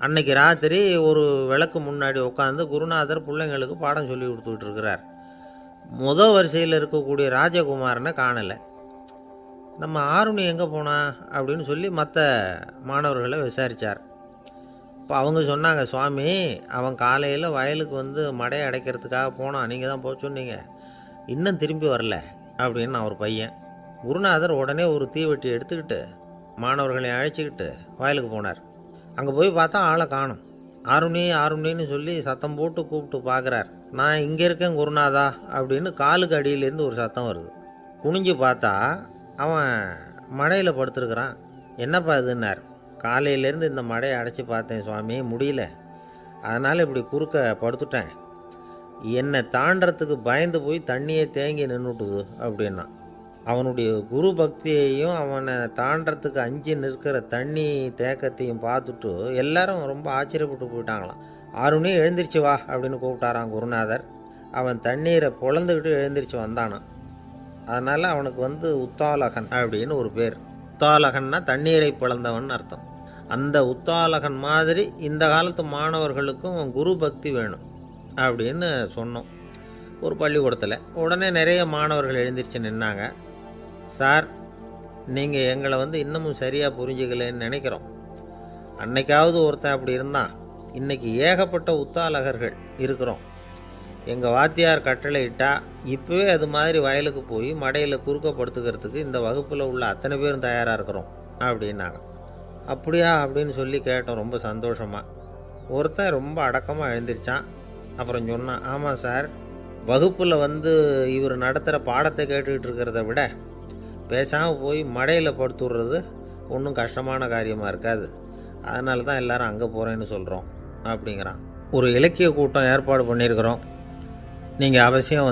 அன்னைக்கு ராத்திரி ஒரு விளக்கு முன்னாடி உட்காந்து குருநாதர் பிள்ளைங்களுக்கு பாடம் சொல்லி கொடுத்துக்கிட்டு இருக்கிறார். முதல் வரிசையில் இருக்கக்கூடிய ராஜகுமாரனை காணலை. நம்ம ஆருணி எங்கே போனா அப்படின்னு சொல்லி மற்ற மாணவர்களை விசாரித்தார். இப்போ அவங்க சொன்னாங்க, சுவாமி, அவன் காலையில் வயலுக்கு மடையை அடைக்கிறதுக்காக போனான், நீங்கள் தான் போக சொன்னீங்க, இன்னும் திரும்பி வரல அப்படின்னு அவர் பையன். குருநாதர் உடனே ஒரு தீவெட்டி எடுத்துக்கிட்டு மாணவர்களை அழைச்சிக்கிட்டு வயலுக்கு போனார். அங்கே போய் பார்த்தா ஆளை காணும். ஆருணி ஆருணின்னு சொல்லி சத்தம் போட்டு கூப்பிட்டு பார்க்குறார். நான் இங்கே இருக்கேன் குருநாதா அப்படின்னு காலுக்கு அடியிலேருந்து ஒரு சத்தம் வருது. குனிஞ்சு பார்த்தா அவன் மடையில் படுத்துருக்குறான். என்னப்பா இதுன்னார். காலையிலேருந்து இந்த மடையை அடைச்சி பார்த்தேன் சுவாமி, முடியல, அதனால் இப்படி குறுக்க படுத்துட்டேன். என்னை தாண்டறதுக்கு பயந்து போய் தண்ணியை தேங்கி நின்றுட்டுது அப்படின்னா. அவனுடைய குரு பக்தியையும் அவனை தாண்டறதுக்கு அஞ்சு நிற்கிற தண்ணி தேக்கத்தையும் பார்த்துட்டு எல்லாரும் ரொம்ப ஆச்சரியப்பட்டு போயிட்டாங்களாம். ஆருணி எழுந்திரிச்சு வா அப்படின்னு கூப்பிட்டாரான் குருநாதர். அவன் தண்ணீரை பொழந்துக்கிட்டு எழுந்திரிச்சு வந்தானான். அதனால் அவனுக்கு உத்தாலகன் அப்படின்னு ஒரு பேர். உத்தாலகன்னா தண்ணீரை பிளந்தவன் அர்த்தம். அந்த உத்தாலகன் மாதிரி இந்த காலத்து மாணவர்களுக்கும் குரு பக்தி வேணும் அப்படின்னு சொன்னோம் ஒரு பள்ளிக்கூடத்தில். உடனே நிறைய மாணவர்கள் எழுந்திரிச்சு நின்னாங்க. சார், நீங்கள் எங்களை இன்னமும் சரியாக புரிஞ்சுக்கலன்னு நினைக்கிறோம். அன்னைக்காவது ஒருத்தன் அப்படி இருந்தான், இன்றைக்கி ஏகப்பட்ட உத்தாலகர்கள் இருக்கிறோம். எங்கள் வாத்தியார் கட்டளை இட்டால் இப்போவே அது மாதிரி வயலுக்கு போய் மடையில் குறுக்கப்படுத்துக்கிறதுக்கு இந்த வகுப்பில் உள்ள அத்தனை பேரும் தயாராக இருக்கிறோம் அப்படின்னாங்க. அப்படியா அப்படின்னு சொல்லி கேட்டோம் ரொம்ப சந்தோஷமாக. ஒருத்தன் ரொம்ப அடக்கமாக எழுந்திரிச்சான். அப்புறம் சொன்னான், ஆமாம் சார், வகுப்பில் இவர் நடத்துகிற பாடத்தை கேட்டுக்கிட்டு இருக்கிறத விட பேசாமல் போய் மடையில் படுத்துடுறது ஒன்றும் கஷ்டமான காரியமாக இருக்காது. அதனால தான் எல்லோரும் அங்கே போகிறேன்னு சொல்கிறோம் அப்படிங்கிறான். ஒரு இலக்கிய கூட்டம் ஏற்பாடு பண்ணியிருக்கிறோம், நீங்கள் அவசியம்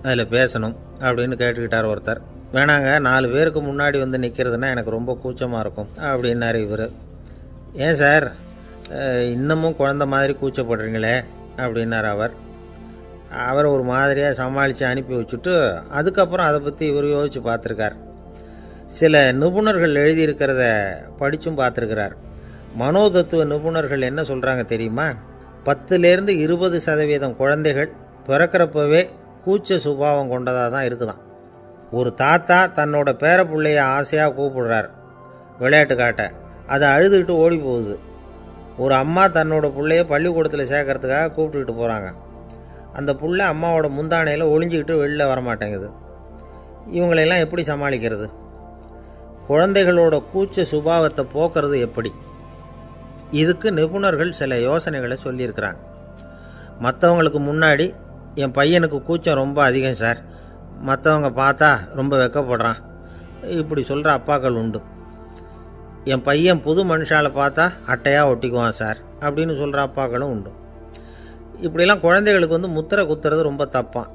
அதில் பேசணும் அப்படின்னு கேட்டுக்கிட்டார் ஒருத்தர். வேணாங்க, 4 பேருக்கு முன்னாடி நிற்கிறதுனா எனக்கு ரொம்ப கூச்சமாக இருக்கும் அப்படின்னாரு இவர். ஏன் சார் இன்னமும் குழந்த மாதிரி கூச்சப்படுறீங்களே அப்படின்னார் அவர் ஒரு மாதிரியாக சமாளித்து அனுப்பி வச்சுட்டு அதுக்கப்புறம் அதை பற்றி இவர் யோசித்து பார்த்துருக்கார். சில நிபுணர்கள் எழுதியிருக்கிறத படித்தும் பார்த்துருக்கிறார். மனோதத்துவ நிபுணர்கள் என்ன சொல்கிறாங்க தெரியுமா? 10லேருந்து 20% குழந்தைகள் பிறக்கிறப்பவே கூச்ச சுபாவம் கொண்டதாக தான் இருக்குதாம். ஒரு தாத்தா தன்னோட பேர பிள்ளைய ஆசையாக கூப்பிடுறார் விளையாட்டு காட்ட, அதை அழுதுகிட்டு ஓடி போகுது. ஒரு அம்மா தன்னோட பிள்ளைய பள்ளிக்கூடத்தில் சேர்க்கறதுக்காக கூப்பிட்டுக்கிட்டு போகிறாங்க. அந்த புள்ள அம்மாவோட முந்தானையில் ஒளிஞ்சிக்கிட்டு வெளில வரமாட்டேங்குது. இவங்களெல்லாம் எப்படி சமாளிக்கிறது? குழந்தைகளோட கூச்ச சுபாவத்தை போக்குறது எப்படி? இதுக்கு நிபுணர்கள் சில யோசனைகளை சொல்லியிருக்கிறாங்க. மற்றவங்களுக்கு முன்னாடி என் பையனுக்கு கூச்சம் ரொம்ப அதிகம் சார், மற்றவங்க பார்த்தா ரொம்ப வெக்கப்படுறான், இப்படி சொல்கிற அப்பாக்கள் உண்டு. என் பையன் புது மனுஷால பார்த்தா அட்டையாக ஒட்டிக்குவான் சார் அப்படின்னு சொல்கிற அப்பாக்களும் உண்டு. இப்படிலாம் குழந்தைகளுக்கு முத்திரை குத்துறது ரொம்ப தப்பான்.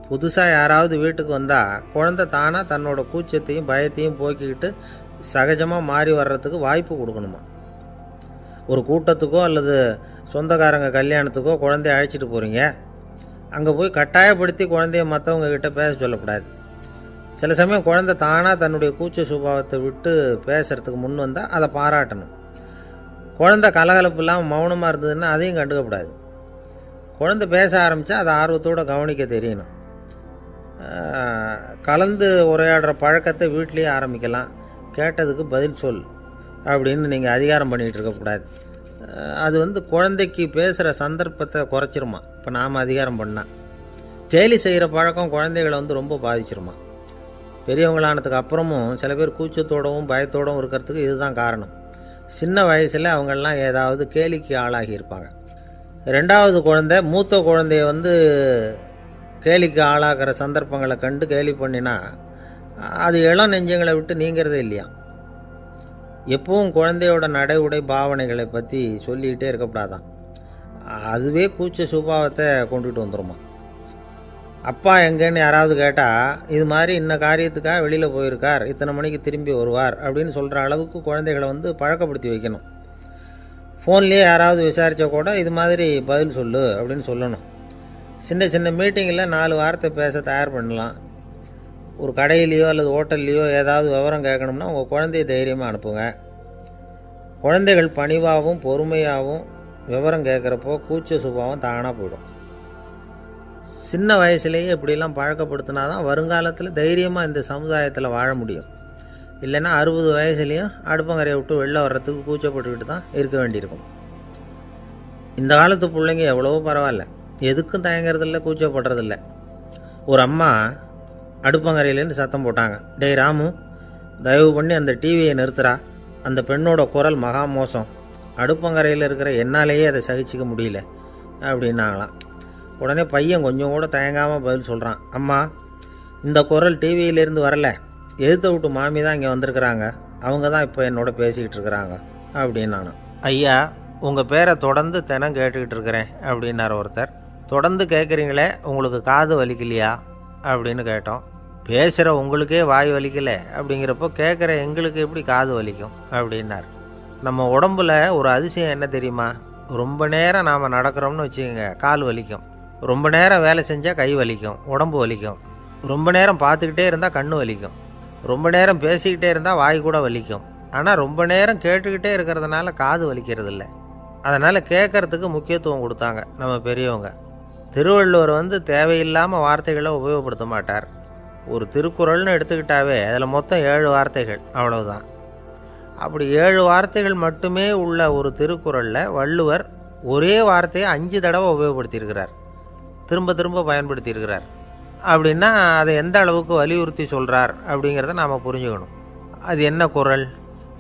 புதுசாக யாராவது வீட்டுக்கு வந்தால் குழந்தை தானாக தன்னோட கூச்சத்தையும் பயத்தையும் போக்கிக்கிட்டு சகஜமாக மாறி வர்றதுக்கு வாய்ப்பு கொடுக்கணுமா. ஒரு கூட்டத்துக்கோ அல்லது சொந்தக்காரங்க கல்யாணத்துக்கோ குழந்தைய அழைச்சிட்டு போகிறீங்க, அங்கே போய் கட்டாயப்படுத்தி குழந்தைய மற்றவங்க கிட்ட பேச சொல்லக்கூடாது. சில சமயம் குழந்தை தானாக தன்னுடைய கூச்ச சுபாவத்தை விட்டு பேசுகிறதுக்கு முன் வந்தால் அதை பாராட்டணும். குழந்தை கலகலப்பு இல்லாமல் மௌனமாக இருந்ததுன்னா அதையும் கண்டுக்கக்கூடாது. குழந்தை பேச ஆரம்பித்தா அதை ஆர்வத்தோடு கவனிக்க தெரியணும். கலந்து உரையாடுற பழக்கத்தை வீட்லேயே ஆரம்பிக்கலாம். கேட்டதுக்கு பதில் சொல் அப்படின்னு நீங்கள் அதிகாரம் பண்ணிகிட்டு இருக்கக்கூடாது. அது குழந்தைக்கு பேசுகிற சந்தர்ப்பத்தை குறைச்சிருமா. இப்போ நாம் அதிகாரம் பண்ணால் கேலி செய்கிற பழக்கம் குழந்தைகளை ரொம்ப பாதிச்சிருமா. பெரியவங்களானதுக்கு அப்புறமும் சில பேர் கூச்சத்தோடவும் பயத்தோடவும் இருக்கிறதுக்கு இதுதான் காரணம். சின்ன வயசில் அவங்கெல்லாம் ஏதாவது கேலிக்கு ஆளாகி இருப்பாங்க. 2வது குழந்தை மூத்த குழந்தைய கேலிக்கு ஆளாகிற சந்தர்ப்பங்களை கண்டு கேலி பண்ணினா அது இளம் நெஞ்சங்களை விட்டு நீங்கிறதே இல்லையா. எப்பவும் குழந்தையோட நடை உடை பாவனைகளை பற்றி சொல்லிக்கிட்டே இருக்கக்கூடாதான். அதுவே கூச்ச சுபாவத்தை கொண்டுட்டு வந்துடுமா. அப்பா எங்கேன்னு யாராவது கேட்டால் இது மாதிரி இன்ன காரியத்துக்காக வெளியில் போயிருக்கார், இத்தனை மணிக்கு திரும்பி வருவார் அப்படின்னு சொல்கிற அளவுக்கு குழந்தைகளை பழக்கப்படுத்தி வைக்கணும். ஃபோன்லேயே யாராவது விசாரித்தா கூட இது மாதிரி பதில் சொல்லு அப்படின்னு சொல்லணும். சின்ன சின்ன மீட்டிங்கில் 4 வார்த்தை பேச தயார் பண்ணலாம். ஒரு கடையிலையோ அல்லது ஹோட்டல்லையோ ஏதாவது விவரம் கேட்கணும்னா உங்கள் குழந்தைய தைரியமாக அனுப்புங்க. குழந்தைகள் பணிவாகவும் பொறுமையாகவும் விவரம் கேட்குறப்போ கூச்ச சுபாவம் தானாக போயிடும். சின்ன வயசுலேயே இப்படிலாம் பழக்கப்படுத்தினா தான் வருங்காலத்தில் தைரியமாக இந்த சமுதாயத்தில் வாழ முடியும். இல்லைன்னா 60 வயசுலேயும் அடுப்பங்கரையை விட்டு வெளில வர்றதுக்கு கூச்சப்பட்டுக்கிட்டு தான் இருக்க வேண்டியிருக்கும். இந்த காலத்து பிள்ளைங்க எவ்வளவோ பரவாயில்ல, எதுக்கும் தயங்குறதில்ல, கூச்சப்படுறதில்ல. ஒரு அம்மா அடுப்பங்கரையிலேருந்து சத்தம் போட்டாங்க, டேய் ராமு, தயவு பண்ணி அந்த டிவியை நிறுத்துறா, அந்த பெண்ணோட குரல் மகா மோசம், அடுப்பங்கரையில் இருக்கிற என்னாலேயே அதை சகிச்சிக்க முடியல அப்படின்னாங்களாம். உடனே பையன் கொஞ்சம் கூட தயங்காமல் பதில் சொல்கிறான், அம்மா, இந்த குரல் டிவியிலேருந்து வரல, எதிர்த்த விட்டு மாமி தான் இங்கே வந்திருக்கிறாங்க, அவங்க தான் இப்போ என்னோட பேசிக்கிட்டு இருக்கிறாங்க அப்படின்னு. ஐயா, உங்கள் பேரை தொடர்ந்து தினம் கேட்டுக்கிட்டு இருக்கிறேன் அப்படின்னார் ஒருத்தர். தொடர்ந்து கேட்குறீங்களே, உங்களுக்கு காது வலிக்கலையா அப்படின்னு கேட்டோம். பேசுகிற உங்களுக்கே வாய் வலிக்கலை அப்படிங்கிறப்போ கேட்குற எங்களுக்கு எப்படி காது வலிக்கும் அப்படின்னார். நம்ம உடம்புல ஒரு அதிசயம் என்ன தெரியுமா? ரொம்ப நேரம் நாம் நடக்கிறோம்னு வச்சுக்கோங்க, கால் வலிக்கும். ரொம்ப நேரம் வேலை செஞ்சால் கை வலிக்கும், உடம்பு வலிக்கும். ரொம்ப நேரம் பார்த்துக்கிட்டே இருந்தால் கண்ணு வலிக்கும். ரொம்ப நேரம் பேசிக்கிட்டே இருந்தால் வாய் கூட வலிக்கும். ஆனால் ரொம்ப நேரம் கேட்டுக்கிட்டே இருக்கிறதுனால காது வலிக்கிறது இல்லை. அதனால் கேட்குறதுக்கு முக்கியத்துவம் கொடுத்தாங்க நம்ம பெரியவங்க. திருவள்ளுவர் தேவையில்லாமல் வார்த்தைகளை உபயோகப்படுத்த மாட்டார். ஒரு திருக்குறள்னு எடுத்துக்கிட்டாவே அதில் மொத்தம் 7 வார்த்தைகள், அவ்வளவுதான். அப்படி 7 வார்த்தைகள் மட்டுமே உள்ள ஒரு திருக்குறளில் வள்ளுவர் ஒரே வார்த்தையை 5 தடவை உபயோகப்படுத்தியிருக்கிறார், திரும்ப திரும்ப பயன்படுத்தியிருக்கிறார். அப்படின்னா அதை எந்த அளவுக்கு வலியுறுத்தி சொல்கிறார் அப்படிங்கிறத நாம் புரிஞ்சுக்கணும். அது என்ன குறள்?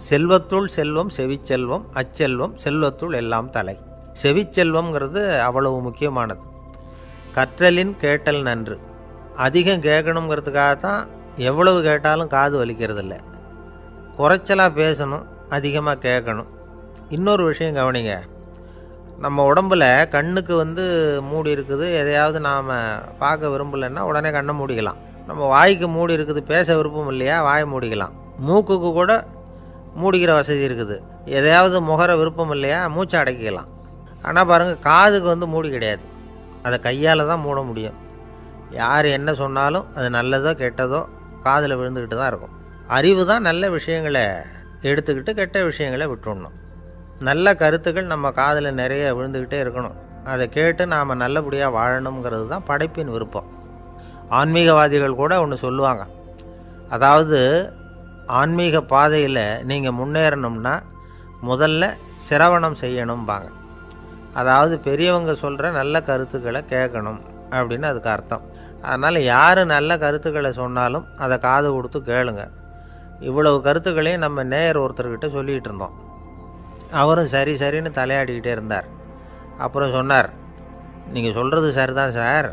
செல்வத்துள் செல்வம் செவிச்செல்வம், அச்செல்வம் செல்வத்துள் எல்லாம் தலை. செவிச்செல்வம்ங்கிறது அவ்வளவு முக்கியமானது. கற்றலின் கேட்டல் நன்று. அதிகம் கேட்கணுங்கிறதுக்காக தான் எவ்வளவு கேட்டாலும் காது வலிக்கிறதில்ல. குறைச்சலாக பேசணும், அதிகமாக கேட்கணும். இன்னொரு விஷயம் கவனிங்க, நம்ம உடம்பில் கண்ணுக்கு மூடி இருக்குது, எதையாவது நாம் பார்க்க விரும்பலைன்னா உடனே கண்ணை மூடிக்கலாம். நம்ம வாய்க்கு மூடி இருக்குது, பேச விருப்பம் இல்லையா, வாயை மூடிக்கலாம். மூக்குக்கு கூட மூடிக்கிற வசதி இருக்குது, எதையாவது முகர விருப்பம் இல்லையா, மூச்சை அடக்கிக்கலாம். ஆனால் பாருங்கள், காதுக்கு மூடி கிடையாது, அதை கையால் தான் மூட முடியும். யார் என்ன சொன்னாலும் அது நல்லதோ கெட்டதோ காதில் விழுந்துக்கிட்டு தான் இருக்கும். அறிவு தான் நல்ல விஷயங்களை எடுத்துக்கிட்டு கெட்ட விஷயங்களை விட்டுடணும். நல்ல கருத்துக்கள் நம்ம காதில் நிறைய விழுந்துக்கிட்டே இருக்கணும். அதை கேட்டு நாம் நல்லபடியாக வாழணுங்கிறது தான் படைப்பின் விருப்பம். ஆன்மீகவாதிகள் கூட ஒன்று சொல்லுவாங்க, அதாவது ஆன்மீக பாதையில் நீங்கள் முன்னேறணும்னா முதல்ல சிரவணம் செய்யணும்பாங்க. அதாவது பெரியவங்க சொல்கிற நல்ல கருத்துக்களை கேட்கணும் அப்படின்னு அதுக்கு அர்த்தம். அதனால் யார் நல்ல கருத்துக்களை சொன்னாலும் அதை காது கொடுத்து கேளுங்க. இவ்வளவு கருத்துக்களையும் நம்ம நேயர் ஒருத்தர்கிட்ட சொல்லிகிட்டு இருந்தோம். அவரும் சரி சரின்னு தலையாடிக்கிட்டே இருந்தார். அப்புறம் சொன்னார், நீங்கள் சொல்கிறது சரிதான் சார்,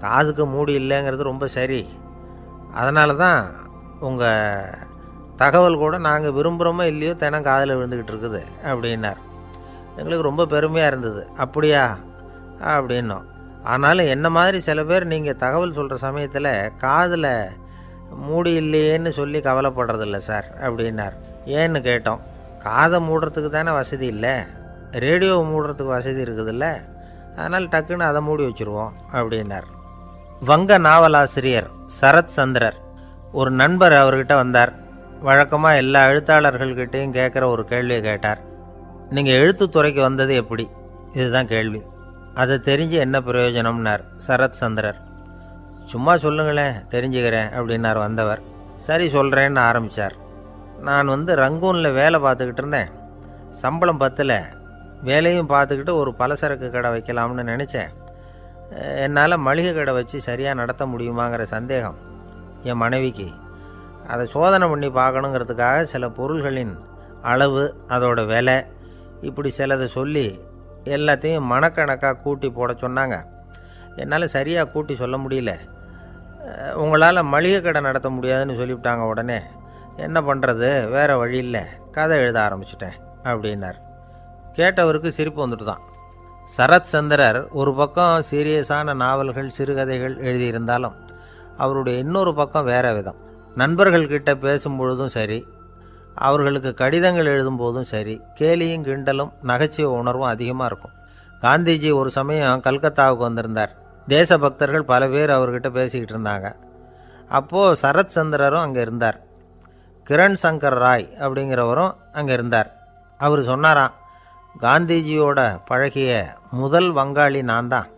காதுக்கு மூடி இல்லைங்கிறது ரொம்ப சரி. அதனால தான் உங்கள் தகவல் கூட நாங்கள் விரும்புகிறோமோ இல்லையோ தினம் காதில் விழுந்துக்கிட்டு இருக்குது அப்படின்னார். எங்களுக்கு ரொம்ப பெருமையாக இருந்தது. அப்படியா அப்படின்னோம். ஆனாலும் என்ன மாதிரி சில பேர் நீங்கள் தகவல் சொல்கிற சமயத்தில் காதில் மூடி இல்லையேன்னு சொல்லி கவலைப்படுறதில்ல சார் அப்படின்னார். ஏன்னு கேட்டோம். காதை மூடுறதுக்கு தானே வசதி இல்லை, ரேடியோவை மூடுறதுக்கு வசதி இருக்குதுல்ல, அதனால் டக்குன்னு அதை மூடி வச்சுருவோம் அப்படின்னார். வங்க நாவலாசிரியர் சரத் சந்திரர் ஒரு நண்பர் அவர்கிட்ட வந்தார். வழக்கமாக எல்லா எழுத்தாளர்கள்கிட்டையும் கேட்குற ஒரு கேள்வியை கேட்டார். நீங்கள் எழுத்துத்துறைக்கு வந்தது எப்படி? இதுதான் கேள்வி. அதை தெரிஞ்சு என்ன பிரயோஜனம்னார் சரத் சந்திரர். சும்மா சொல்லுங்களேன், தெரிஞ்சுக்கிறேன் அப்படின்னார் வந்தவர். சரி சொல்கிறேன்னு ஆரம்பித்தார். நான் ரங்கூனில் வேலை பார்த்துக்கிட்டு இருந்தேன். சம்பளம் பத்தில், வேலையும் பார்த்துக்கிட்டு ஒரு பலசரக்கு கடை வைக்கலாம்னு நினச்சேன். என்னால் மளிகை கடை வச்சு சரியாக நடத்த முடியுமாங்கிற சந்தேகம் என் மனைவிக்கு. அதை சோதனை பண்ணி பார்க்கணுங்கிறதுக்காக சில பொருள்களின் அளவு, அதோட விலை, இப்படி சிலதை சொல்லி எல்லாத்தையும் மனக்கணக்காக கூட்டி போட சொன்னாங்க. என்னால் சரியாக கூட்டி சொல்ல முடியல. உங்களால் மளிகை கடை நடத்த முடியாதுன்னு சொல்லிவிட்டாங்க. உடனே என்ன பண்ணுறது, வேறு வழி இல்லை, கதை எழுத ஆரம்பிச்சிட்டேன் அப்படின்னார். கேட்டவருக்கு சிரிப்பு வந்துட்டு தான். சரத் சந்திரர் ஒரு பக்கம் சீரியஸான நாவல்கள், சிறுகதைகள் எழுதியிருந்தாலும் அவருடைய இன்னொரு பக்கம் வேறு விதம். நண்பர்கள்கிட்ட பேசும்பொழுதும் சரி, அவர்களுக்கு கடிதங்கள் எழுதும்போதும் சரி, கேலியும் கிண்டலும் நகைச்சுவை உணர்வும் அதிகமாக இருக்கும். காந்திஜி ஒரு சமயம் கல்கத்தாவுக்கு வந்திருந்தார். தேசபக்தர்கள் பல பேர் அவர்கிட்ட பேசிக்கிட்டு இருந்தாங்க. அப்போது சரத் சந்திரரும் அங்கே இருந்தார். கிரண் சங்கர் ராய் அப்படிங்கிறவரும் அங்கே இருந்தார். அவர் சொன்னாராம், காந்திஜியோட பழகிய முதல் வங்காளி நான் தான்.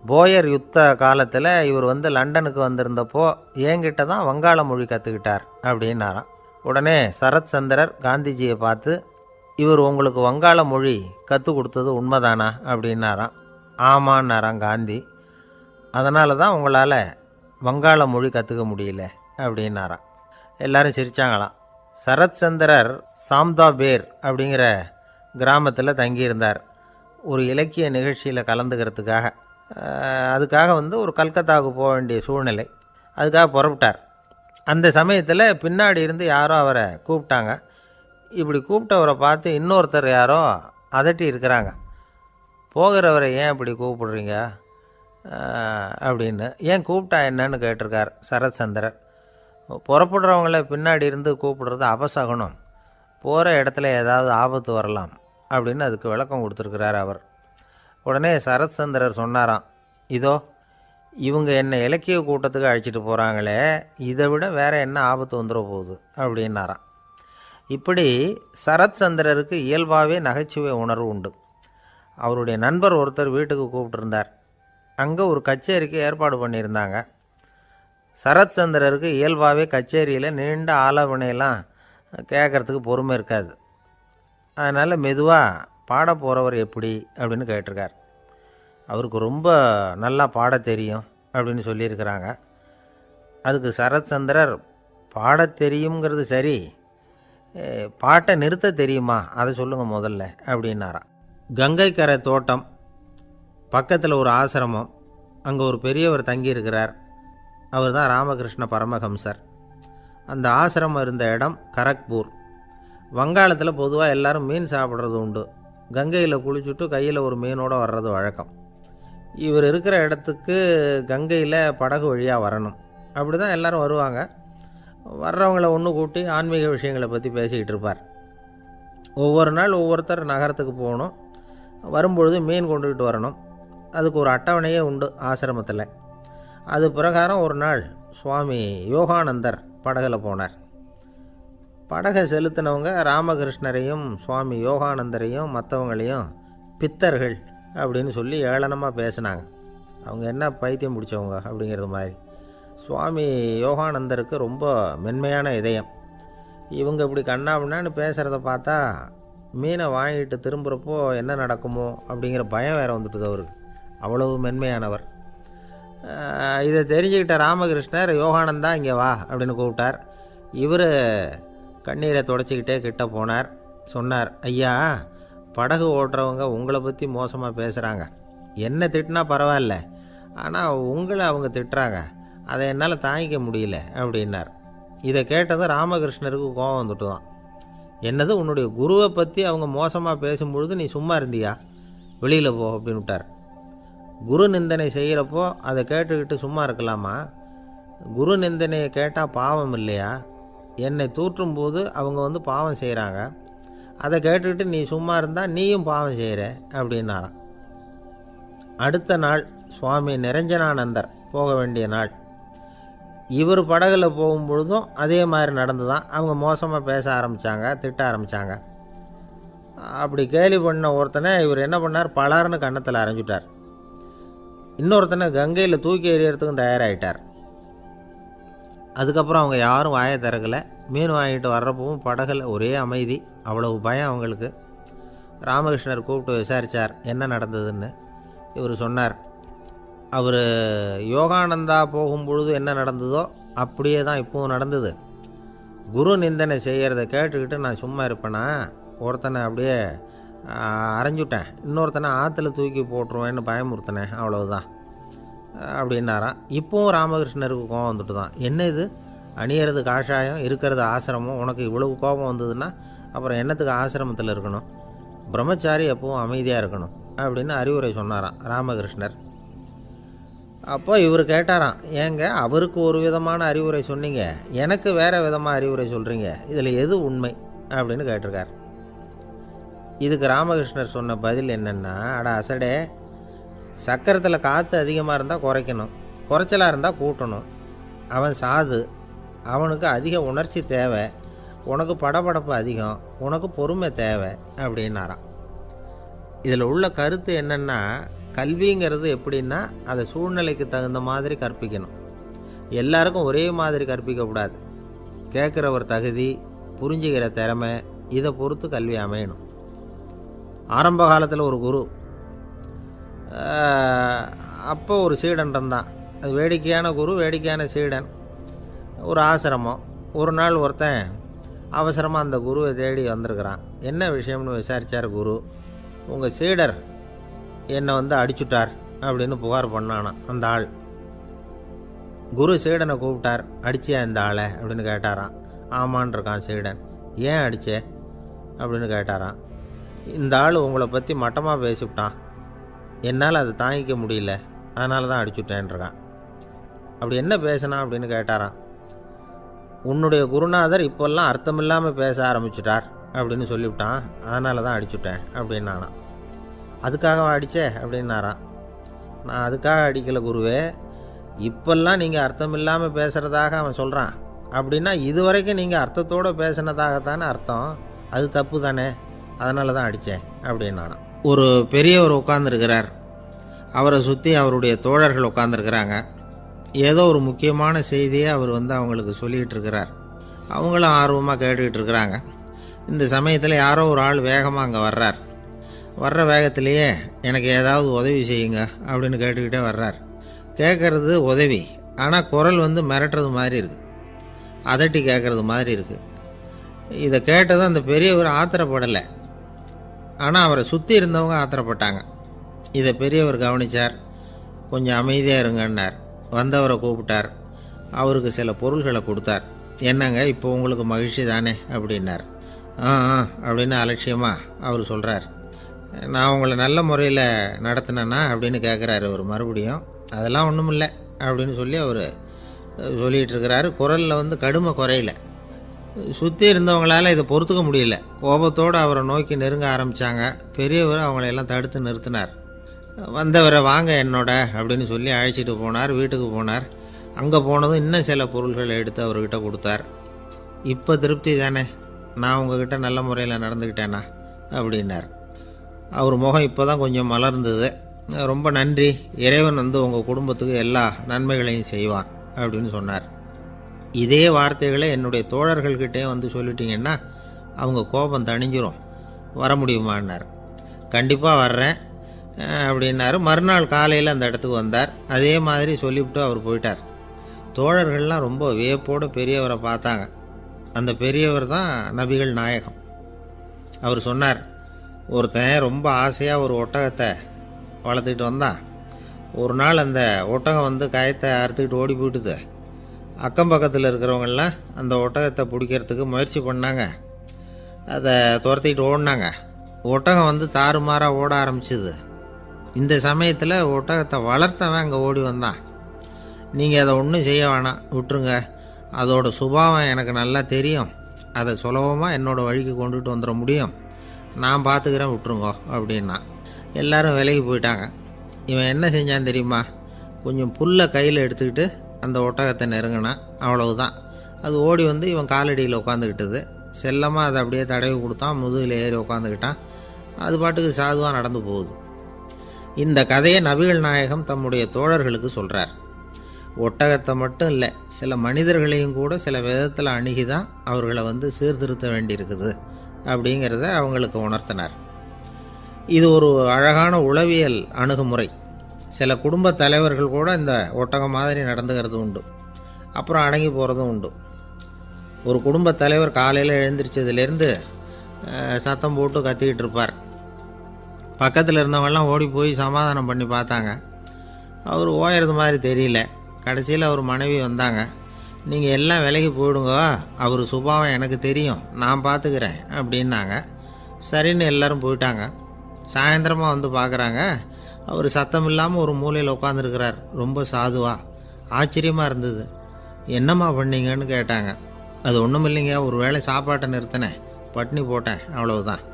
போயர் யுத்த காலத்தில் இவர் லண்டனுக்கு வந்திருந்தப்போ என்கிட்ட தான் வங்காள மொழி கற்றுக்கிட்டார் அப்படின்னாராம். உடனே சரத் சந்திரர் காந்திஜியை பார்த்து, இவர் உங்களுக்கு வங்காள மொழி கற்றுக் கொடுத்தது உண்மைதானா அப்படின்னாராம். ஆமான்னாராம் காந்தி. அதனால தான் உங்களால் வங்காள மொழி கற்றுக்க முடியல அப்படின்னாராம். எல்லாரும் சிரித்தாங்களாம். சரத் சந்திரர் சாம்தாபேர் அப்படிங்கிற கிராமத்தில் தங்கியிருந்தார். ஒரு இலக்கிய நிகழ்ச்சியில் கலந்துக்கிறதுக்காக. அதுக்காக ஒரு கல்கத்தாவுக்கு போக வேண்டிய சூழ்நிலை. அதுக்காக புறப்பட்டார். அந்த சமயத்தில் பின்னாடி இருந்து யாரோ அவரை கூப்பிட்டாங்க. இப்படி கூப்பிட்டவரை பார்த்து இன்னொருத்தர் யாரோ அதட்டி இருக்கிறாங்க. போகிறவரை ஏன் இப்படி கூப்பிடுறீங்க அப்படின்னு. ஏன் கூப்பிட்டா என்னன்னு கேட்டிருக்கார் சரத் சந்திரர். புறப்படுறவங்கள பின்னாடி இருந்து கூப்பிடுறது அபசகுனம், போகிற இடத்துல ஏதாவது ஆபத்து வரலாம் அப்படின்னு அதுக்கு விளக்கம் கொடுத்துருக்கிறார் அவர். உடனே சரத் சந்திரர் சொன்னாராம், இதோ இவங்க என்னை இலக்கிய கூட்டத்துக்கு அழைச்சிட்டு போகிறாங்களே, இதை விட வேறு என்ன ஆபத்து வந்துட போகுது அப்படின்னாராம். இப்படி சரத் சந்திரருக்கு இயல்பாகவே நகைச்சுவை உணர்வு உண்டு. அவருடைய நண்பர் ஒருத்தர் வீட்டுக்கு கூப்பிட்டுருந்தார். அங்கே ஒரு கச்சேரிக்கு ஏற்பாடு பண்ணியிருந்தாங்க. சரத் சந்திரருக்கு இயல்பாகவே கச்சேரியில் நீண்ட ஆலோசனையெல்லாம் கேட்குறதுக்கு பொறுமை இருக்காது. அதனால் மெதுவாக பாட போகிறவர் எப்படி அப்படின்னு கேட்டிருக்கார். அவருக்கு ரொம்ப நல்லா பாட தெரியும் அப்படின்னு சொல்லியிருக்கிறாங்க. அதுக்கு சரத் சந்திரர், பாட தெரியுங்கிறது சரி, பாட்டை நிறுத்த தெரியுமா அதை சொல்லுங்கள் முதல்ல அப்படின்னாராம். கங்கைக்கரை தோட்டம் பக்கத்தில் ஒரு ஆசிரமம், அங்கே ஒரு பெரியவர் தங்கியிருக்கிறார். அவர் தான் ராமகிருஷ்ண பரமஹம்சர். அந்த ஆசிரமம் இருந்த இடம் கரக்பூர். வங்காளத்தில் பொதுவாக எல்லோரும் மீன் சாப்பிட்றது உண்டு. கங்கையில் குளிச்சுட்டு கையில் ஒரு மீனோடு வர்றது வழக்கம். இவர் இருக்கிற இடத்துக்கு கங்கையில் படகு வழியாக வரணும். அப்படி தான் எல்லோரும் வருவாங்க. வர்றவங்கள ஒன்று கூட்டி ஆன்மீக விஷயங்களை பற்றி பேசிக்கிட்டு இருப்பார். ஒவ்வொரு நாள் ஒவ்வொருத்தர் நகரத்துக்கு போகணும். வரும்பொழுது மீன் கொண்டுக்கிட்டு வரணும். அதுக்கு ஒரு அட்டவணையே உண்டு ஆசிரமத்தில். அது பிரகாரம் ஒரு நாள் சுவாமி யோகானந்தர் படகில் போனார். படகை செலுத்தினவங்க ராமகிருஷ்ணரையும் சுவாமி யோகானந்தரையும் மற்றவங்களையும் பித்தர்கள் அப்படின்னு சொல்லி ஏளனமாக பேசினாங்க. அவங்க என்ன பைத்தியம் பிடிச்சவங்க அப்படிங்கிறது மாதிரி. சுவாமி யோகானந்தருக்கு ரொம்ப மென்மையான இதயம். இவங்க இப்படி கண்ணாபின்னான்னு பேசுகிறத பார்த்தா மீனை வாங்கிட்டு திரும்புகிறப்போ என்ன நடக்குமோ அப்படிங்கிற பயம் வேறு வந்துட்டுது அவருக்கு. அவ்வளவு மென்மையானவர். இதை தெரிஞ்சுக்கிட்ட ராமகிருஷ்ணர், யோகானந்தா இங்கே வா அப்படின்னு கூப்பிட்டார். இவர் கண்ணீரை தொடச்சிக்கிட்டே கிட்ட போனார். சொன்னார், ஐயா, படகு ஓட்டுறவங்க உங்களை பற்றி மோசமாக பேசுகிறாங்க. என்ன திட்டினா பரவாயில்ல, ஆனால் உங்களை அவங்க திட்டுறாங்க. அதை என்னால் தாங்கிக்க முடியல அப்படின்னார். இதை கேட்டதும் ராமகிருஷ்ணருக்கு கோபம் வந்துட்டு தான். என்னது, உன்னுடைய குருவை பற்றி அவங்க மோசமாக பேசும்பொழுது நீ சும்மா இருந்தியா? வெளியில் போ அப்படின்னு விட்டார். குரு நிந்தனை செய்கிறப்போ அதை கேட்டுக்கிட்டு சும்மா இருக்கலாமா? குரு நிந்தனையை கேட்டால் பாவம் இல்லையா? என்னை தூற்றும் போது அவங்க பாவம் செய்கிறாங்க. அதை கேட்டுக்கிட்டு நீ சும்மா இருந்தால் நீயும் பாவம் செய்கிற அப்படின்னாராம். அடுத்த நாள் சுவாமி நிரஞ்சனானந்தர் போக வேண்டிய நாள். இவர் படகுல போகும்பொழுதும் அதே மாதிரி நடந்து தான். அவங்க மோசமாக பேச ஆரம்பித்தாங்க, திட்ட ஆரம்பித்தாங்க. அப்படி கேலி பண்ண ஒருத்தனை இவர் என்ன பண்ணார், பலார்னு கன்னத்தில் அரைஞ்சிட்டார். இன்னொருத்தனை கங்கையில் தூக்கி எறியறதுக்கும் தயாராகிட்டார். அதுக்கப்புறம் அவங்க யாரும் வாயை திறக்கலை. மீன் வாங்கிட்டு வர்றப்பவும் படகுல ஒரே அமைதி. அவ்வளவு பயம் அவங்களுக்கு. ராமகிருஷ்ணர் கூப்பிட்டு விசாரித்தார் என்ன நடந்ததுன்னு. இவர் சொன்னார், அவர் யோகானந்தா போகும்பொழுது என்ன நடந்ததோ அப்படியே தான் இப்போவும் நடந்தது. குரு நிந்தனை செய்கிறத கேட்டுக்கிட்டு நான் சும்மா இருப்பேனா? ஒருத்தனை அப்படியே அரைஞ்சுட்டேன், இன்னொருத்தனை ஆற்றுல தூக்கி போட்டுருவேன்னு பயமுறுத்தினேன், அவ்வளவுதான் அப்படின்னாராம். இப்போவும் ராமகிருஷ்ணருக்கு கோபம் வந்துட்டு தான். என்ன இது, அணியறது காஷாயம், இருக்கிறது ஆசிரமம், உனக்கு இவ்வளவு கோபம் வந்ததுன்னா அப்புறம் என்னத்துக்கு ஆசிரமத்தில் இருக்கணும்? பிரம்மச்சாரி எப்பவும் அமைதியாக இருக்கணும் அப்படின்னு அறிவுரை சொன்னாராம் ராமகிருஷ்ணர். அப்போ இவர் கேட்டாராம், ஏங்க அவருக்கு ஒரு விதமான அறிவுரை சொன்னீங்க, எனக்கு வேறு விதமாக அறிவுரை சொல்கிறீங்க, இதில் எது உண்மை அப்படின்னு கேட்டிருக்கார். இதுக்கு ராமகிருஷ்ணர் சொன்ன பதில் என்னென்னா, அட அசடே, சக்கரத்தில் காற்று அதிகமாக இருந்தால் குறைக்கணும், குறைச்சலாக இருந்தால் கூட்டணும். அவன் சாது, அவனுக்கு அதிக உணர்ச்சி தேவை, உனக்கு படபடப்பு அதிகம், உனக்கு பொறுமை தேவை அப்படின்னாராம். இதில் உள்ள கருத்து என்னென்னா, கல்விங்கிறது எப்படின்னா அதை சூழ்நிலைக்கு தகுந்த மாதிரி கற்பிக்கணும். எல்லாருக்கும் ஒரே மாதிரி கற்பிக்கக்கூடாது. கேட்குறவர் தகுதி, புரிஞ்சுக்கிற திறமை, இதை பொறுத்து கல்வி அமையணும். ஆரம்ப காலத்தில் ஒரு குரு, அப்போ ஒரு சீடன் இருந்தான். அது வேடிக்கையான குரு, வேடிக்கையான சீடன். ஒரு ஆசிரமம். ஒரு நாள் ஒருத்தன் அவசரமாக அந்த குருவை தேடி வந்திருக்கிறான். என்ன விஷயம்னு விசாரித்தார் குரு. உங்கள் சீடர் என்னை அடிச்சுட்டார் அப்படின்னு புகார் பண்ணானான் அந்த ஆள். குரு சீடனை கூப்பிட்டார். அடிச்சியா இந்த ஆளை அப்படின்னு கேட்டாரான். ஆமான் இருக்கான் சீடன். ஏன் அடிச்சே அப்படின்னு கேட்டாரான். இந்த ஆள் உங்களை பற்றி மட்டமாக பேசிவிட்டான், என்னால் அதை தாங்கிக்க முடியல, அதனால தான் அடிச்சுட்டேன்ருக்கான். அப்படி என்ன பேசினான் அப்படின்னு கேட்டாரான். உன்னுடைய குருநாதர் இப்போல்லாம் அர்த்தமில்லாமல் பேச ஆரம்பிச்சுட்டார் அப்படின்னு சொல்லிவிட்டான், அதனால தான் அடிச்சுட்டேன் அப்படின்னானா. அதுக்காக அடித்தே அப்படின்னாரான். நான் அதுக்காக அடிக்கலை குருவே, இப்போல்லாம் நீங்கள் அர்த்தம் இல்லாமல் பேசுகிறதாக அவன் சொல்கிறான் அப்படின்னா இதுவரைக்கும் நீங்கள் அர்த்தத்தோடு பேசினதாகத்தானே அர்த்தம், அது தப்பு தானே, அதனால தான் அடித்தேன் அப்படின்னானா. ஒரு பெரியவர் உட்கார்ந்துருக்கிறார். அவரை சுற்றி அவருடைய தோழர்கள் உட்காந்துருக்கிறாங்க. ஏதோ ஒரு முக்கியமான செய்தியை அவர் அவங்களுக்கு சொல்லிகிட்டு இருக்கிறார். அவங்களும் ஆர்வமாக கேட்டுக்கிட்டு இருக்கிறாங்க. இந்த சமயத்தில் யாரோ ஒரு ஆள் வேகமாக அங்கே வர்றார். வர்ற வேகத்திலேயே எனக்கு ஏதாவது உதவி செய்யுங்க அப்படின்னு கேட்டுக்கிட்டே வர்றார். கேட்குறது உதவி, ஆனால் குரல் மிரட்டுறது மாதிரி இருக்குது, அதட்டி கேட்குறது மாதிரி இருக்குது. இதை கேட்டதும் அந்த பெரியவர் ஆத்திரப்படலை. ஆனால் அவரை சுற்றி இருந்தவங்க ஆத்திரப்பட்டாங்க. இதை பெரியவர் கவனித்தார். கொஞ்சம் அமைதியாக இருங்கன்னார். வந்தவரை கூப்பிட்டார். அவருக்கு சில பொருள்களை கொடுத்தார். என்னங்க இப்போ உங்களுக்கு மகிழ்ச்சி தானே அப்படின்னார். ஆ அப்படின்னு அலட்சியமாக அவர் சொல்கிறார். நான் உங்களை நல்ல முறையில் நடத்தினேன்னா அப்படின்னு கேட்குறாரு அவர் மறுபடியும். அதெல்லாம் ஒன்றும் இல்லை அப்படின்னு சொல்லி அவர் சொல்லிகிட்டு இருக்கிறாரு. குரலில் கடுமை குறையில. சுற்றி இருந்தவங்களால் இதை பொறுத்துக்க முடியல. கோபத்தோடு அவரை நோக்கி நெருங்க ஆரம்பித்தாங்க. பெரியவர் அவங்களையெல்லாம் தடுத்து நிறுத்தினார். வந்தவரை வாங்க என்னோட அப்படின்னு சொல்லி அழைச்சிட்டு போனார். வீட்டுக்கு போனார். அங்கே போனதும் இன்னும் சில பொருள்களை எடுத்து அவர்கிட்ட கொடுத்தார். இப்போ திருப்தி தானே, நான் உங்ககிட்ட நல்ல முறையில் நடந்துக்கிட்டேனா அப்படின்னார். அவர் முகம் இப்போ தான் கொஞ்சம் மலர்ந்தது. ரொம்ப நன்றி, இறைவன் உங்கள் குடும்பத்துக்கு எல்லா நன்மைகளையும் செய்வான் அப்படின்னு சொன்னார். இதே வார்த்தைகளை என்னுடைய தோழர்கள்கிட்டே சொல்லிட்டீங்கன்னா அவங்க கோபம் தணிஞ்சிரும். வர முடியுமான்னார். கண்டிப்பாக வர்றேன் அப்படின்னாரு. மறுநாள் காலையில் அந்த இடத்துக்கு வந்தார். அதே மாதிரி சொல்லிவிட்டு அவர் போயிட்டார். தோழர்கள்லாம் ரொம்ப வியப்போடு பெரியவரை பார்த்தாங்க. அந்த பெரியவர் தான் நபிகள் நாயகம். அவர் சொன்னார், ஒருத்தன் ரொம்ப ஆசையாக ஒரு ஒட்டகத்தை வளர்த்துக்கிட்டு வந்தான். ஒரு நாள் அந்த ஒட்டகம் கயத்தை அறுத்துக்கிட்டு ஓடி போயிட்டுது. அக்கம் பக்கத்தில் இருக்கிறவங்கெல்லாம் அந்த ஒட்டகத்தை பிடிக்கிறதுக்கு முயற்சி பண்ணாங்க. அதை துரத்திக்கிட்டு ஓடினாங்க. ஒட்டகம் தாறுமாறாக ஓட ஆரம்பிச்சுது. இந்த சமயத்தில் ஒட்டகத்தை வளர்த்தவன் அங்கே ஓடி வந்தான். நீங்கள் அதை ஒன்றும் செய்ய வேணாம், விட்டுருங்க. அதோட சுபாவம் எனக்கு நல்லா தெரியும். அதை சுலபமாக என்னோடய வழிக்கு கொண்டுட்டு வந்துட முடியும். நான் பார்த்துக்கிறேன், விட்டுருங்கோ அப்படின்னா. எல்லாரும் விலகி போயிட்டாங்க. இவன் என்ன செஞ்சான் தெரியுமா? கொஞ்சம் புல்லை கையில் எடுத்துக்கிட்டு அந்த ஒட்டகத்தை நெருங்கினான். அவ்வளவுதான். அது ஓடி இவன் காலடியில் உட்காந்துக்கிட்டது. செல்லமாக அதை அப்படியே தடவி கொடுத்தான். முதுகில் ஏறி உட்காந்துக்கிட்டான். அது பாட்டுக்கு சாதுவாக நடந்து போகுது. இந்த கதையை நபிகள் நாயகம் தம்முடைய தோழர்களுக்கு சொல்கிறார். ஒட்டகத்தை மட்டும் இல்லை, சில மனிதர்களையும் கூட சில விதத்தில் அணுகி தான் அவர்களை சீர்திருத்த வேண்டியிருக்குது அப்படிங்கிறத அவங்களுக்கு உணர்த்தினார். இது ஒரு அழகான உளவியல் அணுகுமுறை. சில குடும்ப தலைவர்கள் கூட இந்த ஒட்டகம் மாதிரி நடந்துக்கிறது உண்டு. அப்புறம் அடங்கி போகிறதும் உண்டு. ஒரு குடும்ப தலைவர் காலையில் எழுந்திரிச்சதுலேருந்து சத்தம் போட்டு கத்திக்கிட்டு இருப்பார். பக்கத்தில் இருந்தவங்கெல்லாம் ஓடி போய் சமாதானம் பண்ணி பார்த்தாங்க. அவர் ஓயறது மாதிரி தெரியல. கடைசியில் அவர் மனைவி வந்தாங்க. நீங்கள் எல்லாம் விலகி போயிடுங்க, அவர் சுபாவம் எனக்கு தெரியும், நான் பார்த்துக்கிறேன் அப்படின்னாங்க. சரின்னு எல்லோரும் போயிட்டாங்க. சாயந்தரமாக பார்க்குறாங்க, அவர் சத்தம் இல்லாமல் ஒரு மூலையில் உட்காந்துருக்கிறார். ரொம்ப சாதுவா. ஆச்சரியமாக இருந்தது. என்னம்மா பண்ணீங்கன்னு கேட்டாங்க. அது ஒன்றும் இல்லைங்க, ஒரு வேளை சாப்பாட்டை நிறுத்தினேன், பட்னி போட்டேன், அவ்வளவுதான்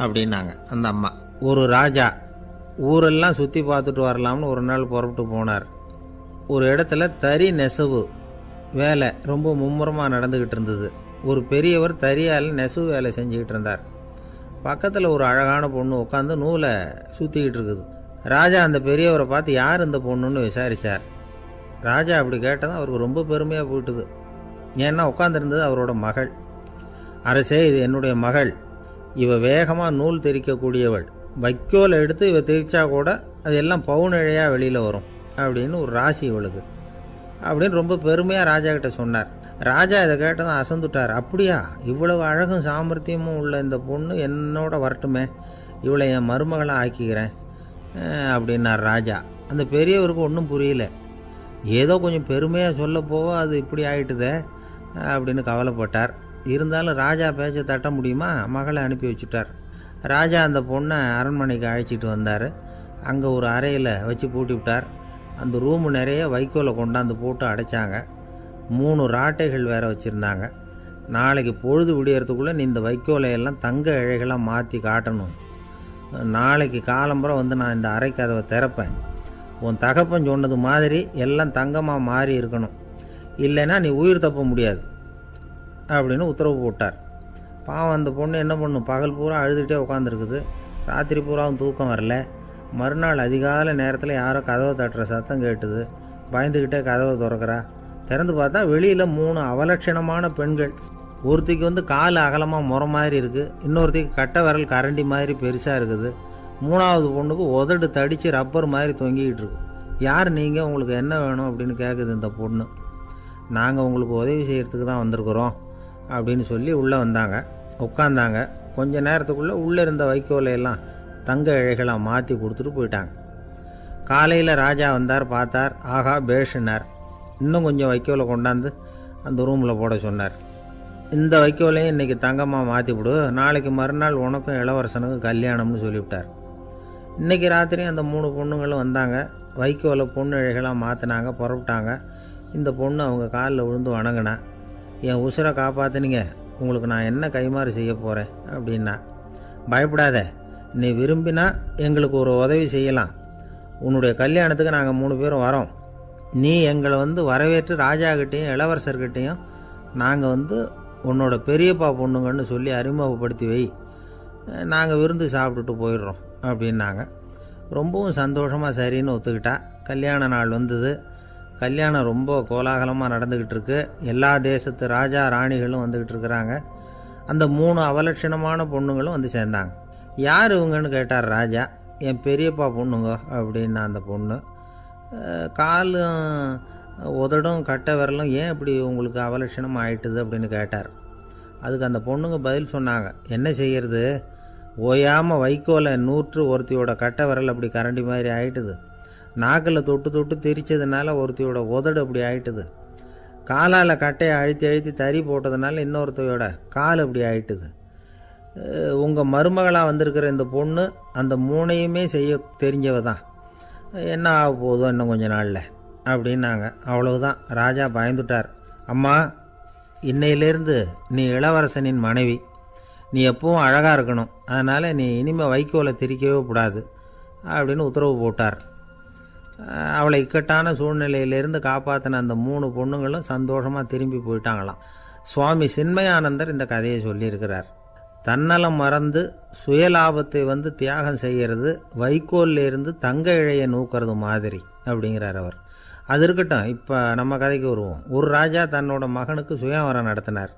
அப்படின்னாங்க அந்த அம்மா. ஒரு ராஜா ஊரெல்லாம் சுற்றி பார்த்துட்டு வரலாம்னு ஒரு நாள் புறப்பட்டு போனார். ஒரு இடத்துல தறி நெசவு வேலை ரொம்ப மும்முரமாக நடந்துக்கிட்டு இருந்தது. ஒரு பெரியவர் தறியால் நெசவு வேலை செஞ்சுக்கிட்டு இருந்தார். பக்கத்தில் ஒரு அழகான பொண்ணு உட்காந்து நூலை சுற்றிக்கிட்டு இருக்குது. ராஜா அந்த பெரியவரை பார்த்து யார் இந்த பொண்ணுன்னு விசாரித்தார். ராஜா அப்படி கேட்டதும் அவருக்கு ரொம்ப பெருமையாக போயிட்டுது. ஏன்னா உட்காந்துருந்தது அவரோட மகள். அரசே, இது என்னுடைய மகள். இவ வேகமாக நூல் தெரிக்கக்கூடியவள். வைக்கோலை எடுத்து இவ தெரிச்சா கூட அது எல்லாம் பவுனிழையாக வெளியில் வரும் அப்படின்னு ஒரு ராசி இவளுக்கு அப்படின்னு ரொம்ப பெருமையாக ராஜா கிட்ட சொன்னார். ராஜா இதை கேட்டதும் அசந்துட்டார். அப்படியா, இவ்வளவு அழகும் சாமர்த்தியமும் உள்ள இந்த பொண்ணு என்னோட வரட்டுமே, இவளை என் மருமகளாக ஆக்கிக்கிறேன் அப்படின்னார் ராஜா. அந்த பெரியவருக்கு ஒன்றும் புரியல. ஏதோ கொஞ்சம் பெருமையாக சொல்ல போக அது இப்படி ஆகிட்டுதே அப்படின்னு கவலைப்பட்டார். இருந்தாலும் ராஜா பேச்சை தட்ட முடியுமா? மகளை அனுப்பி வச்சுட்டார். ராஜா அந்த பொண்ணை அரண்மனைக்கு அழைச்சிட்டு வந்தார். அங்கே ஒரு அறையில் வச்சு பூட்டி விட்டார். அந்த ரூமு நிறைய வைக்கோலை கொண்டாந்து போட்டு அடைச்சாங்க. 3 ராட்டைகள் வேறு வச்சுருந்தாங்க. நாளைக்கு பொழுது விடியறதுக்குள்ளே நீ இந்த வைக்கோலையெல்லாம் தங்க இழைகளாக மாற்றி காட்டணும். நாளைக்கு காலம்புற நான் இந்த அறை கதவை திறப்பேன். உன் தகப்பன் சொன்னது மாதிரி எல்லாம் தங்கமாக மாறி இருக்கணும், இல்லைன்னா நீ உயிர் தப்ப முடியாது அப்படின்னு உத்தரவு போட்டார். பாவம் அந்த பொண்ணு என்ன பண்ணும், பகல் பூரா அழுதுகிட்டே உட்காந்துருக்குது. ராத்திரி பூராவும் தூக்கம் வரல. மறுநாள் அதிகாலை நேரத்தில் யாரோ கதவை தட்டுற சத்தம் கேட்டுது. பயந்துக்கிட்டே கதவை திறக்கிறா. திறந்து பார்த்தா வெளியில் 3 அவலட்சணமான பெண்கள். ஒருத்திக்கு கால் அகலமாக முறை மாதிரி இருக்குது, இன்னொருத்திக்கு கட்டை விரல் கரண்டி மாதிரி பெருசாக இருக்குது, 3ஆவது பொண்ணுக்கு உதடு தடித்து ரப்பர் மாதிரி தொங்கிக்கிட்டு இருக்கு. யார் நீங்கள், உங்களுக்கு என்ன வேணும் அப்படின்னு கேட்குது இந்த பொண்ணு. நாங்கள் உங்களுக்கு உதவி செய்கிறதுக்கு தான் வந்திருக்கிறோம் அப்படின்னு சொல்லி உள்ளே வந்தாங்க. உட்காந்தாங்க. கொஞ்ச நேரத்துக்குள்ளே உள்ளே இருந்த வைக்கோலையெல்லாம் தங்க இழைகளாக மாற்றி கொடுத்துட்டு போயிட்டாங்க. காலையில் ராஜா வந்தார், பார்த்தார். ஆகா பேஷுனார். இன்னும் கொஞ்சம் வைக்கோலை கொண்டாந்து அந்த ரூமில் போட சொன்னார். இந்த வைக்கோலையும் இன்றைக்கி தங்கமாக மாற்றிவிடு, நாளைக்கு மறுநாள் உனக்கும் இளவரசனுக்கும் கல்யாணம்னு சொல்லிவிட்டார். இன்றைக்கி ராத்திரி அந்த 3 பொண்ணுங்களும் வந்தாங்க. வைக்கோலை பொண்ணு இழைகளாக மாற்றினாங்க, புறப்பட்டாங்க. இந்த பொண்ணு அவங்க காலில் விழுந்து வணங்கினா. என் உசுரை காப்பாற்றினீங்க, உங்களுக்கு நான் என்ன கைமாறு செய்ய போகிறேன் அப்படின்னா. பயப்படாத, நீ விரும்பினா எங்களுக்கு ஒரு உதவி செய்யலாம். உன்னுடைய கல்யாணத்துக்கு நாங்கள் 3 பேரும் வரோம். நீ எங்களை வரவேற்று ராஜாக்கிட்டேயும் இளவரசர்கிட்டையும் நாங்கள் உன்னோட பெரியப்பா பொண்ணுங்கன்னு சொல்லி அறிமுகப்படுத்தி வை, நாங்கள் விருந்து சாப்பிட்டுட்டு போயிடுறோம் அப்படின்னாங்க. ரொம்பவும் சந்தோஷமாக சரின்னு ஒத்துக்கிட்டா. கல்யாண நாள் வந்தது. கல்யாணம் ரொம்ப கோலாகலமாக நடந்துக்கிட்டு இருக்கு. எல்லா தேசத்து ராஜா ராணிகளும் வந்துக்கிட்டு இருக்கிறாங்க. அந்த 3 அவலட்சணமான பொண்ணுங்களும் சேர்ந்தாங்க. யார் இவங்கன்னு கேட்டார் ராஜா. என் பெரியப்பா பொண்ணுங்க அப்படின்னா அந்த பொண்ணு. காலும் உதடும் கட்டை விரலும் ஏன் இப்படி உங்களுக்கு அவலட்சணமாக ஆயிட்டுது அப்படின்னு கேட்டார். அதுக்கு அந்த பொண்ணுங்க பதில் சொன்னாங்க. என்ன செய்கிறது, ஓயாமல் வைக்கோலை நூற்று ஒருத்தியோட கட்டை விரல் அப்படி கரண்டி மாதிரி ஆயிட்டுது. நாக்கில் தொட்டு தொட்டு திரிச்சதுனால ஒருத்தியோட உதடு அப்படி ஆயிட்டுது. காலால் கட்டையை அழுத்தி அழுத்தி தறி போட்டதுனால இன்னொருத்தையோட கால் அப்படி ஆயிட்டுது. உங்கள் மருமகளாக வந்திருக்கிற இந்த பொண்ணு அந்த 3ஐயுமே செய்ய தெரிஞ்சவ தான். என்ன ஆக போதோ இன்னும் கொஞ்ச நாளில் அப்படின்னாங்க. அவ்வளவுதான். ராஜா பயந்துட்டார். அம்மா, இன்னையிலேருந்து நீ இளவரசனின் மனைவி. நீ எப்பவும் அழகாக இருக்கணும். அதனால் நீ இனிமேல் வைக்கோலை திரிக்கவே கூடாது அப்படின்னு உத்தரவு போட்டார். அவளை இக்கட்டான சூழ்நிலையிலிருந்து காப்பாற்றின அந்த 3 பொண்ணுங்களும் சந்தோஷமாக திரும்பி போயிட்டாங்களாம். சுவாமி சின்மயானந்தர் இந்த கதையை சொல்லியிருக்கிறார். தன்னலம் மறந்து சுயலாபத்தை தியாகம் செய்கிறது வைக்கோல்லேருந்து தங்க இழையை நூக்கிறது மாதிரி அப்படிங்கிறார் அவர். அது இருக்கட்டும், இப்போ நம்ம கதைக்கு வருவோம். ஒரு ராஜா தன்னோட மகனுக்கு சுயவரம் நடத்தினார்.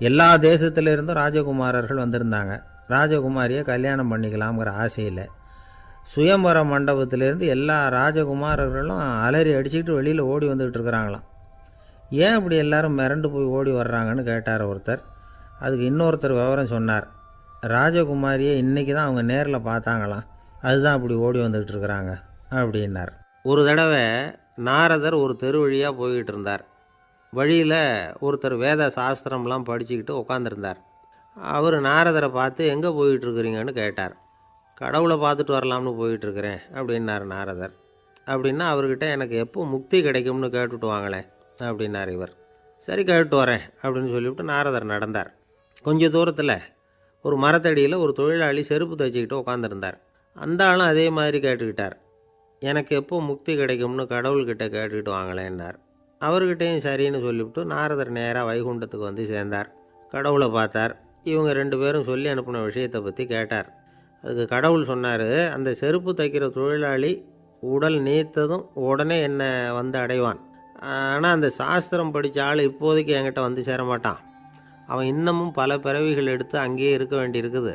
எல்லா தேசத்திலிருந்தும் ராஜகுமாரர்கள் வந்திருந்தாங்க. ராஜகுமாரியை கல்யாணம் பண்ணிக்கலாம்ங்கிற ஆசையில் சுயம்பர மண்டபத்திலேருந்து எல்லா ராஜகுமாரர்களும் அலறி அடிச்சுக்கிட்டு வெளியில் ஓடி வந்துக்கிட்டு இருக்கிறாங்களாம். ஏன் இப்படி எல்லாரும் மிரண்டு போய் ஓடி வர்றாங்கன்னு கேட்டார் ஒருத்தர். அதுக்கு இன்னொருத்தர் விவரம் சொன்னார். ராஜகுமாரியை இன்றைக்கி தான் அவங்க நேரில் பார்த்தாங்களாம், அதுதான் அப்படி ஓடி வந்துக்கிட்டு இருக்கிறாங்க அப்படின்னார். ஒரு தடவை நாரதர் ஒரு தெரு வழியாக போய்கிட்டு இருந்தார். வழியில் ஒருத்தர் வேத சாஸ்திரம்லாம் படிச்சுக்கிட்டு உட்காந்துருந்தார். அவர் நாரதரை பார்த்து எங்கே போயிட்டுருக்குறீங்கன்னு கேட்டார். கடவுளை பார்த்துட்டு வரலாம்னு போயிட்டுருக்கிறேன் அப்படின்னார் நாரதர். அப்படின்னா அவர்கிட்ட எனக்கு எப்போ முக்தி கிடைக்கும்னு கேட்டுட்டு வாங்களேன் அப்படின்னார் இவர். சரி, கேட்டு வரேன் அப்படின்னு சொல்லிவிட்டு நாரதர் நடந்தார். கொஞ்சம் தூரத்தில் ஒரு மரத்தடியில் ஒரு தொழிலாளி செருப்பு தைச்சிக்கிட்டு உட்காந்துருந்தார். அந்த ஆளும் அதே மாதிரி கேட்டுக்கிட்டார். எனக்கு எப்போ முக்தி கிடைக்கும்னு கடவுள்கிட்ட கேட்டுக்கிட்டு வாங்களேன்னார். அவர்கிட்டையும் சரின்னு சொல்லிவிட்டு நாரதர் நேராக வைகுண்டத்துக்கு சேர்ந்தார். கடவுளை பார்த்தார். இவங்க 2 பேரும் சொல்லி அனுப்பின விஷயத்தை பற்றி கேட்டார். அதுக்கு கடவுள் சொன்னார், அந்த செருப்பு தைக்கிற தொழிலாளி உடல் நீத்ததும் உடனே என்னை அடைவான். ஆனால் அந்த சாஸ்திரம் படித்த ஆள் இப்போதைக்கு என்கிட்ட சேர மாட்டான். அவன் இன்னமும் பல பிறவிகள் எடுத்து அங்கேயே இருக்க வேண்டியிருக்குது.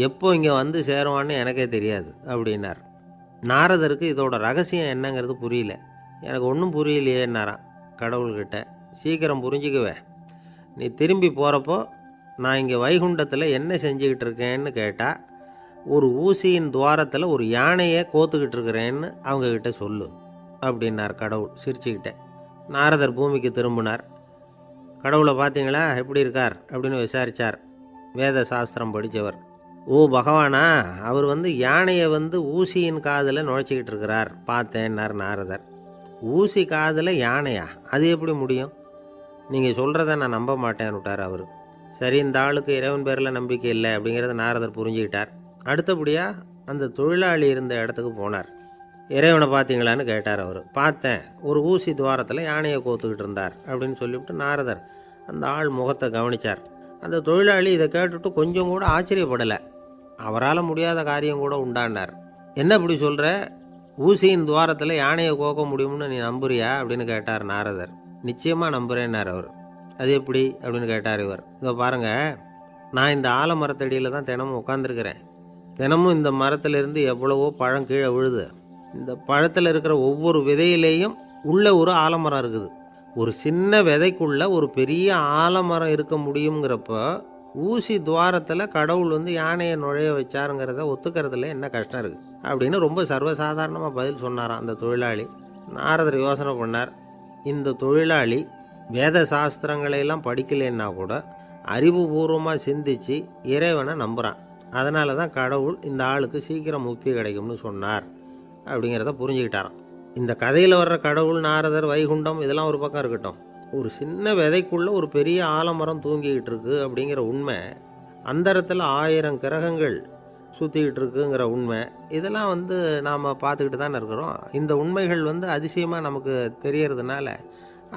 எப்போ இங்கே சேருவான்னு எனக்கே தெரியாது அப்படின்னார். நாரதருக்கு இதோட ரகசியம் என்னங்கிறது புரியல. எனக்கு ஒன்றும் புரியலையேன்னாரான் கடவுள்கிட்ட. சீக்கிரம் புரிஞ்சுக்குவே, நீ திரும்பி போகிறப்போ நான் இங்கே வைகுண்டத்தில் என்ன செஞ்சுக்கிட்டு இருக்கேன்னு கேட்டால், ஒரு ஊசியின் துவாரத்தில் ஒரு யானையை கோத்துக்கிட்டு இருக்கிறேன்னு அவங்கக்கிட்ட சொல்லு அப்படின்னார் கடவுள் சிரிச்சுக்கிட்டே. நாரதர் பூமிக்கு திரும்பினார். கடவுளை பார்த்தீங்களா, எப்படி இருக்கார் அப்படின்னு விசாரித்தார். வேத சாஸ்திரம் படித்தவர். ஓ பகவானா, அவர் யானையை ஊசியின் காதில் நுழைச்சிக்கிட்டு இருக்கிறார் பார்த்தேன்னார் நாரதர். ஊசி காதில் யானையா, அது எப்படி முடியும்? நீங்கள் சொல்கிறத நான் நம்ப மாட்டேன்னு விட்டார் அவர். சரி, இந்த ஆளுக்கு இறைவன் பேரில் நம்பிக்கை இல்லை அப்படிங்கிறத நாரதர் புரிஞ்சுக்கிட்டார். அடுத்தபடியாக அந்த தொழிலாளி இருந்த இடத்துக்கு போனார். இறைவனை பார்த்தீங்களான்னு கேட்டார் அவர். பார்த்தேன், ஒரு ஊசி துவாரத்தில் யானையை கோத்துக்கிட்டு இருந்தார் அப்படின்னு சொல்லிவிட்டு நாரதர் அந்த ஆள் முகத்தை கவனித்தார். அந்த தொழிலாளி இதை கேட்டுட்டு கொஞ்சம் கூட ஆச்சரியப்படலை. அவரால் முடியாத காரியம் கூட உண்டானார். என்ன இப்படி சொல்கிற, ஊசியின் துவாரத்தில் யானையை கோக்க முடியும்னு நீ நம்புறியா அப்படின்னு கேட்டார் நாரதர். நிச்சயமாக நம்புகிறேன்னார் அவர். அது எப்படி அப்படின்னு கேட்டார் இவர். இதோ பாருங்கள், நான் இந்த ஆலமரத்தடியில் தான் தினமும் உட்காந்துருக்கிறேன். தினமும் இந்த மரத்திலிருந்து எவ்வளவோ பழம் கீழே விழுது. இந்த பழத்தில் இருக்கிற ஒவ்வொரு விதையிலேயும் உள்ள ஒரு ஆலமரம் இருக்குது. ஒரு சின்ன விதைக்குள்ள ஒரு பெரிய ஆலமரம் இருக்க முடியுங்கிறப்ப ஊசி துவாரத்தில் கடவுள் வந்து யானையை நுழைய வச்சாருங்கிறத ஒத்துக்கிறதுல என்ன கஷ்டம் இருக்குது அப்படின்னு ரொம்ப சர்வசாதாரணமாக பதில் சொன்னாராம் அந்த தொழிலாளி. நாரதர் யோசனை பண்ணார், இந்த தொழிலாளி வேத சாஸ்திரங்களையெல்லாம் படிக்கலைன்னா கூட அறிவுபூர்வமாக சிந்தித்து இறைவனை நம்புகிறான். அதனால தான் கடவுள் இந்த ஆளுக்கு சீக்கிரம் முக்தி கிடைக்கும்னு சொன்னார் அப்படிங்கிறத புரிஞ்சுக்கிட்டாராம். இந்த கதையில் வர்ற கடவுள், நாரதர், வைகுண்டம் இதெல்லாம் ஒரு பக்கம் இருக்கட்டும், ஒரு சின்ன விதைக்குள்ளே ஒரு பெரிய ஆலமரம் தூங்கிக்கிட்டு இருக்கு அப்படிங்கிற உண்மை, அந்தரத்தில் 1000 கிரகங்கள் சுற்றிக்கிட்டு இருக்குங்கிற உண்மை, இதெல்லாம் வந்து நாம் பார்த்துக்கிட்டு தானே இருக்கிறோம். இந்த உண்மைகள் வந்து அதிசயமாக நமக்கு தெரியறதுனால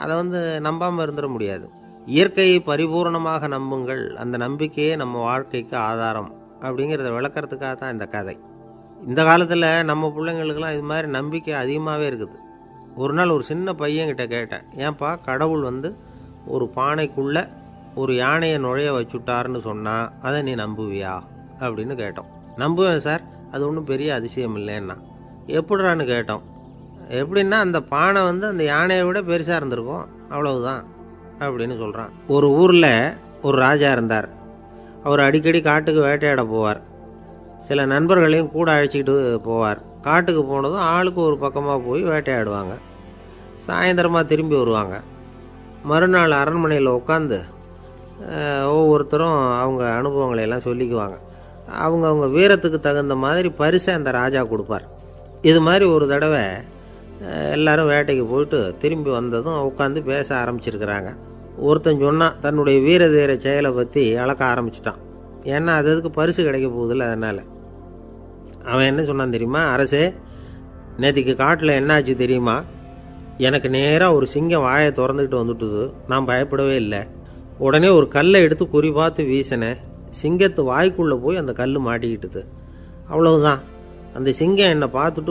அதை வந்து நம்பாமல் இருந்துட முடியாது. இயற்கையை பரிபூர்ணமாக நம்புங்கள், அந்த நம்பிக்கையே நம்ம வாழ்க்கைக்கு ஆதாரம் அப்படிங்கிறத விளக்கறதுக்காக தான் இந்த கதை. இந்த காலத்தில் நம்ம பிள்ளைங்களுக்கெல்லாம் இது மாதிரி நம்பிக்கை அதிகமாகவே இருக்குது. ஒரு நாள் ஒரு சின்ன பையன்கிட்ட கேட்டேன், ஏன்பா கடவுள் வந்து ஒரு பானைக்குள்ளே ஒரு யானையை நுழைய வச்சுட்டாருன்னு சொன்னால் அதை நீ நம்புவியா அப்படின்னு கேட்டோம். நம்புவேன் சார், அது ஒன்றும் பெரிய அதிசயம் இல்லைன்னா. எப்படிறான்னு கேட்டோம். எப்படின்னா அந்த பானை வந்து அந்த யானையை விட பெருசாக இருந்திருக்கும், அவ்வளவுதான் அப்படின்னு சொல்கிறான். ஒரு ஊரில் ஒரு ராஜா இருந்தார். அவர் அடிக்கடி காட்டுக்கு வேட்டையாட போவார். சில நண்பர்களையும் கூட அழைச்சிக்கிட்டு போவார். காட்டுக்கு போனதும் ஆளுக்கு ஒரு பக்கமாக போய் வேட்டையாடுவாங்க. சாயந்தரமாக திரும்பி வருவாங்க. மறுநாள் அரண்மனையில் உட்காந்து ஒவ்வொருத்தரும் அவங்க அனுபவங்களை எல்லாம் சொல்லிக்குவாங்க. அவங்க வீரத்துக்கு தகுந்த மாதிரி பரிசை அந்த ராஜா கொடுப்பார். இது மாதிரி ஒரு தடவை எல்லாரும் வேட்டைக்கு போயிட்டு திரும்பி வந்ததும் உட்காந்து பேச ஆரம்பிச்சிருக்கிறாங்க. ஒருத்தன் சொன்னான், தன்னுடைய வீர தீர செயலை பற்றி அளக்க ஆரம்பிச்சிட்டான். ஏன்னா அதுக்கு பரிசு கிடைக்க போகுதில்ல, அதனால். அவன் என்ன சொன்னான் தெரியுமா? அரசே, நேற்றுக்கு காட்டில் என்னாச்சு தெரியுமா? எனக்கு நேராக ஒரு சிங்கம் வாயை திறந்துக்கிட்டு வந்துட்டுது. நான் பயப்படவே இல்லை. உடனே ஒரு கல்லை எடுத்து குறி பார்த்து வீசினேன். சிங்கத்து வாய்க்குள்ளே போய் அந்த கல் மாட்டிக்கிட்டுது. அவ்வளவுதான். அந்த சிங்கம் என்னை பார்த்துட்டு